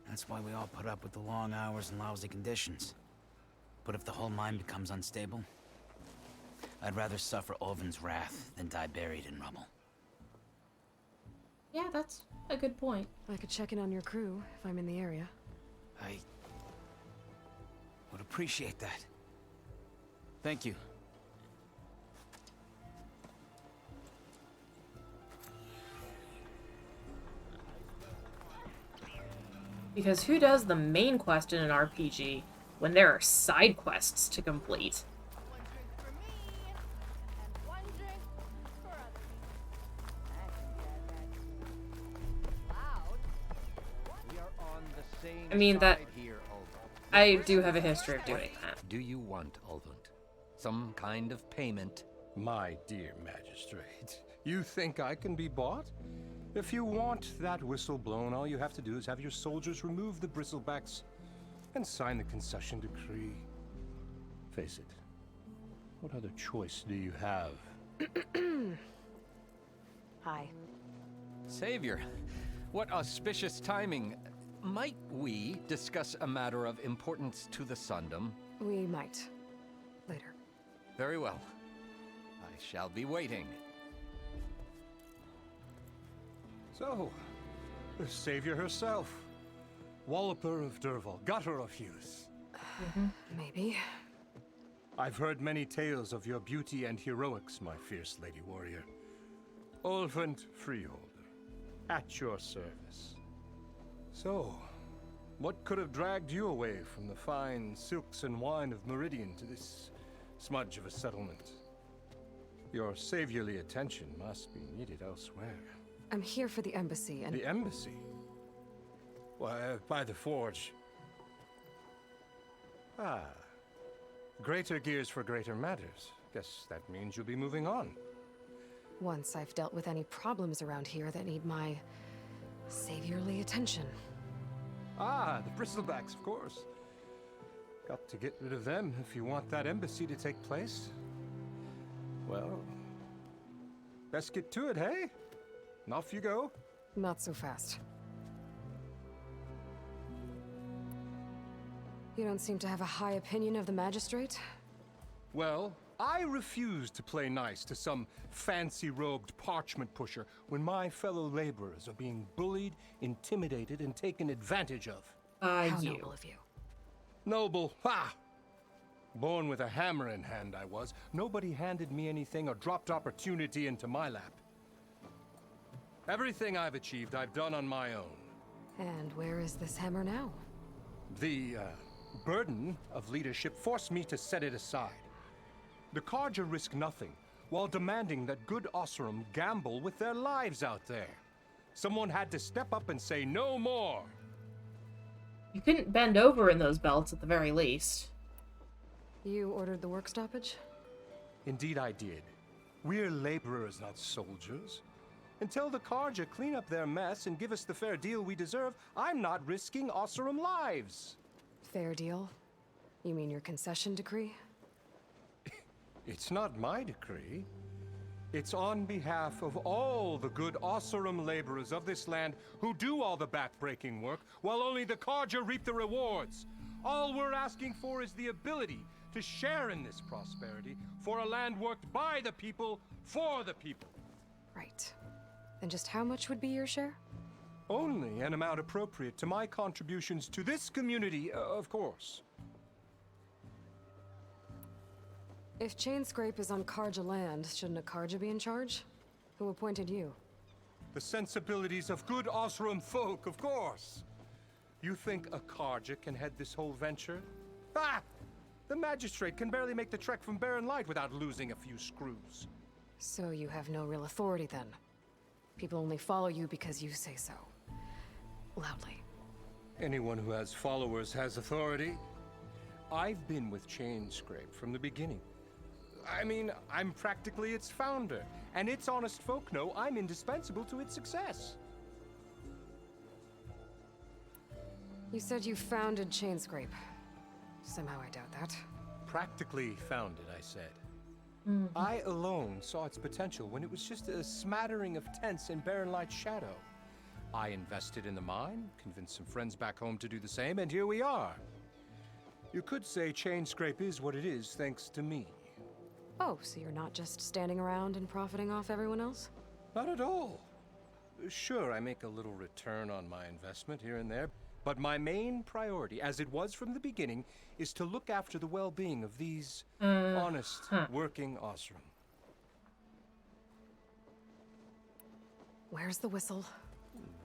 S7: That's why we all put up with the long hours and lousy conditions. But if the whole mine becomes unstable, I'd rather suffer Ulvin's wrath than die buried in rubble.
S4: Yeah, that's a good point.
S2: I could check in on your crew if I'm in the area.
S7: I would appreciate that. Thank you.
S4: Because who does the main quest in an RPG when there are side quests to complete? I mean, that... I do have a history of doing that.
S22: Do you want, Ulvund? Some kind of payment?
S11: My dear magistrate, you think I can be bought? If you want that whistle blown, all you have to do is have your soldiers remove the bristlebacks and sign the concession decree. Face it, what other choice do you have?
S2: Hi.
S22: Savior, what auspicious timing. Might we discuss a matter of importance to the Sundom?
S2: We might. Later.
S22: Very well. I shall be waiting.
S11: So, the savior herself. Walloper of Derval, gutter of Hughes.
S2: Maybe.
S11: I've heard many tales of your beauty and heroics, my fierce lady warrior. Ulvund Freeholder, at your service. So, what could have dragged you away from the fine silks and wine of Meridian to this smudge of a settlement? Your saviorly attention must be needed elsewhere.
S2: I'm here for the embassy and...
S11: The embassy? Why, by the forge. Ah. Greater gears for greater matters. Guess that means you'll be moving on.
S2: Once I've dealt with any problems around here that need my... saviorly attention.
S11: Ah, the bristlebacks, of course. Got to get rid of them if you want that embassy to take place. Well, best get to it, hey? And off you go.
S2: Not so fast. You don't seem to have a high opinion of the magistrate?
S11: Well, I refuse to play nice to some fancy-robed parchment pusher when my fellow laborers are being bullied, intimidated, and taken advantage of.
S2: How noble of you.
S11: Noble? Ha! Born with a hammer in hand, I was. Nobody handed me anything or dropped opportunity into my lap. Everything I've achieved, I've done on my own.
S2: And where is this hammer now?
S11: The, burden of leadership forced me to set it aside. The Carja risk nothing, while demanding that good Oseram gamble with their lives out there. Someone had to step up and say no more.
S4: You couldn't bend over in those belts at the very least.
S2: You ordered the work stoppage?
S11: Indeed I did. We're laborers, not soldiers. Until the Carja clean up their mess and give us the fair deal we deserve, I'm not risking Oseram lives.
S2: Fair deal? You mean your concession decree?
S11: It's not my decree. It's on behalf of all the good Oseram laborers of this land who do all the back-breaking work, while only the Carja reap the rewards. All we're asking for is the ability to share in this prosperity for a land worked by the people for the people.
S2: Right. And just how much would be your share?
S11: Only an amount appropriate to my contributions to this community, of course.
S2: If Chainscrape is on Karja land, shouldn't a Karja be in charge? Who appointed you?
S11: The sensibilities of good Osram folk, of course. You think a Karja can head this whole venture? Ah! The magistrate can barely make the trek from Barren Light without losing a few screws.
S2: So you have no real authority then? People only follow you because you say so. Loudly.
S11: Anyone who has followers has authority. I've been with Chainscrape from the beginning. I mean, I'm practically its founder, and its honest folk know I'm indispensable to its success.
S2: You said you founded Chainscrape. Somehow I doubt that.
S11: Practically founded, I said. I alone saw its potential when it was just a smattering of tents in Barren Light's shadow. I invested in the mine, convinced some friends back home to do the same, and here we are. You could say Chainscrape is what it is thanks to me.
S2: Oh, so you're not just standing around and profiting off everyone else?
S11: Not at all. Sure, I make a little return on my investment here and there, but my main priority, as it was from the beginning, is to look after the well-being of these honest, working Osram.
S2: Where's the whistle?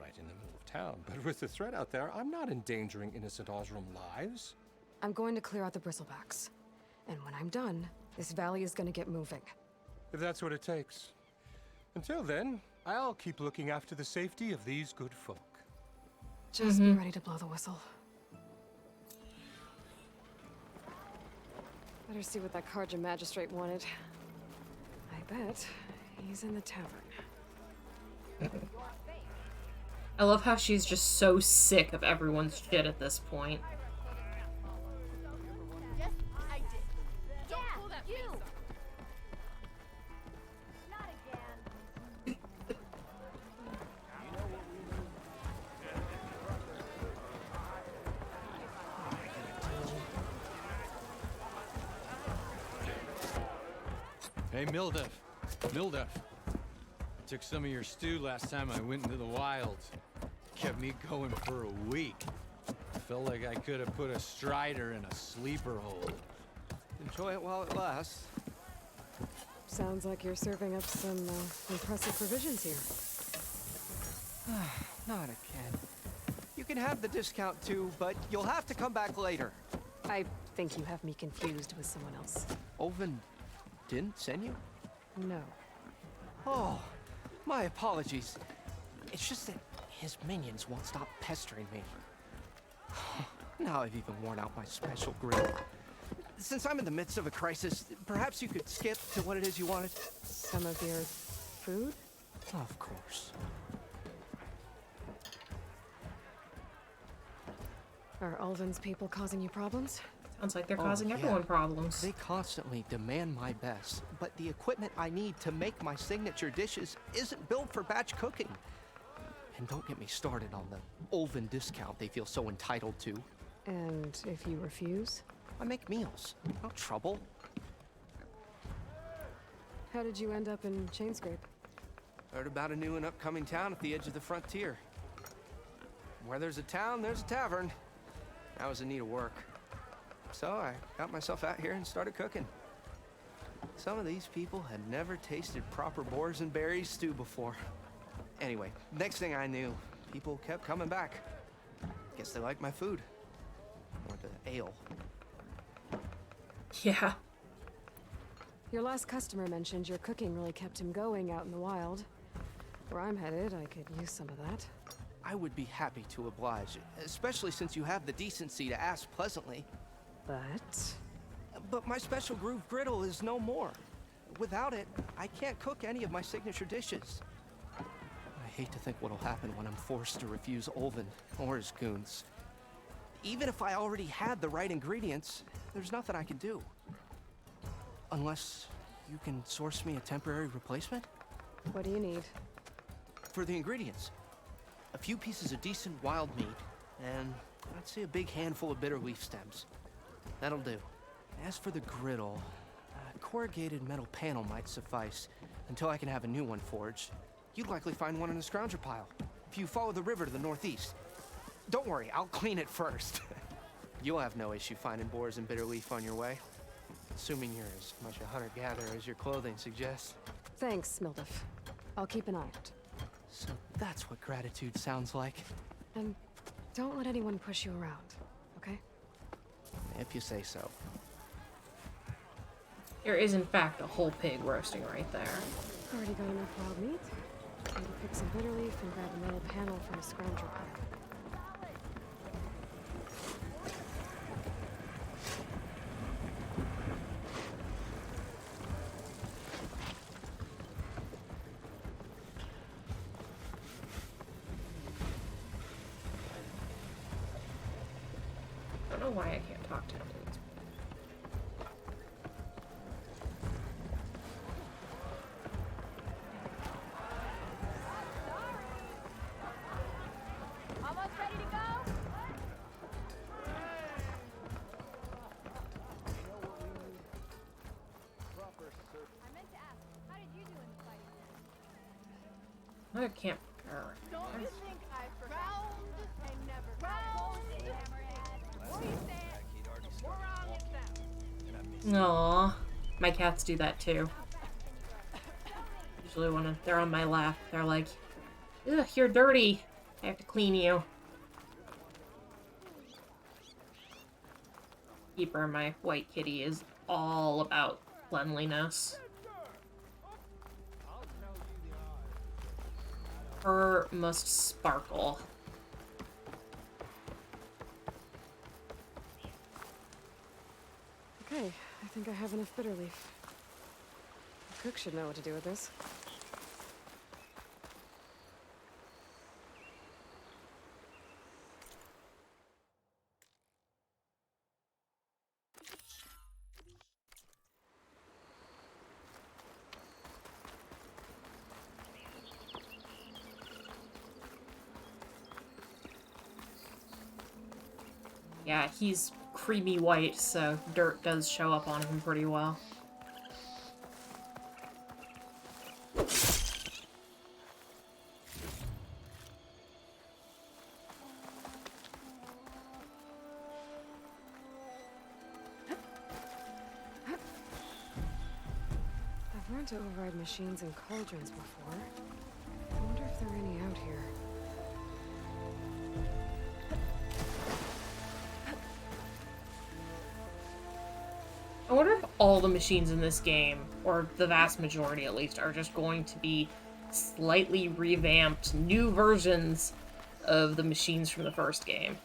S11: Right in the middle of town, but with the threat out there, I'm not endangering innocent Osram lives.
S2: I'm going to clear out the bristlebacks. And when I'm done, this valley is gonna get moving.
S11: If that's what it takes. Until then, I'll keep looking after the safety of these good folk.
S2: Just be ready to blow the whistle. Better see what that Karja magistrate wanted. I bet he's in the tavern.
S4: I love how she's just so sick of everyone's shit at this point.
S5: Yes, I did. Don't pull that face up. Not again.
S8: Hey, Mildef. Mildef. I took some of your stew last time I went into the wilds. Kept me going for a week. Felt like I could have put a strider in a sleeper hold. Enjoy it while it lasts.
S2: Sounds like you're serving up some impressive provisions here.
S9: Not again. You can have the discount too, but you'll have to come back later.
S2: I think you have me confused with someone else.
S9: Olvin didn't send you?
S2: No.
S9: Oh, my apologies. It's just that his minions won't stop pestering me. Now I've even worn out my special grill. Since I'm in the midst of a crisis, perhaps you could skip to what it is you wanted?
S2: Some of your food?
S9: Of course.
S2: Are Ulvin's people causing you problems?
S4: Sounds like they're causing everyone problems.
S9: They constantly demand my best, but the equipment I need to make my signature dishes isn't built for batch cooking. And don't get me started on the Ulvin discount they feel so entitled to.
S2: And if you refuse?
S9: I make meals. No trouble.
S2: How did you end up in Chainscrape?
S9: Heard about a new and upcoming town at the edge of the frontier. Where there's a town, there's a tavern. I was in need of work. So I got myself out here and started cooking. Some of these people had never tasted proper boars and berries stew before. Anyway, next thing I knew, people kept coming back. Guess they liked my food. Or the ale.
S4: Yeah.
S2: Your last customer mentioned your cooking really kept him going out in the wild. Where I'm headed, I could use some of that.
S9: I would be happy to oblige, especially since you have the decency to ask pleasantly. But my special groove griddle is no more. Without it, I can't cook any of my signature dishes. I hate to think what'll happen when I'm forced to refuse Ulvin or his goons. Even if I already had the right ingredients, there's nothing I can do. Unless you can source me a temporary replacement?
S2: What do you need?
S9: For the ingredients, a few pieces of decent wild meat, and I'd say a big handful of bitter leaf stems. That'll do. As for the griddle, a corrugated metal panel might suffice until I can have a new one forged. You'd likely find one in a scrounger pile if you follow the river to the northeast. Don't worry, I'll clean it first. You'll have no issue finding boars and bitter leaf on your way, assuming you're as much a hunter-gatherer as your clothing suggests.
S2: Thanks, Mildef. I'll keep an eye out.
S9: So that's what gratitude sounds like.
S2: And don't let anyone push you around, okay?
S9: If you say so.
S4: There is, in fact, a whole pig roasting right there.
S2: Already got enough wild meat. Need to pick some bitter leaf and grab a metal panel from a scrounger pile.
S4: I don't know why I can't talk to him.
S5: Almost ready to go? I meant to ask, how did you do in the fight?
S4: I can't.
S5: Don't you think I forgot? And never round, hammerhead. More you say it, the more wrong it sounds.
S4: Aww. My cats do that too. Usually when they're on my lap, they're like, ugh, you're dirty. I have to clean you. Keeper, my white kitty, is all about cleanliness. Fur must sparkle.
S2: Okay, I think I have enough bitter leaf. The cook should know what to do with this.
S4: Yeah, he's creamy white, so dirt does show up on him pretty well.
S2: I've learned to override machines and cauldrons before. I wonder if there are any out here.
S4: I wonder if all the machines in this game, or the vast majority at least, are just going to be slightly revamped, new versions of the machines from the first game.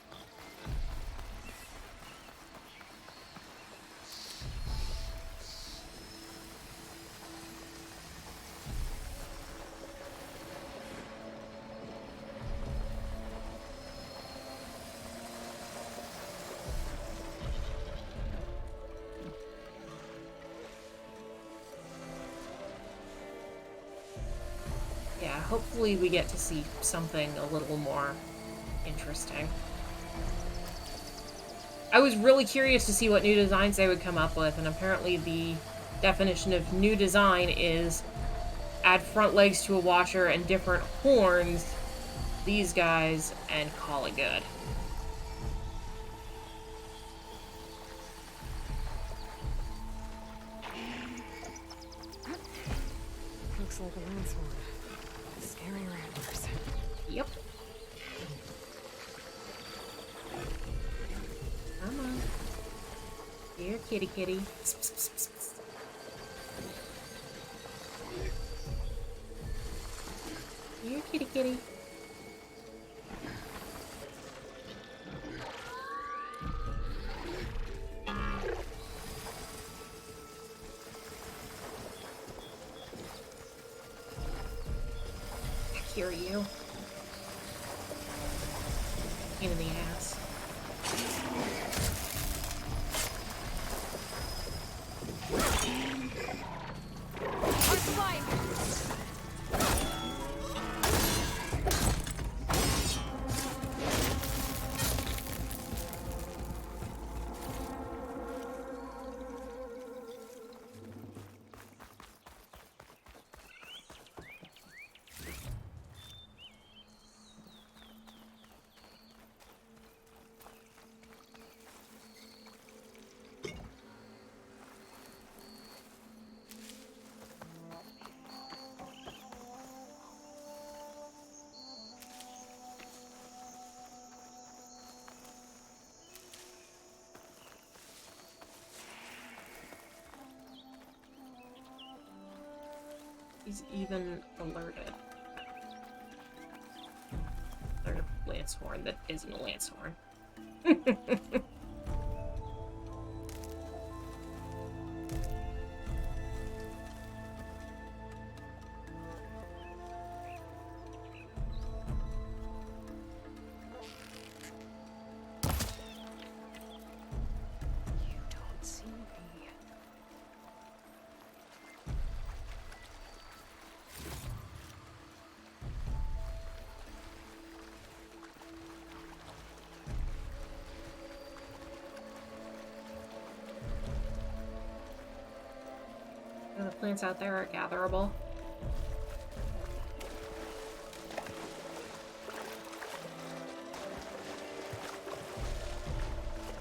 S4: Yeah, hopefully we get to see something a little more interesting. I was really curious to see what new designs they would come up with, and apparently the definition of new design is add front legs to a washer and different horns, these guys, and call it good.
S2: Looks like a lance horn. Scary ramblers.
S4: Yep. Come on. Here, kitty kitty. Psst, psst, psst, psst, psst. Here, kitty kitty. I hear you. Pain in the ass. he's even alerted. There's a lance horn that isn't a lance horn. The plants out there are gatherable.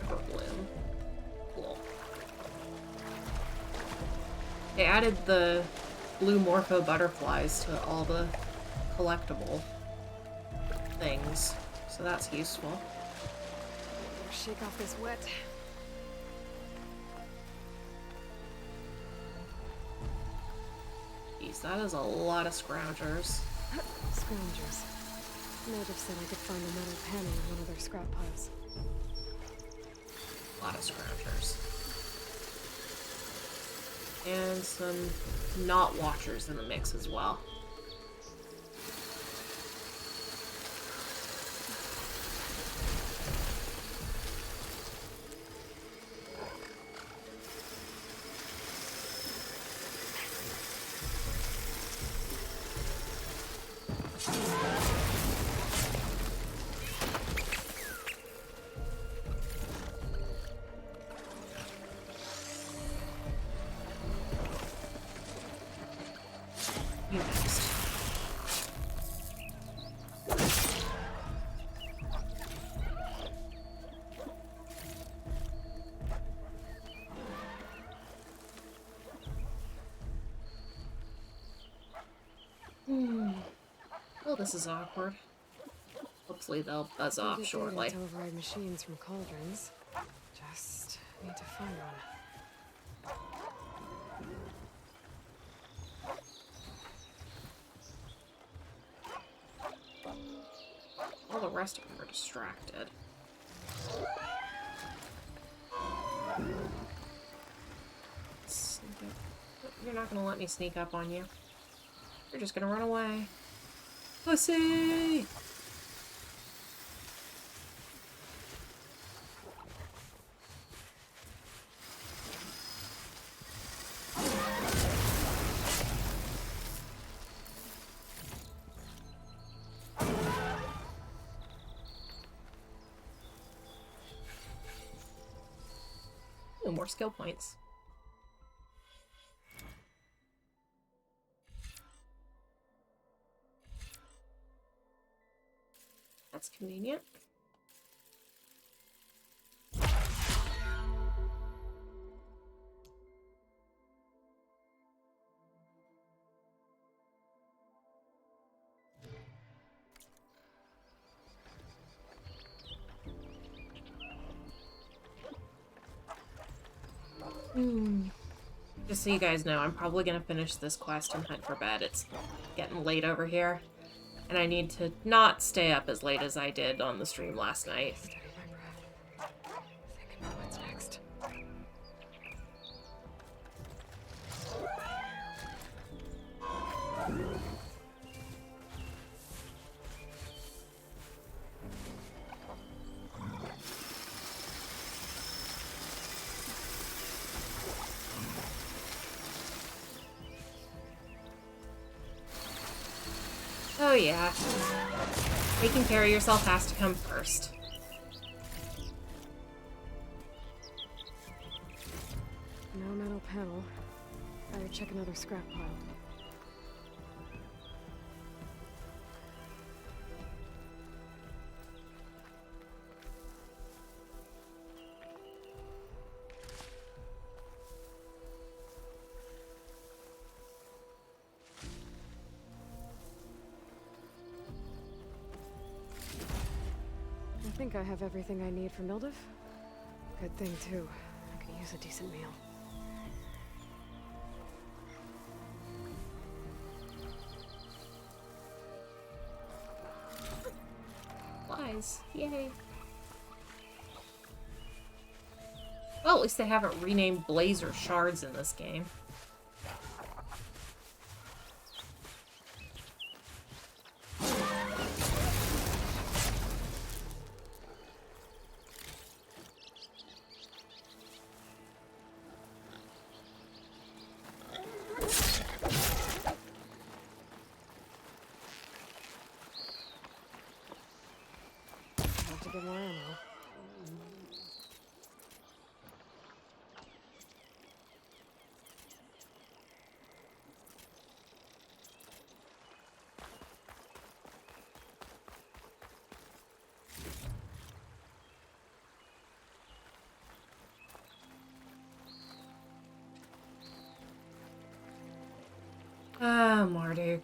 S4: For bloom. Cool. They added the blue morpho butterflies to all the collectible things, so that's useful.
S2: Shake off this wet.
S4: That is a lot of scroungers.
S2: Scroungers. Native said I could find a metal panel in one of their scrap piles.
S4: A lot of scroungers. And some not watchers in the mix as well. Well, this is awkward. Hopefully they'll buzz off shortly.
S2: To override machines from cauldrons. Just need to find one.
S4: All the rest of them are distracted. You're not gonna let me sneak up on you. You're just gonna run away. Pussy! Ooh, more skill points. That's convenient. Just so you guys know, I'm probably gonna finish this quest and head for bed. It's getting late over here. And I need to not stay up as late as I did on the stream last night.
S2: Steady my breath. Thinking about what's next.
S4: Oh yeah. Taking care of yourself has to come first.
S2: No metal panel. Better check another scrap pile. I think I have everything I need for Mildev. Good thing, too. I could use a decent meal.
S4: guys. Yay. Well, at least they haven't renamed Blazer Shards in this game.
S2: Have to get more ammo.
S4: Ah, Marduk.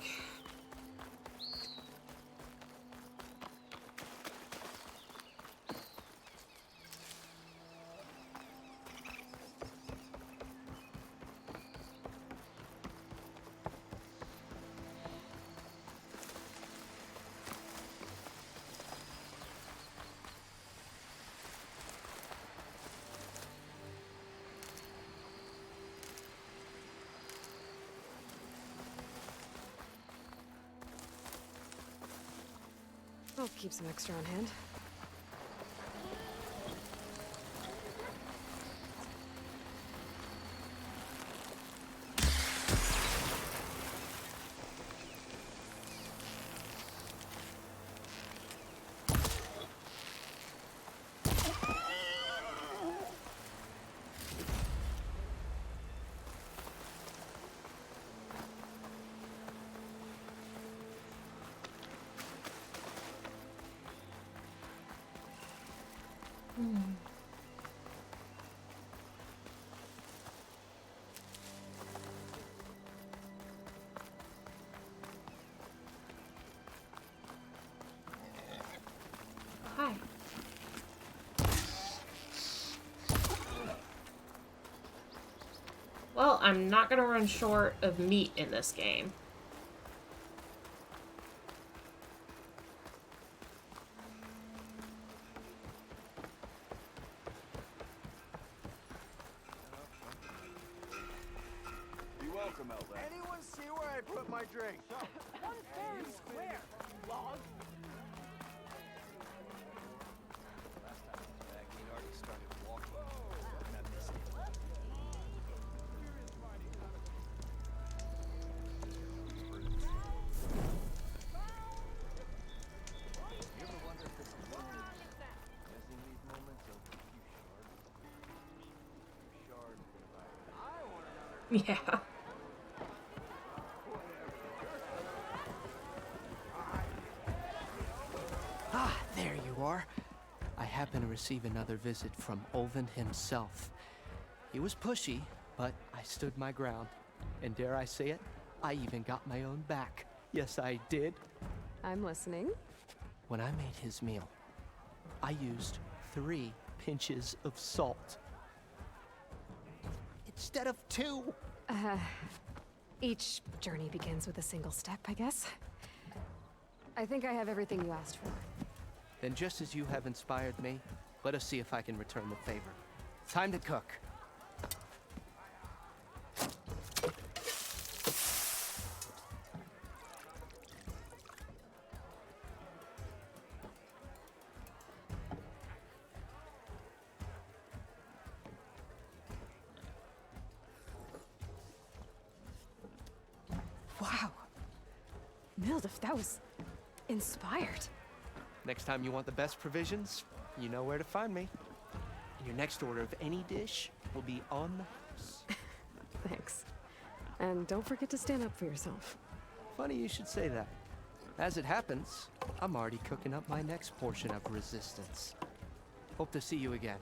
S2: I'll keep some extra on hand.
S4: Hi. Well, I'm not gonna run short of meat in this game.
S17: Be welcome, Outlander. Anyone see where I put my drink? One fair and square, log. Last time I was back, he'd already started walking. And I missed it. You ever wonder if it's worth it? As in these moments of you shard.
S4: Yeah.
S9: Ah, there you are. I happen to receive another visit from Olvin himself. He was pushy, but I stood my ground. And dare I say it, I even got my own back. Yes, I did.
S2: I'm listening.
S9: When I made his meal, I used 3 pinches of salt. Instead of 2.
S2: Each journey begins with a single step, I guess. I think I have everything you asked for.
S9: Then just as you have inspired me, let us see if I can return the favor. Time to cook.
S2: Wow. Mildef, that was inspired.
S9: Next time you want the best provisions, you know where to find me. And your next order of any dish will be on the house.
S2: Thanks. And don't forget to stand up for yourself.
S9: Funny you should say that. As it happens, I'm already cooking up my next portion of resistance. Hope to see you again.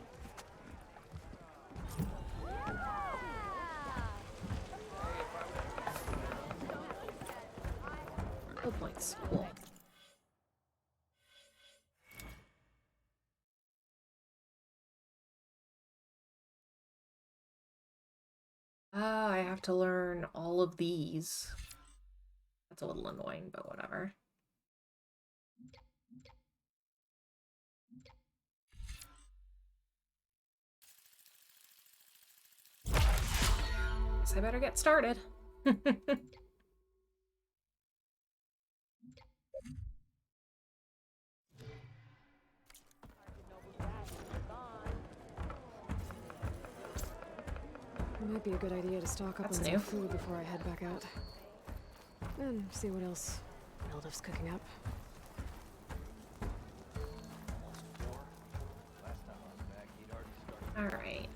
S4: Good points. Cool. I have to learn all of these. That's a little annoying, but whatever. Guess I better get started.
S2: It might be a good idea to stock up
S4: That's
S2: on
S4: new.
S2: some food before I head back out. And see what else Mildif's cooking up.
S4: Alright.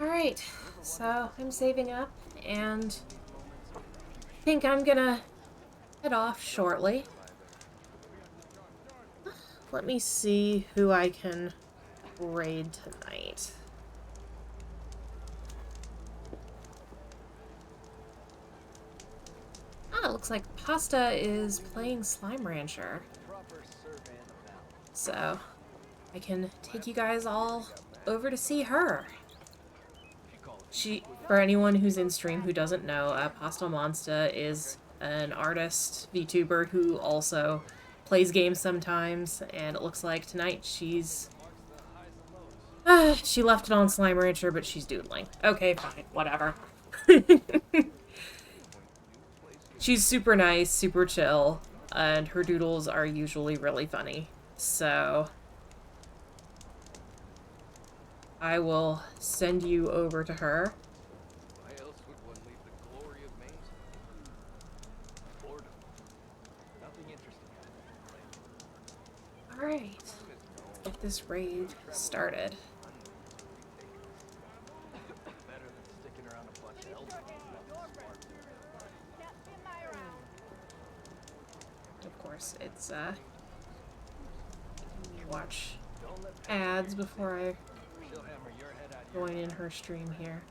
S4: Alright, so I'm saving up and I think I'm gonna head off shortly. Let me see who I can raid tonight. Ah, it looks like Pasta is playing Slime Rancher. So, I can take you guys all over to see her. For anyone who's in stream who doesn't know, Pasta Monsta is an artist, VTuber, who also plays games sometimes, and it looks like tonight she's... she left it on Slime Rancher, but she's doodling. Okay, fine, whatever. She's super nice, super chill, and her doodles are usually really funny. So I will send you over to her.
S9: Why else would one leave the glory of Maine? Boredom. Nothing interesting happening.
S4: Alright. Get this raid started.
S9: Better than sticking around a bunch of elders.
S4: Of course, it's watch ads before I join in her stream here.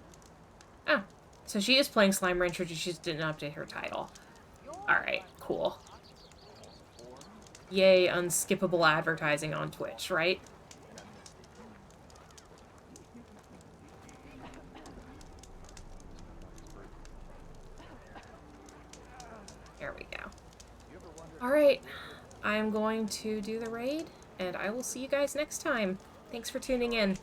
S4: Oh, so she is playing Slime Rancher, she just didn't update her title. Alright, cool. Yay, unskippable advertising on Twitch, right? There we go. Alright, I'm going to do the raid, and I will see you guys next time. Thanks for tuning in.